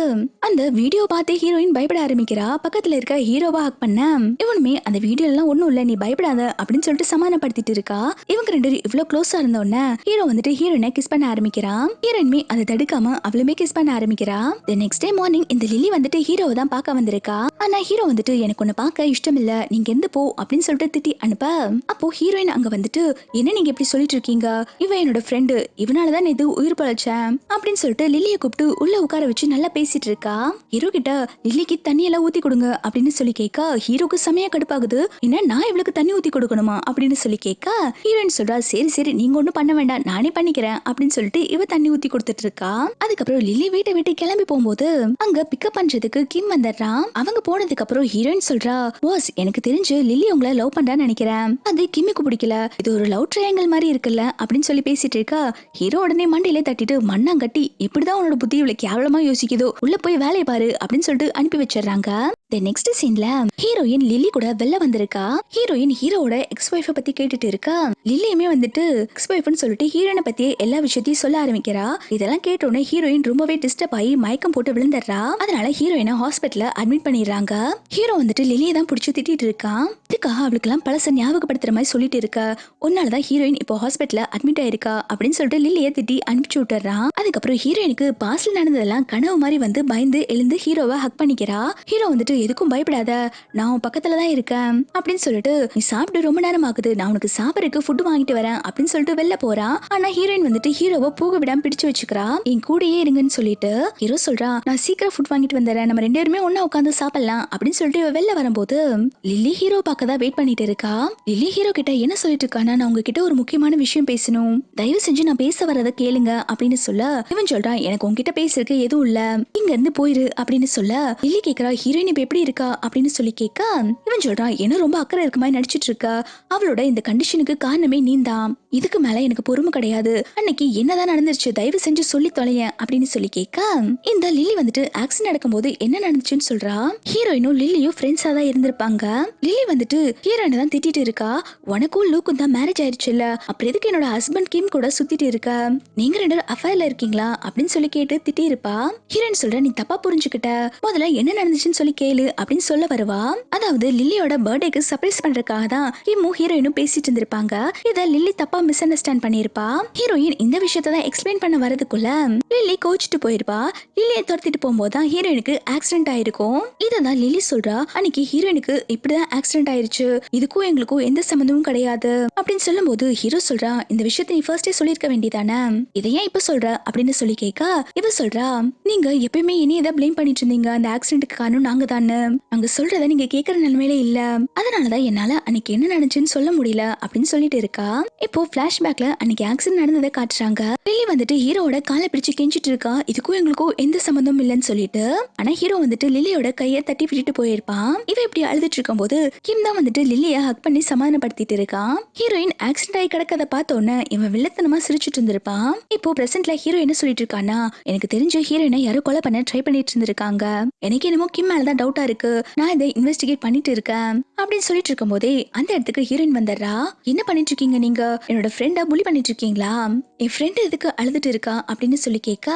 [SPEAKER 1] அந்த வீடியோ பார்த்து ஹீரோயின் பயப்பட ஆரம்பிக்கிறா. பக்கத்துல இருக்க ஹீரோவா ஹக் பண்ண இவனுமே அந்த வீடியோ எல்லாம் ஒண்ணும் இல்ல நீ பயப்படாத அப்படின்னு சொல்லிட்டு சமாதானப்படுத்திட்டு இருக்கா. இவங்க ரெண்டு இவ்வளவு க்ளோஸா இருந்த உடனே ஹீரோ வந்துட்டு ஹீரோயினை கிஸ் பண்ண ஆரம்பிக்கிறான். ஹீரோயின்மே அதை தடுக்காம அவளுமே கிஸ் பண்ண ஆரம்பிக்கிறா. நெக்ஸ்ட் டே மார்னிங் இந்த லிலி வந்துட்டு ஹீரோவை தான் பார்க்க வந்திருக்கா. ஆனா ஹீரோ வந்துட்டு எனக்கு ஒன்னு பார்க்க இஷ்டம் இல்ல, நீங்க எந்த போ அப்படின்னு சொல்லிட்டு திட்டி அனுப்ப. அப்போ ஹீரோயின் அங்க வந்துட்டு, என்ன நீங்க இப்படி சொல்லிட்டு இருக்கீங்க, இவன் என்னோட ஃப்ரெண்டு, இவனாலதான் இது உயிர் பழச்சேன் அப்படின்னு சொல்லிட்டு லில்லியை கூப்பிட்டு உள்ள உட்கார வச்சு நல்லா பேசிட்டு இருக்கா. ஹீரோ கிட்ட லில்லிக்கு தண்ணி எல்லாம் ஊத்தி கொடுங்க அப்படின்னு சொல்லி கேட்க ஹீரோக்கு செமையா கடுப்பாகுது. என்ன நான் இவளுக்கு தண்ணி ஊத்தி கொடுக்கணுமா அப்படின்னு சொல்லி கேட்க ஹீரோயின் சொல்றா, சரி சரி நீங்க ஒண்ணும் பண்ண வேண்டாம் நானே பண்ணிக்கிறேன் அப்படின்னு சொல்லிட்டு இவ தண்ணி ஊத்தி கொடுத்துட்டு இருக்கா. அதுக்கப்புறம் லில்லி வீட்டை விட்டு கிளம்பி போகும்போது அங்க பிக்கப் பண்றதுக்கு கிம் வந்துடுறான். அவங்க போனதுக்கு அப்புறம் ஹீரோயின் சொல்றா, பாஸ் எனக்கு தெரிஞ்சு லில்லி உங்களை லவ் பண்றான்னு நினைக்கிறேன், அது கிம்மிக்கு பிடிக்கல, இது ஒரு லவ் ட்ரையாங்கிள் மாதிரி இருக்குல்ல அப்படின்னு சொல்லி பேசிட்டு இருக்கா. ஹீரோ உடனே மண்டையிலே தட்டிட்டு, மண்ணாங்கட்டி இப்படிதான் உன்னோட புத்தி இவ்வளவு கேவலமா யோசிக்குதோ, உள்ள போய் வேலையை பாரு அப்படின்னு சொல்லிட்டு அனுப்பி வச்சிடறாங்க. நெக்ஸ்ட் சீன்ல ஹீரோயின் லில்லி கூட வெளில வந்திருக்கா. ஹீரோயின் ஹீரோவோட எக்ஸ் ஒய்ஃப பத்தி கேட்டுட்டு இருக்கா. லில்லியுமே வந்துட்டு எக்ஸ் ஒய்ஃப்னு சொல்லிட்டு ஹீரோயினை பத்தி எல்லா விஷயத்தையும் சொல்ல ஆரம்பிக்கிறா. இதெல்லாம் கேட்டோன்னே ஹீரோயின் ரொம்பவே டிஸ்டர்ப் ஆகி மயக்கம் போட்டு விழுந்துடுறா. அதனால ஹீரோயினை ஹாஸ்பிட்டல்ல அட்மிட் பண்ணிடுறாங்க. ஹீரோ வந்துட்டு லில்லியை தான் பிடிச்சி திட்டிட்டு இருக்கான். இதுக்காக அவளுக்கு எல்லாம் பழச ஞாபகப்படுத்துற மாதிரி சொல்லிட்டு இருக்க. ஒன்னாலதான் ஹீரோயின் இப்போ ஹாஸ்பிட்டல்ல அட்மிட் ஆயிருக்கா அப்படின்னு சொல்லிட்டு லில்லியை திட்டி அனுப்பிச்சு விட்டுறான். அதுக்கப்புறம் ஹீரோயினுக்கு பாஸ்ல நடந்ததெல்லாம் கனவு மாதிரி வந்து பயந்து எழுந்து ஹீரோவை ஹக் பண்ணிக்கிறா. ஹீரோ வந்துட்டு எதுக்கும் பயப்படாத, நான் உன் பக்கத்துல தான் இருக்கேன் அப்படின்னு சொல்லிட்டு, நீ சாப்பிட்டு ரொம்ப நேரம் ஆகுது, நான் உனக்கு சாப்பிடறதுக்கு ஃபுட் வாங்கிட்டு வரேன் அப்படின்னு சொல்லிட்டு வெளில போறா. ஆனா ஹீரோயின் வந்துட்டு ஹீரோவை போக விடாம பிடிச்சு வச்சுக்கிறா. என் கூடயே இருங்கன்னு சொல்லிட்டு ஹீரோ சொல்றா, நான் சீக்கிரம் ஃபுட் வாங்கிட்டு வந்துடுறேன், நம்ம ரெண்டு பேருமே ஒன்னா உட்காந்து சாப்பிடலாம் அப்படின்னு சொல்லிட்டு வெளில வரும்போது லில்லி ஹீரோ பார்க்கதான் வெயிட் பண்ணிட்டு இருக்கா. லில்லி ஹீரோ கிட்ட என்ன சொல்லிட்டு இருக்கானா, நான் உங்ககிட்ட ஒரு முக்கியமான விஷயம் பேசணும், தயவு செஞ்சு நான் பேச வரத கேளுங்க அப்படின்னு சொல்ல, இவன் சொல்றான், எனக்கு உங்ககிட்ட பேசுறதுக்கு எதுவும் இல்ல, இங்க இருந்து போயிரு அப்படின்னு சொல்ல, லில்லி கேக்குறா, ஹீரோயின் இப்ப எப்படி இருக்கா அப்படின்னு சொல்லி கேட்க, இவன் சொல்றான், என்ன ரொம்ப அக்கறை இருக்க மாதிரி நடிச்சிட்டு இருக்கா, அவளோட இந்த கண்டிஷனுக்கு காரணமே நீந்தான், இதுக்கு மேல எனக்கு பொறுமை கிடையாது, அன்னைக்கு என்னதான் நடந்துருச்சு, தயவு செஞ்சு சொல்லி தொலையேன் அப்படின்னு சொல்லி கேட்க, இந்த லில்லி வந்துட்டு ஆக்சிடென்ட் நடக்கும்போது என்ன நடந்துச்சுன்னு சொல்றா. ஹீரோயினும் லில்லியும் ஃப்ரெண்ட்ஸா தான் இருந்திருப்பாங்க. லில்லி வந்துட்டு ஹீரோயினை தான் திட்டிட்டு இருக்கா, உனக்கும் லூக்கும் தான் மேரேஜ் ஆயிடுச்சுல்ல, அப்புறம் எதுக்கு என்னோட ஹஸ்பண்ட் கிம் கூட சுத்திட்டு இருக்க, நீங்க ரெண்டு அஃபேர்ல இருக்கீங்களா அப்படின்னு சொல்லி கேட்டு திட்டி இருப்பா. ஹீரோயின் சொல்ற, நீ தப்பா புரிஞ்சுக்கிட்ட, முதல்ல என்ன நடந்துச்சுன்னு சொல்லி கேளு அப்படின்னு சொல்ல வருவா. அதாவது லில்லியோட பர்த்டேக்கு சர்ப்ரைஸ் பண்றதுக்காக தான் கிம்மும் ஹீரோயினும் பேசிட்டு இருந்திருப்பாங்க. இத லில்லி தப்பா மிஸ் அண்டர்ஸ்டாண்ட் பண்ணிருப்பா. ஹீரோயின் இந்த விஷயத்தை தான் எக்ஸ்பிளைன் பண்ண வரதுக்குள்ள லில்லி கோச்சிட்டு போயிருப்பா. லில்லியை துரத்திட்டு போகும்போது தான் ஹீரோயினுக்கு ஆக்சிடென்ட் ஆயிருக்கும். இததான் லில்லி சொல்றா, அன்னைக்கு ஹீரோயினுக்கு இப்படிதான் ஆக்சிடென்ட் ஆயிருச்சு, இதுக்கும் எங்களுக்கும் எந்த சம்பந்தமும் கிடையாது அப்படின்னு சொல்லும் போது ஹீரோ சொல்றா, இந்த விஷயத்தை நீ ஃபர்ஸ்டே சொல்லிருக்க வேண்டியதானே, இதை ஏன் இப்ப சொல்ற அப்படின்னு சொல்லி கேட்க, இவ சொல்றா, நீங்க எப்பயுமே இனி எதை பிளேம் பண்ணிட்டு இருந்தீங்க, அந்த ஆக்சிடென்ட்க்கு காரணம் நாங்க தானே, நாங்க சொல்றதை நீங்க கேட்கற நிலைமையில இல்ல, அதனாலதான் என்னால அன்னைக்கு என்ன நடந்துச்சுன்னு சொல்ல முடியல அப்படின்னு சொல்லிட்டு இருக்கா. இப்போ பிளாஷ்பேக்ல அன்னைக்கு ஆக்சிடென்ட் நடந்ததை காட்டுறாங்க. லில்லி வந்துட்டு ஹீரோட காலை பிடிச்சு கெஞ்சிட்டு இருக்கா, இதுக்கும் எங்களுக்கும் எந்த சம்பந்தமும் இல்லைன்னு சொல்லிட்டு. ஆனா ஹீரோ வந்துட்டு லில்லியோட கையை தட்டி விட்டுட்டு போயிருப்பான். இவ இப்படி அழுதுட்டு இருக்கும் போது கிம் தான் வந்துட்டு லில்லிய ஹக் பண்ணி சமாதானப்படுத்திட்டு இருக்கான். ஹீரோயின் ஆக்சிடென்ட் ஆகி கிடக்கத பார்த்தோன்னே இவன் வில்லத்தனமா சிரிச்சிட்டு இருந்திருப்பான். இப்போ பிரசன்ட்ல ஹீரோ என்ன சொல்லிட்டு இருக்கானா, எனக்கு தெரிஞ்ச ஹீரோயினை யாரோ கொலை பண்ண ட்ரை பண்ணிட்டு இருந்திருக்காங்க, எனக்கு என்னமோ கிம் மேலதான் டவுட்டா இருக்கு, நான் இதை இன்வெஸ்டிகேட் பண்ணிட்டு இருக்கேன் அப்படின்னு சொல்லிட்டு இருக்கும் போதே அந்த இடத்துக்கு ஹீரோயின் வந்துடுறா. என்ன பண்ணிட்டு இருக்கீங்க நீங்க, என்னோட ஃப்ரெண்டை புலி பண்ணிட்டு இருக்கீங்களா, என் ஃப்ரெண்ட் எதுக்கு அழுதுட்டு இருக்கா அப்படின்னு சொல்லி கேட்க,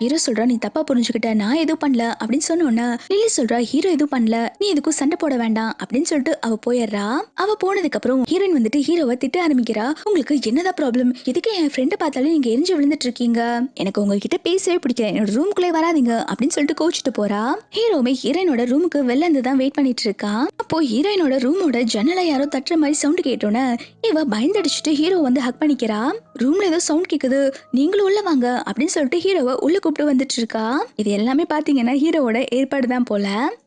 [SPEAKER 1] ஹீரோ சொல்றா, நீ தப்பா புரிஞ்சுக்கிட்ட, நான் எதுவும் பண்ணல அப்படின்னு சொன்னோன்னு லில்லி சொல்றா, ஹீரோ எதுவும் பண்ணல, நீ எதுக்கும் சண்டை போட வேண்டாம் அப்படின்னு சொல்லிட்டு அவ போயிடுறா. அவ போனதுக்கு அப்புறம் ஹீரோயின் வந்துட்டு ஹீரோவை திட்ட ஆரம்பிக்கிறா, உங்களுக்கு என்னதான் ப்ராப்ளம், எதுக்கு என் ஃப்ரெண்டை பார்த்தாலும் நீங்க எரிஞ்சு விழுந்துட்டு இருக்கீங்க, எனக்கு உங்ககிட்ட பேசவே பிடிக்கல, என்னோட ரூம்குள்ளே வராதீங்க அப்படின்னு சொல்லிட்டு கோச்சிட்டு போறா. ஹீரோமே ஹீரோயினோட ரூமுக்கு வெளில இருந்து தான் வெயிட் பண்ணிட்டு இருக்கா. அப்போ ஹீரோயினோட ரூமோட ஜன்னலை யாரோ தட்டுற மாதிரி சவுண்ட் கேட்டோன்னு இவ பயந்தடிச்சுட்டு ஹீரோ வந்து ஹக் பண்ணிக்கிறா. ரூம்ல ஏதோ சவுண்ட் கேக்குது, நீங்களும் உள்ள வாங்க அப்படின்னு சொல்லிட்டு ஹீரோவை உள்ள கூப்பிட்டு வந்துட்டு இருக்கா. இது எல்லாமே பாத்தீங்கன்னா ஹீரோவோட ஏற்பாடு தான் போல.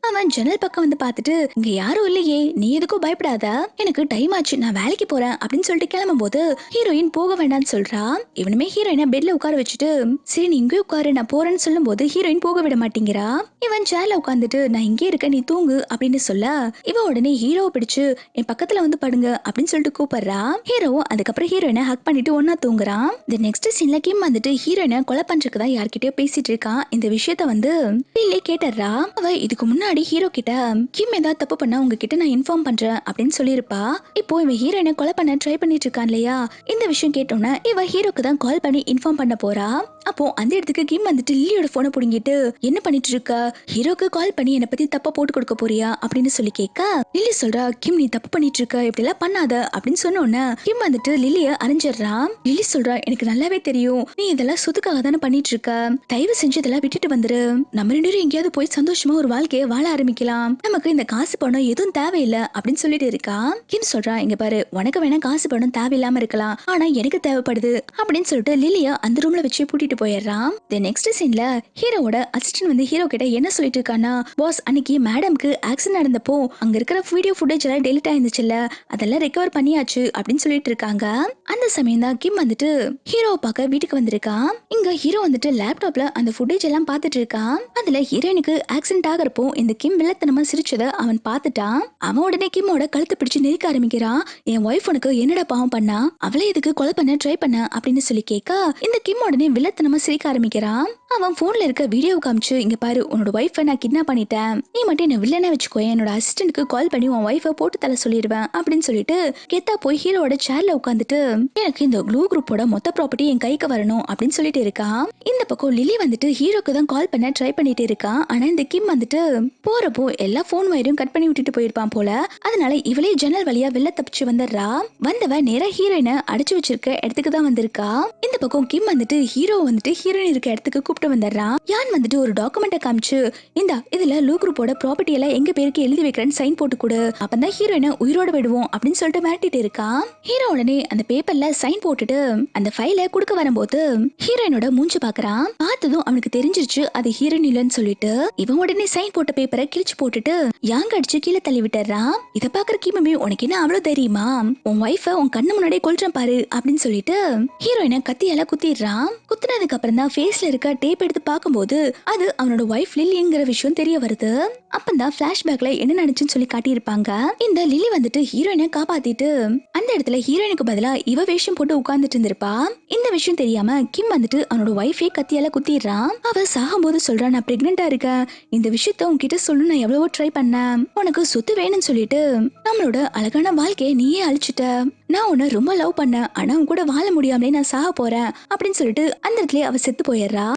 [SPEAKER 1] அவன் ஜன்னல் பக்கம் வந்து பார்த்துட்டு, இங்க யாரும் இல்லையே, நீ எதுக்கும் பயப்படாத, எனக்கு டைம் ஆச்சு, நான் வேலைக்கு போறேன் அப்படின்னு சொல்லிட்டு கிளம்பும் போது ஹீரோயின் போக வேண்டாம்னு சொல்றா. இவனுமே ஹீரோயினை பெட்ல உட்கார வச்சுட்டு, சரி நீ இங்கே உட்காரு நான் போறேன்னு சொல்லும் போது ஹீரோயின் போக விட மாட்டேங்கிறா. இவன் சேர்ல உட்காந்துட்டு, நான் இங்கே இருக்க நீ தூங்கு அப்படின்னு சொல்ல, இவன் உடனே ஹீரோவை பிடிச்சு என் பக்கத்துல வந்து படுங்க அப்படின்னு சொல்லிட்டு கூப்பிடுறா. ஹீரோவும் அதுக்கப்புறம் ஹீரோயினை ஹக் பண்ணிட்டு ஒன்னா தூங்குறான். இந்த நெக்ஸ்ட் சீன்ல கிம் வந்துட்டு ஹீரோயினை கொலை பண்றதுக்கு தான் யார்கிட்டயோ பேசிட்டு இருக்கான். இந்த விஷயத்த வந்து லில்லி கேட்டுறா. அவ இதுக்கு முன்னாடி ஹீரோ கிட்ட கிம் ஏதாவது தப்பு பண்ணா உங்ககிட்ட நான் இன்ஃபார்ம் பண்றேன் அப்படின்னு சொல்லியிருப்பா. இப்போ இவன் ஹீரோயினை கொலை பண்ண ட்ரை பண்ணிட்டு இருக்கான் இல்லையா, இந்த விஷயம் கேட்டோன்னா இவ ஹீரோக்கு தான் கால் பண்ணி இன்ஃபார்ம் பண்ண போறா. அப்போ அந்த இடத்துக்கு கிம் வந்துட்டு லில்லியோட போனை புடுங்கிட்டு, என்ன பண்ணிட்டு இருக்க, ஹீரோக்கு கால் பண்ணி என்னை பத்தி தப்பா போட்டு கொடுக்க போறியா அப்படின்னு சொல்லி கேட்க, லில்லி சொல்றா, கிம் நீ தப்பு பண்ணிட்டு இருக்க, இப்படி எல்லாம் பண்ணாத அப்படின்னு சொன்னோன்னு கிம் வந்துட்டு லில்லிய அறிஞ்சிடுறான். லில்லி சொல்றா, எனக்கு நல்லாவே தெரியும் நீ இதெல்லாம் சொத்துக்காக தானே பண்ணிட்டு இருக்க, தயவு செஞ்சு இதெல்லாம் விட்டுட்டு வந்துரு, நம்ம ரெண்டு பேரும் எங்கேயாவது போய் சந்தோஷமா ஒரு வாழ்க்கையை வாழ ஆரம்பிக்கலாம், நமக்கு இந்த காசு பணம் எதுவும் தேவையில்லை அப்படின்னு சொல்லிட்டு இருக்கா. கிம் சொல்றா, இங்க பாரு, உனக்கு வேணா காசு பணம் தேவையில்லாம இருக்கலாம், ஆனா எனக்கு தேவைப்படுது அப்படின்னு சொல்லிட்டு லில்லிய அந்த ரூம்ல வச்சு பூட்டிட்டு போயிடுறான். நெக்ஸ்ட் சீன்ல ஹீரோவோட அசிஸ்டன்ட் வந்து ஹீரோ கிட்ட என்ன சொல்லிட்டு இருக்கானா, பாஸ் அன்னைக்கு மேடம்க்கு ஆக்சிடென்ட் நடந்தப்போ அங்க இருக்கிற வீடியோ ஃபுட்டேஜ் எல்லாம் டெலிட் ஆயிருந்துச்சுல்ல, அதெல்லாம் ரெக்கவர் பண்ணியாச்சு அப்படின்னு சொல்லிட்டு இருக்காங்க. அந்த சமயம் தான் கிம் வந்துட்டு ஹீரோவை பார்க்க வீட்டுக்கு வந்திருக்கான். இங்க ஹீரோ வந்துட்டு லேப்டாப்ல அந்த ஃபுட்டேஜ் எல்லாம் பார்த்துட்டு இருக்கான். அதுல ஹீரோயினுக்கு ஆக்சிடென்ட் ஆகிறப்போ இந்த கிம் வில்லத்தனமா சிரிச்சதை அவன் பார்த்துட்டான். அவன் உடனே கிம்மோட கழுத்தை பிடிச்சு நெருக்க ஆரம்பிக்கிறான். என் ஒய்ஃப் உனக்கு என்னடா பாவம் பண்ணா, அவளை எதுக்கு கொலை பண்ண ட்ரை பண்ண அப்படின்னு சொல்லி கேட்க, இந்த கிம் உடனே வில்லத்தனமா சிரிக்க ஆரம்பிக்கிறான். அவன் போன்ல இருக்க வீடியோ காமிச்சு, இங்க பாரு உன்னோட ஒய்ஃபை நான் கிட்னாப் பண்ணிட்டேன், நீ மட்டும் என்ன வில்லனா வச்சுக்கோ, என்னோட அசிஸ்டன்ட்க்கு கால் பண்ணி உன் ஒய்ஃபை போட்டு தர சொல்லிடுவேன் அப்படின்னு சொல்லிட்டு கெத்தா போய் ஹீரோட சேர்ல உட்காந்துட்டு எனக்கு இந்த க்ளூ குரூப்போட மொத்த ப்ராப்பர்ட்டி என் கைக்கு வரணும் அப்படின்னு சொல்லிட்டு இருக்கா. இந்த பக்கம் லிலி வந்துட்டு ஹீரோக்கு தான் கால் பண்ண ட்ரை பண்ணிட்டு இருக்கா. ஆனா இந்த கிம் வந்துட்டு போறப்போ எல்லா போன் வயரையும் கட் பண்ணி விட்டுட்டு போயிருப்பான் போல. அதனால இவளே ஜன்னல் வழியா வெளில தப்பிச்சு வந்துடுறா. வந்தவ நேரா ஹீரோயினை அடிச்சு வச்சிருக்க இடத்துக்கு தான் வந்திருக்கா. இந்த பக்கம் கிம் வந்துட்டு ஹீரோ வந்துட்டு ஹீரோயின் இருக்க இடத்துக்கு கூப்பிட்டு வந்துடுறா. யான் வந்துட்டு ஒரு டாக்குமெண்ட்டை காமிச்சு, இந்தா இதுல லூ குரூப்போட ப்ராப்பர்ட்டி எல்லாம் எங்க பேருக்கு எழுதி வைக்கிறேன்னு சைன் போட்டு கொடு, அப்பதான் ஹீரோயினை உயிரோட விடுவோம் அப்படின்னு சொல்லிட்டு மிரட்டிட்டு இருக்கா. ஹீரோ உடனே அந்த பேப்பர்ல சைன் போட்டுட்டு அந்த ஃபைலை குடுக்க வரும்போது ஹீரோயினோட மூஞ்சி பாக்குறான். பார்த்ததும் அவனுக்கு தெரிஞ்சிருச்சு அது ஹீரோயின் இல்லன்னு சொல்லிட்டு இவன் உடனே சைன் போட்ட பேப்பரை கிழிச்சு போட்டுட்டு யாங்க அடிச்சு கீழே தள்ளி விட்டுறான். இத பாக்குற கிமமே, உனக்கு என்ன அவ்வளவு தெரியுமா, உன் ஒய்ஃபை உன் கண்ணு முன்னாடியே கொல்றேன் பாரு அப்படின்னு சொல்லிட்டு ஹீரோயினை கத்தியால குத்திடுறான். குத்துனதுக்கு அப்புறம் தான் ஃபேஸ்ல இருக்க டேப் எடுத்து பார்க்கும்போது அது அவனோட ஒய்ஃப் லில்லிங்கிற விஷயம் தெரிய வருது. அப்பந்தான் பிளாஷ்பேக்ல என்ன நடந்துச்சுன்னு சொல்லி காட்டியிருப்பாங்க. இந்த லில்லி வந்துட்டு ஹீரோயினை காப்பாத்திட்டு அந்த இடத்துல ஹீரோயினுக்கு பதிலா இவ வேஷம் போட்டு உட்கார்ந்துட்டு இருந்திருப்பா. இந்த விஷயம் தெரியாம கிம் வந்துட்டு அவனோட ஒய்ஃபே கத்தியால குத்திடுறான். அவ சாகும்போது சொல்றான், நான் பிரெக்னெண்டா இருக்கேன், இந்த விஷயத்த உன்கிட்ட சொல்லு, நான் எவ்வளவோ ட்ரை பண்ணேன், உனக்கு சொத்து வேணும்னு சொல்லிட்டு நம்மளோட அழகான வாழ்க்கையை நீயே அழிச்சிட்ட, நான் உன்னை ரொம்ப லவ் பண்ணேன், ஆனா உன் கூட வாழ முடியாமலே நான் சாக போறேன் அப்படின்னு சொல்லிட்டு அந்த இடத்துல அவ செத்து போயிடுறா.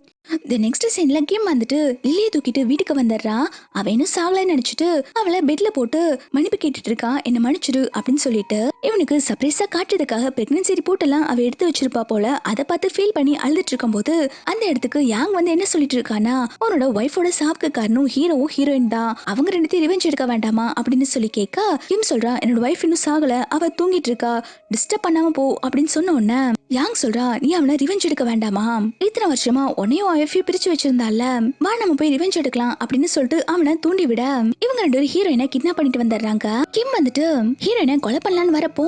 [SPEAKER 1] The next சீன்ல கிம் வந்துட்டு லில்லியை தூக்கிட்டு வீட்டுக்கு வந்துடுறா. அவ இன்னும் சாவலன்னு நினைச்சிட்டு அவளை பெட்ல போட்டு மன்னிப்பு கேட்டுட்டு இருக்கா, என்ன மன்னிச்சிடு அப்படின்னு சொல்லிட்டு. இவனுக்கு சர்ப்ரைஸா காட்டுறதுக்காக பிரெக்னன்சி ரிப்போர்ட் எல்லாம் அவ எடுத்து வச்சிருப்பா போல. அதை பார்த்து ஃபீல் பண்ணி அழுதுட்டு இருக்கும் போது அந்த இடத்துக்கு யாங் வந்து என்ன சொல்லிட்டு இருக்கானா, உன்னோட ஒய்ஃபோட சாவுக்கு காரணம் ஹீரோவும் ஹீரோயின் தான், அவங்க ரெண்டுத்தையும் ரிவெஞ்ச் எடுக்க வேண்டாமா அப்படின்னு சொல்லி கேட்க கிம் சொல்றா, என்னோட ஒய்ஃப் இன்னும் சாகல, அவ தூங்கிட்டு இருக்கா, டிஸ்டர்ப் பண்ணாம போ அப்படின்னு சொன்ன உடனே யாங் சொல்றா, நீ அவனை ரிவெஞ்ச் எடுக்க வேண்டாமா, இத்தனை வருஷமா உன்னையும் ஒய்ஃபையும் பிரிச்சு வச்சிருந்தால, வா நம்ம போய் ரிவெஞ்ச் எடுக்கலாம் அப்படின்னு சொல்லிட்டு அவனை தூண்டி விட இவங்க ரெண்டு பேரும் ஹீரோயினை கிட்னாப் பண்ணிட்டு வந்துடுறாங்க. கிம் வந்துட்டு ஹீரோயினை கொலை பண்ணலான்னு வரப்போ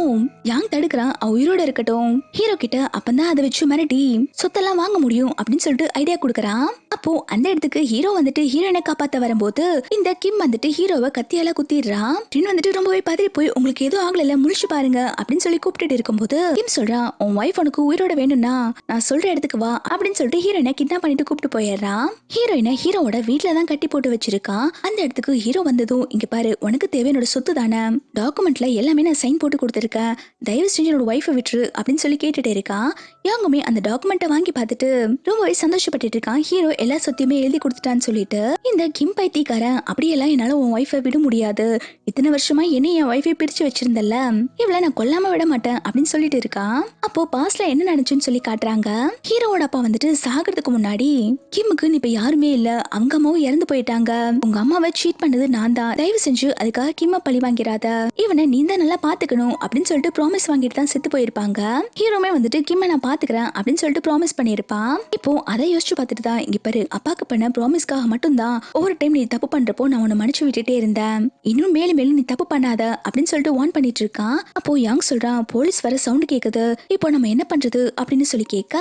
[SPEAKER 1] யாங் தடுக்கிறான், அவ உயிரோட இருக்கட்டும், ஹீரோ கிட்ட அப்பதான் அதை வச்சு மிரட்டி சொத்தெல்லாம் வாங்க முடியும் அப்படின்னு சொல்லிட்டு ஐடியா கொடுக்கறான். அப்போ அந்த இடத்துக்கு ஹீரோ வந்துட்டு ஹீரோயினை காப்பாத்த வரும்போது இந்த கிம் வந்துட்டு ஹீரோவை கத்தியால குத்திடுறான். கிம் வந்துட்டு ரொம்பவே பதறி போய், உங்களுக்கு எதுவும் ஆகல முழிச்சு பாருங்க அப்படின்னு சொல்லி கூப்பிட்டு இருக்கும்போது கிம் சொல்றான், உன் ஒய்ஃப் உனக்கு உயிரோட வேணும்னா நான் சொல்ற இடத்துக்கு வா அப்படின்னு சொல்லிட்டு ஹீரோயினை கிட்னாப் பண்ணிட்டு கூப்பிட்டு போயிடுறான். ஹீரோயினை ஹீரோவோட வீட்டுல தான் கட்டி போட்டு வச்சிருக்கான். அந்த இடத்துக்கு ஹீரோ வந்ததும், இங்க பாரு உனக்கு தேவையான சொத்து தானே, டாக்குமெண்ட்ல எல்லாமே நான் சைன் போட்டு கொடுத்துருக்கேன், தயவு செஞ்சு என்னோட ஒய்ஃபை விட்டுரு அப்படின்னு சொல்லி கேட்டுட்டு இருக்கான். யாங்குமே அந்த டாக்குமெண்ட்டை வாங்கி பார்த்துட்டு ரொம்பவே சந்தோஷப்பட்டு இருக்கான். ஹீரோ எல்லா சொத்தையுமே எழுதி கொடுத்துட்டான்னு சொல்லிட்டு இந்த கிம் பைத்தியக்காரன், அப்படியெல்லாம் என்னால உன் ஒய்ஃபை விட முடியாது, இத்தனை வருஷமா என்ன என் ஒய்ஃபை பிரிச்சு வச்சிருந்தல்ல, இவளை நான் கொல்லாம விட மாட்டேன் அப்படின்னு சொல்லிட்டு இருக்கான். அப்போ பாஸ்ட்ல என்ன நடந்துச்சுன்னு சொல்லி காட்டுறாங்க. ஹீரோவோட அப்பா வந்துட்டு சாகிறதுக்கு முன்னாடி கிம்முக்கு இப்ப யாருமே இல்ல, அவங்க அம்மாவும் இறந்து போயிட்டாங்க, உங்க அம்மாவை சீட் பண்ணது நான் தான், தயவு செஞ்சு அதுக்காக கிம்ம பழி வாங்கிறாத, இவனை நீ தான் நல்லா பாத்துக்கணும் அப்படின்னு சொல்லிட்டு ப்ராமிஸ் வாங்கிட்டு தான் செத்து போயிருப்பாங்க. ஹீரோமே வந்துட்டு கிம்ம நான் பாத்துக்கிறேன் அப்படின்னு சொல்லிட்டு ப்ராமிஸ் பண்ணிருப்பான். இப்போ அதை யோசிச்சு பார்த்துட்டு தான், இங்க பாரு அப்பாக்கு பண்ண ப்ராமிஸ்க்காக மட்டும்தான் ஒவ்வொரு டைம் நீ தப்பு பண்றப்போ நான் உன்னை மன்னிச்சு விட்டுட்டே இருந்தேன், இன்னும் மேலும் மேலும் நீ தப்பு பண்ணாத அப்படின்னு சொல்லிட்டு வார்ன் பண்ணிட்டு இருக்கான். அப்போ யாங் சொல்றான், போலீஸ் வர சவுண்ட் கேக்குது, இப்போ நம்ம என்ன பண்றது அப்படின்னு சொல்லி கேட்க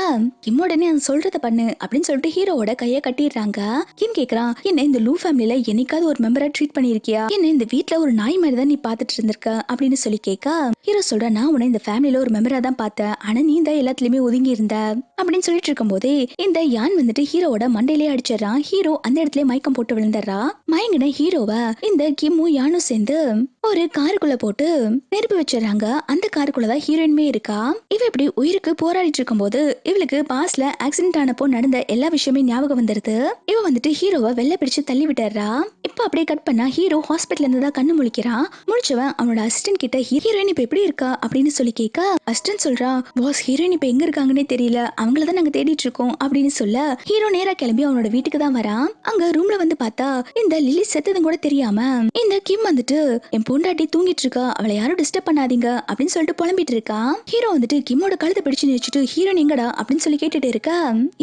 [SPEAKER 1] கிம் உடனே சொல்றத பண்ணு அப்படின்னு சொல்லிட்டு ஹீரோவோட கையை கட்டிடுறாங்க. கிம் கேக்குறான், என்ன இந்த லூ ஃபேமிலில என்னைக்காவது ஒரு மெம்பரா ட்ரீட் பண்ணிருக்கியா, என்ன இந்த வீட்ல ஒரு நாய் மாதிரி தான் நீ பாத்துட்டு இருந்திருக்க அப்படின்னு சொல்லி கேட்க ஹீரோ சொல்ற, நான் உன்னை இந்த ஃபேமிலில ஒரு மெம்பரா தான் பார்த்தேன், ஆனா நீ தான் எல்லாத்துலயுமே ஒதுங்கி இருந்த அப்படின்னு சொல்லிட்டு இருக்கும் போதே இந்த யான் வந்துட்டு ஹீரோவோட மண்டையிலே அடிச்சிடறான். ஹீரோ அந்த இடத்துல மயக்கம் போட்டு விழுந்துடுறா. மயங்கின ஹீரோவை இந்த கிம்மும் யானும் சேர்ந்து ஒரு காருக்குள்ள போட்டு நெருப்பு வச்சிடறாங்க. அந்த காருக்குள்ளதான் ஹீரோயின்மே இருக்கா. இவ இப்படி உயிருக்கு போராடிட்டு இருக்கும் போது இவளுக்கு பாஸ்ல ஆக்சிடென்ட் ஆனப்போ நடந்த எல்லா விஷயமே ஞாபகம் வந்துருது. இவ வந்துட்டு ஹீரோவை வெளில பிடிச்சு தள்ளி விட்டுறா. இப்ப அப்படியே கட் பண்ணா ஹீரோ ஹாஸ்பிட்டல்ல இருந்து தான் கண்ணு முழிக்கிறான். முழிச்சவன் அவனோட அசிஸ்டன்ட் கிட்ட ஹீரோயின் இப்ப எப்படி இருக்கா அப்படின்னு சொல்லி கேட்க அசிஸ்டன்ட் சொல்றா, பாஸ் ஹீரோயின் இப்ப எங்க இருக்காங்கன்னே தெரியல, அவங்களதான் நாங்க தேடிட்டு இருக்கோம் அப்படின்னு சொல்ல ஹீரோ நேரா கிளம்பி அவனோட வீட்டுக்கு தான் வரான். அங்க ரூம்ல வந்து பார்த்தா இந்த லில்லி செத்ததும் கூட தெரியாம இந்த கிம் வந்துட்டு என் பொண்டாட்டி தூங்கிட்டு இருக்கா, அவளை யாரும் டிஸ்டர்ப் பண்ணாதீங்க அப்படின்னு சொல்லிட்டு புலம்பிட்டு இருக்கா. ஹீரோ வந்துட்டு கிம்மோட கழுத்தை பிடிச்சு நினைச்சிட்டு ஹீரோயின் எங்கடா அப்படின்னு சொல்லி கேட்டுட்டு இருக்க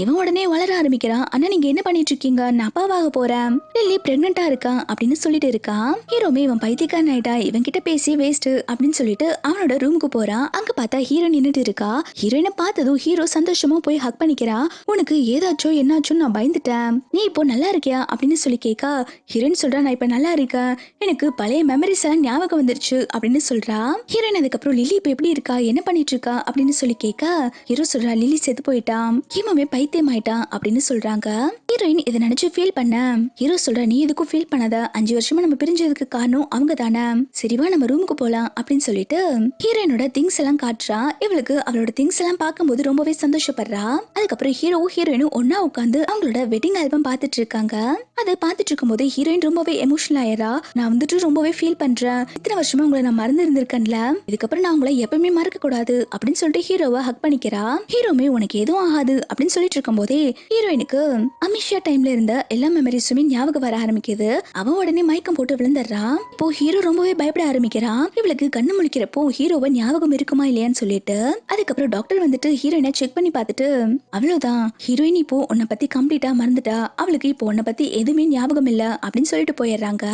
[SPEAKER 1] இவன் உடனே வளர ஆரம்பிக்கிறான். அண்ணா நீங்க என்ன பண்ணிட்டு இருக்கீங்க, நான் அப்பாவாக போறேன், லில்லி பிரெக்னெண்டா இருக்கா அப்படின்னு சொல்லிட்டு இருக்கான். ஹீரோமே இவன் பைத்தியக்காரன் ஆயிட்டா, இவன் கிட்ட பேசி வேஸ்ட் அப்படின்னு சொல்லிட்டு அவனோட ரூமுக்கு போறான். அங்க பார்த்தா ஹீரோயின் நின்னுட்டு இருக்கா. ஹீரோயினை பார்த்ததும் ஹீரோ சந்தோஷமா போய் ஹக் பண்ணிக்கிறா. உனக்கு ஏதாச்சோ என்னாச்சோ நான் பயந்துட்டேன், நீ இப்போ நல்லா இருக்கியா அப்படின்னு சொல்லி கேட்கா ஹீரோயின் சொல்றா, நான் இப்ப நல்லா இருக்கேன், எனக்கு பழைய மெமரிஸ் எல்லாம் ஞாபகம் வந்துருச்சு அப்படின்னு சொல்றா. ஹீரோயின் அதுக்கப்புறம் லில்லி இப்ப எப்படி இருக்கா, என்ன பண்ணிட்டு இருக்கா அப்படின்னு சொல்லி கேட்க கேட்க ஹீரோ சொல்றா லிலி செத்து போயிட்டான், ஹீமாவே பைத்தியம் ஆயிட்டான் அப்படின்னு சொல்றாங்க. ஹீரோயின் இதை நினைச்சு ஃபீல் பண்ண ஹீரோ சொல்றா நீ எதுக்கும் ஃபீல் பண்ணாத, 5 வருஷமா நம்ம பிரிஞ்சதுக்கு காரணம் அவங்க தானே, சரிவா நம்ம ரூமுக்கு போலாம் அப்படின்னு சொல்லிட்டு ஹீரோயினோட திங்ஸ் எல்லாம் காட்டுறா. இவளுக்கு அவளோட திங்ஸ் எல்லாம் பார்க்கும்போது ரொம்பவே சந்தோஷப்படுறா. அதுக்கப்புறம் ஹீரோவும் ஹீரோயினும் ஒன்னா உட்காந்து அவங்களோட வெட்டிங் ஆல்பம் பார்த்துட்டு இருக்காங்க. அதை பார்த்துட்டு இருக்கும்போது ஹீரோயின் ரொம்பவே எமோஷனல் ஆயிரா. நான் வந்துட்டு ரொம்பவே ஃபீல் பண்றேன், இத்தனை வருஷமா உங்களை நான் மறந்து இருந்திருக்கேன்ல, இதுக்கப்புறம் நான் உங்களை எப்பவுமே மறக்க கூடாது அப்படின்னு சொல்லிட்டு ஹீரோவை ஹக் பண்ணிக்கிறா. ஹீரோமே உனக்கு எதுவும் ஆகாது அப்படின்னு சொல்லிட்டு இருக்கும் போதே ஹீரோயினுக்கு அமிஷா டைம்ல இருந்த எல்லா மெமரிஸுமே ஞாபகம் வர ஆரம்பிக்குது. அவன் உடனே மயக்கம் போட்டு விழுந்துடுறா. இப்போ ஹீரோ ரொம்பவே பயப்பட ஆரம்பிக்கிறான். இவளுக்கு கண்ணு முழிக்கிறப்போ ஹீரோவை ஞாபகம் இருக்குமா இல்லையான்னு சொல்லிட்டு அதுக்கப்புறம் டாக்டர் வந்துட்டு ஹீரோயினை செக் பண்ணி பார்த்துட்டு அவ்வளவுதான், ஹீரோயின் இப்போ உன்னை பத்தி கம்ப்ளீட்டா மறந்துட்டா, அவளுக்கு இப்போ உன்னை பத்தி எதுவுமே ஞாபகம் இல்ல அப்படின்னு சொல்லிட்டு போயிடுறாங்க.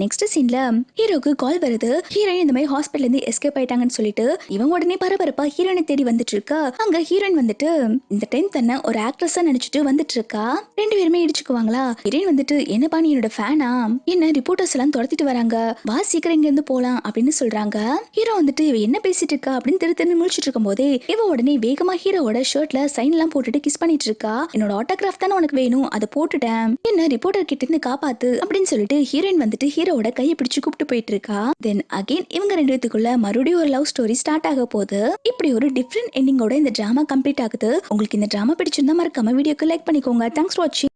[SPEAKER 1] நெக்ஸ்ட் சீன்ல ஹீரோக்கு கால் வருது. ஹீரோயின் இந்த மாதிரி ஹாஸ்பிட்டல்ல இருந்து எஸ்கேப் ஆயிட்டாங்கன்னு சொல்லிட்டு இவன் உடனே பரபரப்பா ஹீரோயினை தேடி வந்துட்டு இருக்கா. அங்க ஹீரோயின் வந்துட்டு இந்த டைம் தன்னை ஒரு ஆக்ட்ரஸா நினைச்சிட்டு வந்துட்டு இருக்கா. ரெண்டு பேருமே இடிச்சுக்குவாங்களா. ஹீரோயின் வந்துட்டு என்னப்பா நீ என்னோட ஃபேனா, என்ன ரிப்போர்ட்டர்ஸ் எல்லாம் துரத்திட்டு வராங்க, வா சீக்கிரம் இங்க இருந்து போலாம் அப்படின்னு சொல்றாங்க. ஹீரோ வந்துட்டு இவ என்ன பேசிட்டு இருக்கா அப்படின்னு திரு முழிச்சிட்டு இருக்கும் போதே இவ உடனே வேகமா ஹீரோவோட ஷர்ட்ல சைன் எல்லாம் போட்டுட்டு கிஸ் பண்ணிட்டு இருக்கா. என்னோட ஆட்டோகிராஃப் தானே உனக்கு வேணும், அதை போட்டுட்டேன், என்ன ரிப்போர்ட்டர் கிட்ட இருந்து காப்பாத்து அப்படின்னு சொல்லிட்டு ஹீரோயின் வந்துட்டு ஹீரோவோட கையை பிடிச்சு கூப்பிட்டு போயிட்டு இருக்கா. தென் அகைன் இவங்க ரெண்டு பேத்துக்குள்ள மறுபடியும் ஒரு லவ் ஸ்டோரி ஸ்டார்ட் ஆக போகுது. இப்படி ஒரு டிஃப்ரெண்ட் எண்டிங்கோட இந்த டிராமா கம்ப்ளீட் ஆகுது. உங்களுக்கு இந்த டிராமா பிடிச்சிருந்தா மறக்காம வீடியோக்கு லைக் பண்ணிக்கோங்க. தேங்க்ஸ் ஃபார் வாட்சிங்.